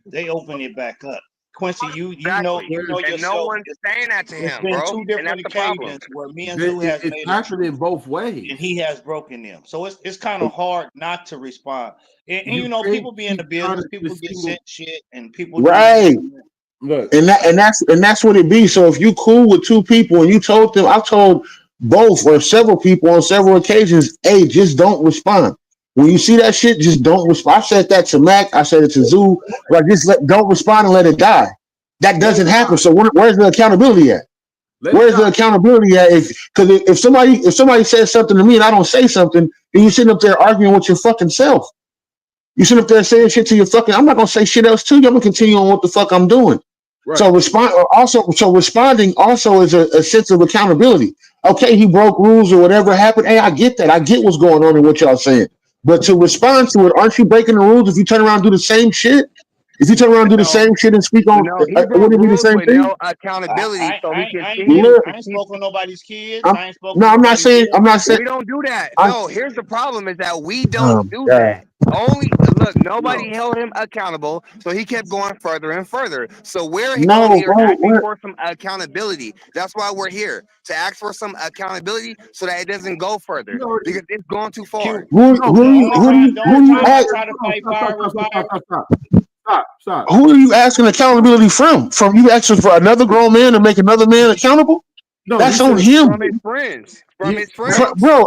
they open it back up. Quincy, you know yourself. No one's saying that to him, bro. It's been two different occasions where me and Zoo has made a truce in both ways, and he has broken them. So it's kind of hard not to respond. And you know, people be in the business, people get sent shit, and people right. And that's what it be. So if you cool with two people and you told them, I've told both or several people on several occasions, hey, just don't respond. When you see that shit, just don't respond. I said that to Mac. I said it to Zoo. Like, don't respond and let it die. That doesn't happen. So where's the accountability at? Where's the accountability at? Because if somebody says something to me and I don't say something, then you sitting up there arguing with your fucking self. You sitting up there saying shit to your fucking. I'm not gonna say shit else to you. I'm gonna continue on what the fuck I'm doing. Right. So responding also is a sense of accountability. Okay, he broke rules or whatever happened. Hey, I get that. I get what's going on and what y'all saying. But to respond to it, aren't you breaking the rules if you turn around and do the same shit? If you turn around and do the same shit and speak on, wouldn't it be the same thing? No accountability, so he can see. I ain't spoken nobody's kids. I'm not saying. We don't do that. No, here's the problem: is that we don't do that. Nobody held him accountable, so he kept going further and further. So we're here asking for some accountability. That's why we're here to ask for some accountability so that it doesn't go further because it's gone too far. Stop. Who are you asking accountability from? From you asking for another grown man to make another man accountable? No, that's on him. From his friends. Bro,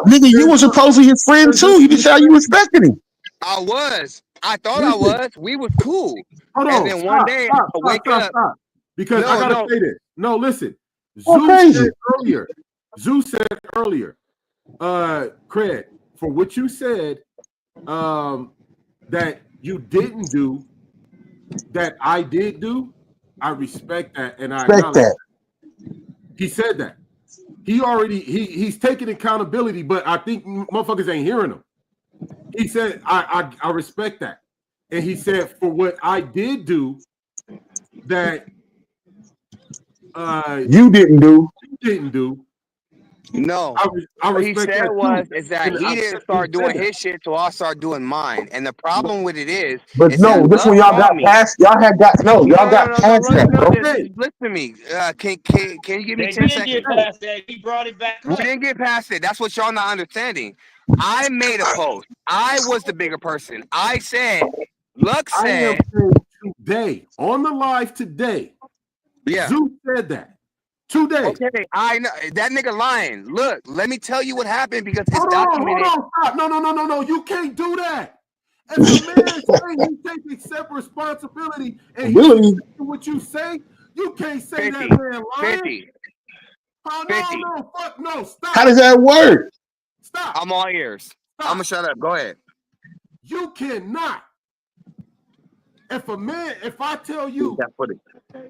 nigga, you were supposedly his friend too. You just said you respected him. I was. I thought I was. We was cool. Hold on. And then one day I wake up. Because I gotta say this. No, listen. Zeus said earlier, Craig, for what you said, that you didn't do, that I did do, I respect that, and I acknowledge that. He said that. He's taking accountability, but I think motherfuckers ain't hearing him. He said, I respect that. And he said, for what I did do, that you didn't do. No, what he said is that he didn't start doing his shit till I started doing mine. And the problem with it is, this one y'all got past. Y'all got past that. Okay, listen to me. Can you give me 10 seconds? He brought it back. We didn't get past it. That's what y'all not understanding. I made a post. I was the bigger person. I said, Lux said today on the live today. Yeah, Zeus said that. Today. Okay, I know that nigga lying. Look, let me tell you what happened because it's documented. Hold on, stop. No. You can't do that. If a man say he takes accept responsibility and he what you say, you can't say 50, that man lying. 50. Oh, 50. No, fuck no, stop. How does that work? Stop. I'm all ears. Stop. I'm gonna shut up. Go ahead. You cannot. If I tell you,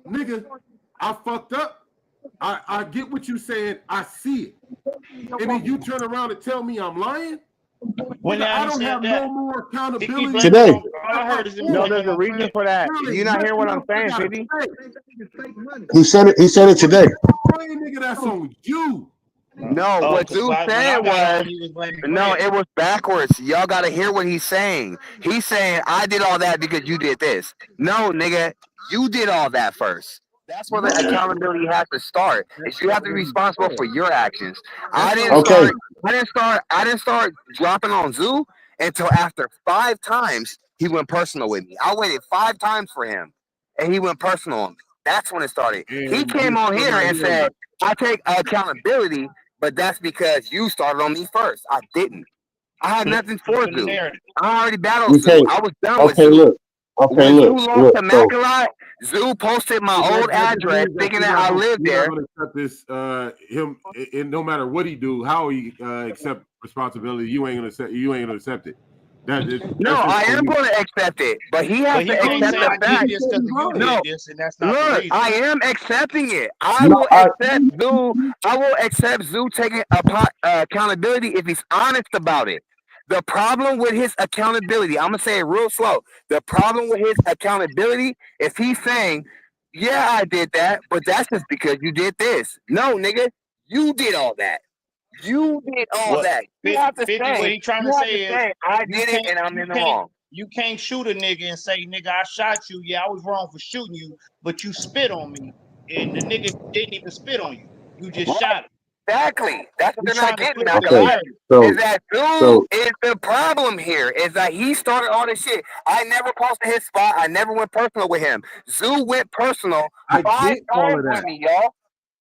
nigga, I fucked up. I get what you're saying. I see it. And then you turn around and tell me I'm lying? When I don't said have that, no more he accountability. blamed Today. all I heard is him No, blaming there's a on reason Fred. for that. Really, You not hearing what I'm nothing saying, else I 50? gotta He said it. He said it today. say. Nigga, that's on you. No, Oh, what 'cause Zeus when I said got was, on, he was blaming no, Fred. it was backwards. Y'all gotta hear what he's saying. He's saying, I did all that because you did this. No, nigga, you did all that first. That's where the accountability has to start. Is you have to be responsible for your actions. I didn't Okay. start dropping on Zoo until after 5 times he went personal with me. I waited 5 times for him and he went personal on me. That's when it started. He And came you're on still here not and hearing said, me. I take accountability, but that's because you started on me first. I didn't. I had nothing for Flipping the Zoo. narrative. I already battled Okay. Zoo. I was done with Okay. Zoo. Look. Okay. When Zoo Look. lost Look. to So Macalat, Zoo posted my That old just address means that thinking you're that not I gonna, lived you're not there. gonna accept this. Him, and no matter what he do, how he accept responsibility, you ain't gonna accept. You ain't gonna accept it. That's No, just I on am you. going to accept it, but he has But he to can't accept say the I did fact. this because you No, did this, and that's not the look, reason. I am accepting it. I no, will accept Zoo. I will accept Zoo taking accountability if he's honest about it. The problem with his accountability, I'm gonna say it real slow. The problem with his accountability is he's saying, "Yeah, I did that, but that's just because you did this." No, nigga, you did all that. You did all What that. You have to 50? What say, he trying to say is I you did it can't and I'm you in the can't wrong. you can't shoot a nigga and say, nigga, I shot you. Yeah, I was wrong for shooting you, but you spit on me, and the nigga didn't even spit on you. You just shot him. Exactly. That's what You're they're not trying to getting. flip That's the the okay. narrative. So is that so dude is the problem here. Is that he started all this shit. I never posted his spot. I never went personal with him. Zoo went personal I 5 get all times of with that. me, y'all.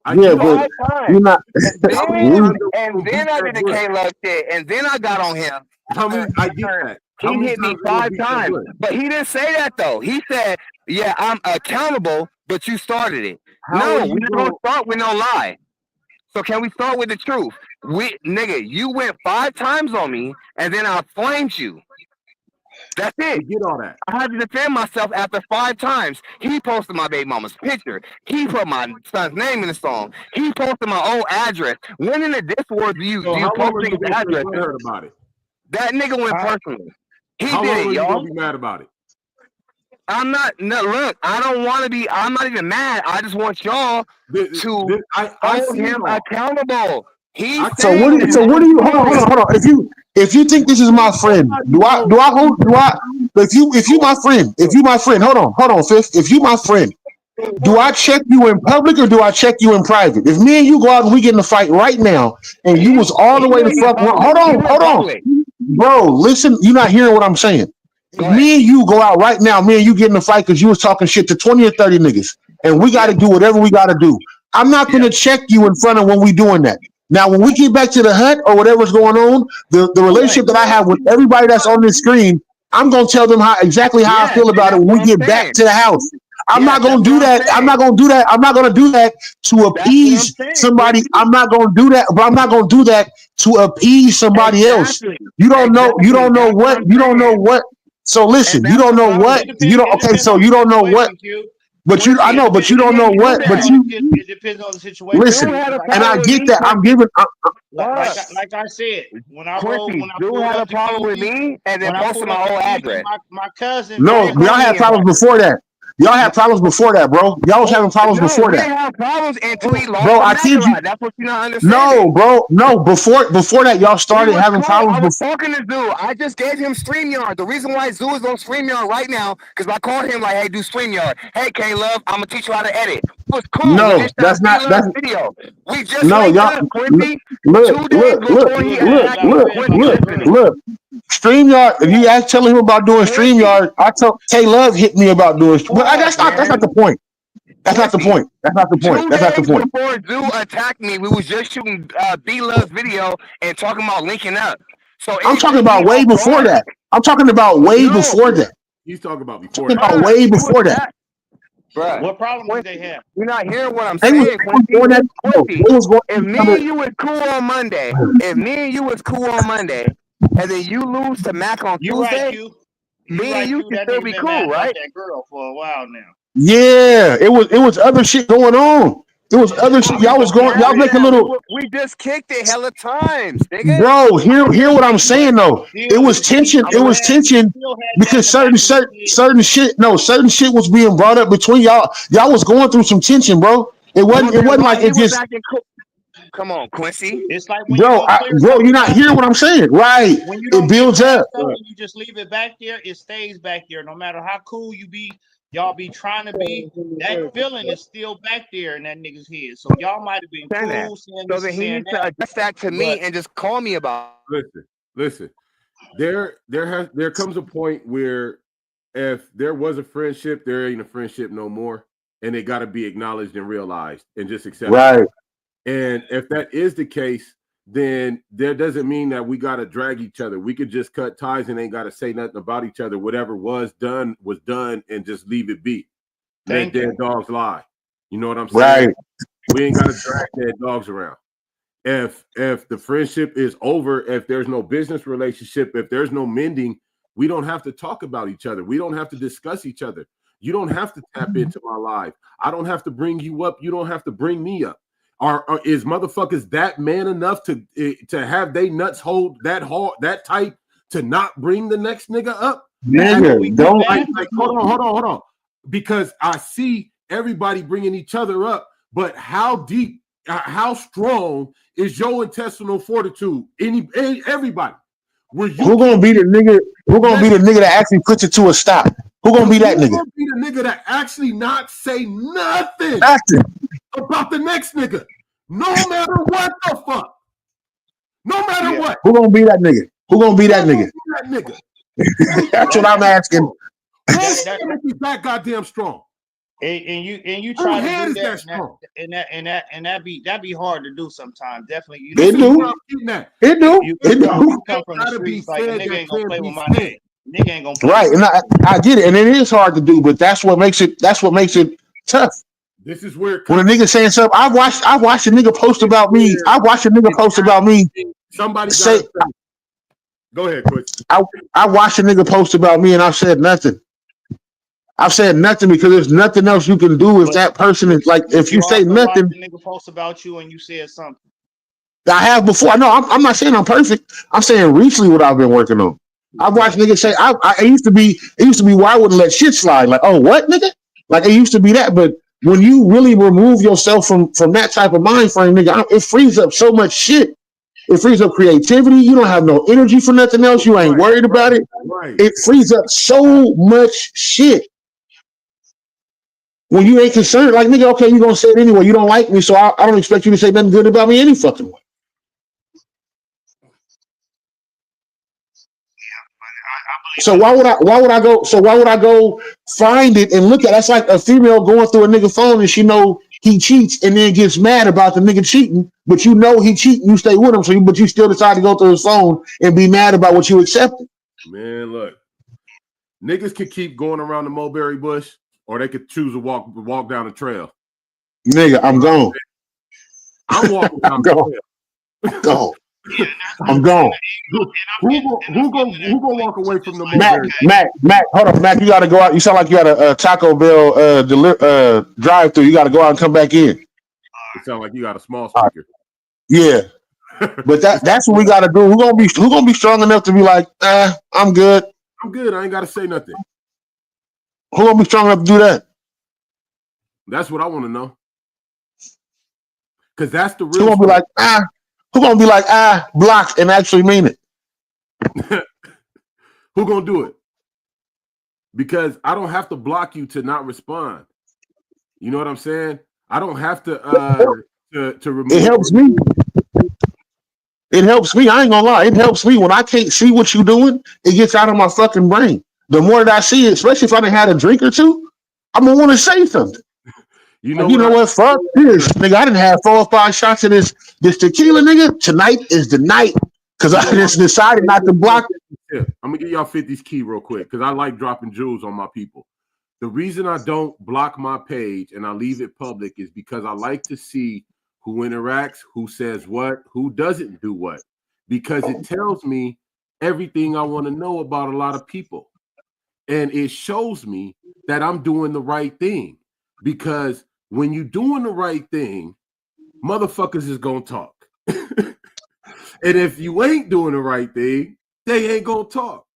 I yeah, get all but 5 times. you're not. And How many then we, times are we gonna beat I that did the bush? K-Love shit. And then I got on him. How many? I get that. How He many hit me times are we gonna 5 beat that times. bush? But he didn't say that though. He said, yeah, I'm accountable, but you started it. How are No, you we're not gonna going? start with no lie. So can we start with the truth? Nigga, you went 5 times on me, and then I flamed you. That's We it. get all that. I had to defend myself after 5 times. He posted my baby mama's picture. He put my son's name in the song. He posted my old address. When in the Discord do you So how post long are you these gonna stay addresses? butthurt about it? That nigga went Huh? personal. He How did long it, are you y'all. gonna be mad about it? I'm not. No, look, I don't want to be. I'm not even mad. I just want y'all to I hold see it him all. accountable. He's so saying what? So what do you? Hold on, hold on, hold on. If you think this is my friend, do I hold? Do I? If you my friend, hold on, Fifth. If you my friend, do I check you in public or do I check you in private? If me and you go out and we get in a fight right now, and you was all the way to fuck, hold on, bro. Listen, you're not hearing what I'm saying. If me and you go out right now, me and you get in a fight because you was talking shit to 20 or 30 niggas, and we got to do whatever we got to do. I'm not going to check you in front of when we doing that. Now, when we get back to the hut or whatever's going on, the relationship that I have with everybody that's on this screen, I'm going to tell them exactly how I feel about it when we get back to the house. I'm not going to do that. I'm not going to do that. I'm not going to do that to appease somebody. I'm not going to do that, but I'm not going to do that to appease somebody else. You don't know. You don't know what. You don't know what. So listen, you don't know what. You don't. Okay, so you don't know what. But you, I know, but you don't know what. But you It depends on the situation. listen, and I get that. I'm giving. Like I said, when I rolled, when I pulled had a up to problem with Kiwi, me, and then when I posted pulled my up to whole Kiwi, address. my cousin. No, y'all had problems before that. Y'all had problems before that, bro. Y'all was having problems before we that. didn't have problems until he lost Bro, the I kid you. Macalat. That's what you're not understanding. No, bro. No, before that, y'all started having problems. I was talking to Zoo. I just gave him StreamYard. The reason why Zoo is on StreamYard right now, because I called him like, hey, do StreamYard. Hey, K-Love, I'm going to teach you how to edit. It was cool. No, We just that's shot not. That's video. We just no, linked y'all. up, Quincy. Look, 2 days before he look. StreamYard. If you ask, tell him about doing StreamYard, I tell K-Love hit me about doing. But that's not the point. That's not the point. That's not the point. 2 That's not the days point. before Zoo attacked me, we was just shooting B-Love's video and talking about linking up. So I'm talking about way before that. I'm talking about way before that. He's talking about before I'm talking that. about way before that. Bruh, What problem did they have? you're not hearing what I'm They was saying, doing that. Quincy. They was going If me and you was cool on Monday, and then you lose to Mac on You're right, Tuesday, Q. Me and you can That still nigga be been cool, mad about right? that girl for a while now. Yeah, it was other shit going on. It was other shit. Y'all was going. Y'all make a little. We just kicked it hella times, nigga. Bro, hear what I'm saying though. It was tension. It was tension because certain shit. No, certain shit was being brought up between y'all. Y'all was going through some tension, bro. It wasn't like it just. Come on, Quincy. It's like when Bro, you're not hearing what I'm saying, right? When you It builds up. You just leave it back there. It stays back there. No matter how cool you be, y'all be trying to be. That feeling is still back there in that nigga's head. So y'all might have been cool. So then he needs to address that to me and just call me about. Listen. There comes a point where if there was a friendship, there ain't a friendship no more, and it got to be acknowledged and realized and just accepted. Right. And if that is the case, then there doesn't mean that we got to drag each other. We could just cut ties and ain't got to say nothing about each other. Whatever was done, and just leave it be. Let dead dogs lie. You know what I'm saying? Right. We ain't got to drag dead dogs around. If the friendship is over, if there's no business relationship, if there's no mending, we don't have to talk about each other. We don't have to discuss each other. You don't have to tap into my life. I don't have to bring you up. You don't have to bring me up. Is motherfuckers that man enough to have they nuts hold that hard, that tight to not bring the next nigga up? Nigga, don't. Hold on. Because I see everybody bringing each other up, but how deep, how strong is your intestinal fortitude? Everybody. Who gonna be the nigga? Who gonna be the nigga that actually puts it to a stop? Who gonna be that nigga? Who gonna be the nigga that actually not say nothing about the next nigga? No matter what the fuck. No matter what. Who gonna be that nigga? Who gonna be that nigga? That's what I'm asking. Who's that goddamn strong? And you try to do that, and that be hard to do sometimes. Definitely, It do. You come from the streets like a nigga ain't gonna play with my name. Nigga ain't gonna play. Right, and I get it, and it is hard to do, but that's what makes it tough. This is where when a nigga saying something, I watched a nigga post about me. I watched a nigga post about me. Somebody say, go ahead, Chris. I watched a nigga post about me, and I've said nothing. I've said nothing because there's nothing else you can do if that person is like. If you say nothing, nigga post about you and you said something. I have before. I know. I'm not saying I'm perfect. I'm saying recently what I've been working on. I've watched niggas say it used to be where I wouldn't let shit slide. Like, oh, what, nigga? Like, it used to be that. But when you really remove yourself from that type of mind frame, nigga, it frees up so much shit. It frees up creativity. You don't have no energy for nothing else. You ain't worried about it. Right. It frees up so much shit. When you ain't concerned, like, nigga, okay, you gonna say it anyway. You don't like me, so I don't expect you to say nothing good about me any fucking way. So why would I go find it and look at it? That's like a female going through a nigga phone and she know he cheats and then gets mad about the nigga cheating, but you know he cheating, you stay with him, but you still decide to go through his phone and be mad about what you accepted. Man, look, niggas can keep going around the mulberry bush, or they could choose to walk down the trail. Nigga, I'm gone. I'm walking down the trail. Gone. I'm gone. Who gonna walk away from the mulberry? Mac, hold on, Mac. You gotta go out. You sound like you got a Taco Bell drive through. You gotta go out and come back in. It sound like you got a small speaker. Yeah, but that's what we gotta do. Who gonna be strong enough to be like, I'm good. I'm good. I ain't gotta say nothing. Who gonna be strong enough to do that? That's what I want to know. Because that's the real. Who gonna be like, Who gonna be like, blocked and actually mean it? Who gonna do it? Because I don't have to block you to not respond. You know what I'm saying? I don't have to remove. It helps me. It helps me. I ain't gonna lie. It helps me when I can't see what you're doing. It gets out of my fucking brain. The more that I see it, especially if I done had a drink or two, I'm gonna want to say something. You know what? Fuck this, nigga. I didn't have 4 or 5 shots of this tequila, nigga. Tonight is the night because I just decided not to block. I'm gonna give y'all 50's key real quick because I like dropping jewels on my people. The reason I don't block my page and I leave it public is because I like to see who interacts, who says what, who doesn't do what, because it tells me everything I want to know about a lot of people. and it shows me that I'm doing the right thing. Because when you're doing the right thing, motherfuckers is gonna talk. And if you ain't doing the right thing, they ain't gonna talk.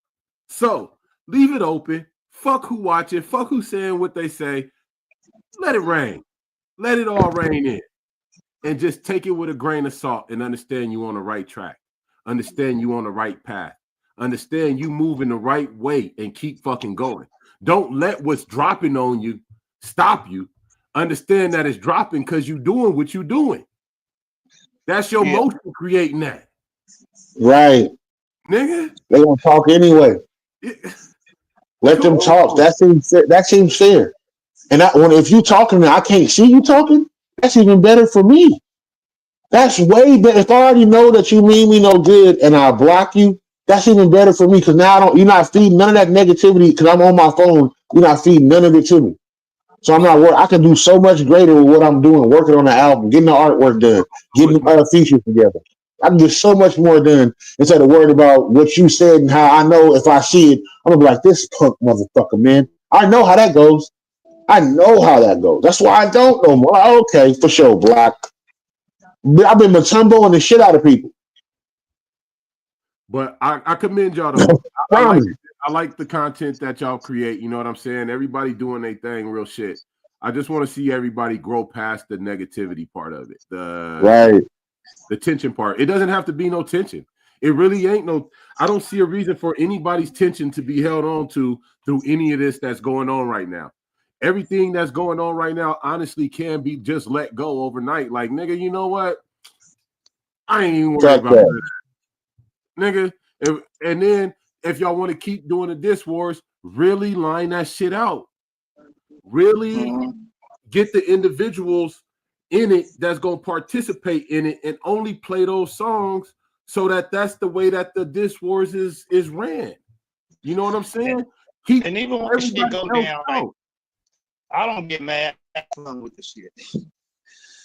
So leave it open. Fuck who watching. Fuck who saying what they say. Let it rain. Let it all rain in. And just take it with a grain of salt and understand you on the right track. Understand you on the right path. Understand you moving the right way and keep fucking going. Don't let what's dropping on you stop you. Understand that it's dropping because you're doing what you're doing. That's your motion creating that. Right. Nigga. They gonna talk anyway. Let them talk. That seems fair. And if you talking and I can't see you talking, that's even better for me. That's way better. If I already know that you mean me no good and I block you, that's even better for me because now you're not feeding none of that negativity because I'm on my phone. You're not feeding none of it to me. So I'm not worried. I can do so much greater with what I'm doing, working on the album, getting the artwork done, getting features together. I can get so much more done instead of worried about what you said and how I know if I see it, I'm gonna be like, this punk motherfucker, man. I know how that goes. I know how that goes. That's why I don't no more. Okay, for sure, Block. I've been matumboing the shit out of people. But I commend y'all though. I like the content that y'all create. You know what I'm saying? Everybody doing their thing, real shit. I just want to see everybody grow past the negativity part of it. The tension part. It doesn't have to be no tension. It really ain't no. I don't see a reason for anybody's tension to be held on to through any of this that's going on right now. Everything that's going on right now, honestly, can be just let go overnight. Like, nigga, you know what? I ain't even worried about that. Nigga. And then if y'all want to keep doing the diss wars, really line that shit out. Really get the individuals in it that's going to participate in it and only play those songs so that that's the way that the diss wars is ran. You know what I'm saying? And even when shit go down, right, I don't get mad with the shit.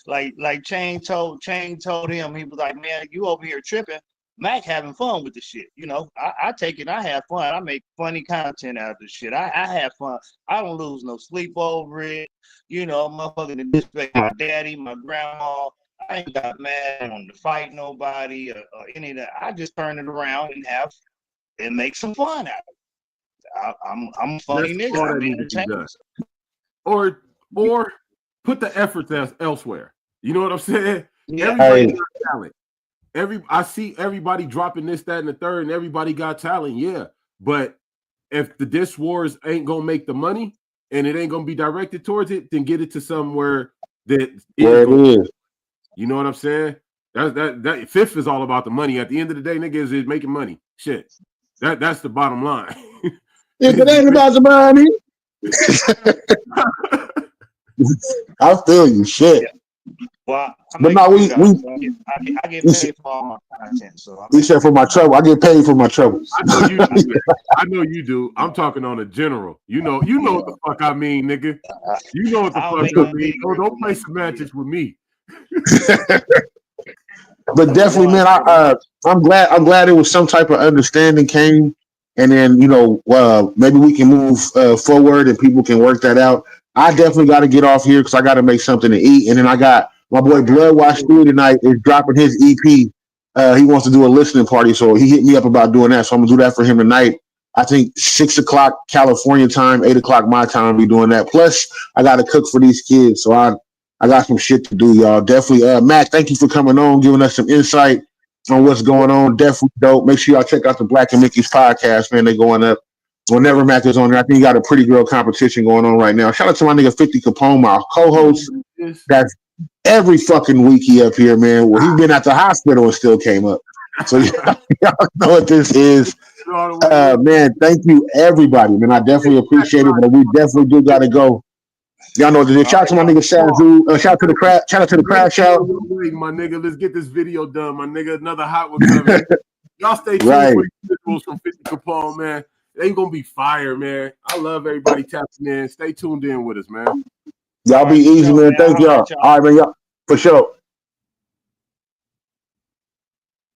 like Chain told him, he was like, man, you over here tripping. Mac having fun with the shit. You know, I take it, I have fun. I make funny content out of the shit. I have fun. I don't lose no sleep over it. You know, motherfucking to disrespect my daddy, my grandma. I ain't got mad on to fight nobody or any of that. I just turn it around and make some fun out of it. I'm a funny nigga. I'm entertaining. Or put the effort elsewhere. You know what I'm saying? Yeah. Everybody got talent. I see everybody dropping this, that, and the third, and everybody got talent, yeah. But if the diss wars ain't gonna make the money and it ain't gonna be directed towards it, then get it to somewhere that is. You know what I'm saying? That Fifth is all about the money. At the end of the day, niggas is making money. Shit. That's the bottom line. If it ain't about the money. I feel you, shit. Yeah. Well, but no, I get paid for all my content. So you said for my trouble. I get paid for my troubles. I know you do. I know you do. I'm talking on a general. You know what the fuck I mean, nigga. You know what the fuck I mean. Don't play semantics with me. But definitely, man, I'm glad it was some type of understanding came, and then maybe we can move forward and people can work that out. I definitely got to get off here because I got to make something to eat, and then I got my boy Bloodwash Stewie tonight is dropping his EP. He wants to do a listening party, so he hit me up about doing that. So I'm gonna do that for him tonight. I think 6:00 California time, 8:00 my time. I'll be doing that. Plus, I got to cook for these kids, so I got some shit to do, y'all. Definitely, Mac, thank you for coming on, giving us some insight on what's going on. Definitely dope. Make sure y'all check out the Black and Mickey's podcast, man. They're going up. Whenever Mac is on there, I think he got a pretty girl competition going on right now. Shout out to my nigga 50 Capone, my co-host. That's every fucking week he up here, man. Well, he's been at the hospital and still came up. So y'all know what this is. Man, thank you, everybody, man. I definitely appreciate it, but we definitely do got to go. Y'all know this. Shout out to my nigga Shazoo. Shout out to the crash. Shout out to the crash out. My nigga, let's get this video done, my nigga. Another hot one coming. Y'all stay tuned for the visuals from 50 Capone, man. They ain't gonna be fire, man. I love everybody tapping in. Stay tuned in with us, man. Y'all be easy, man. Thank y'all. All right, man. Y'all for sure.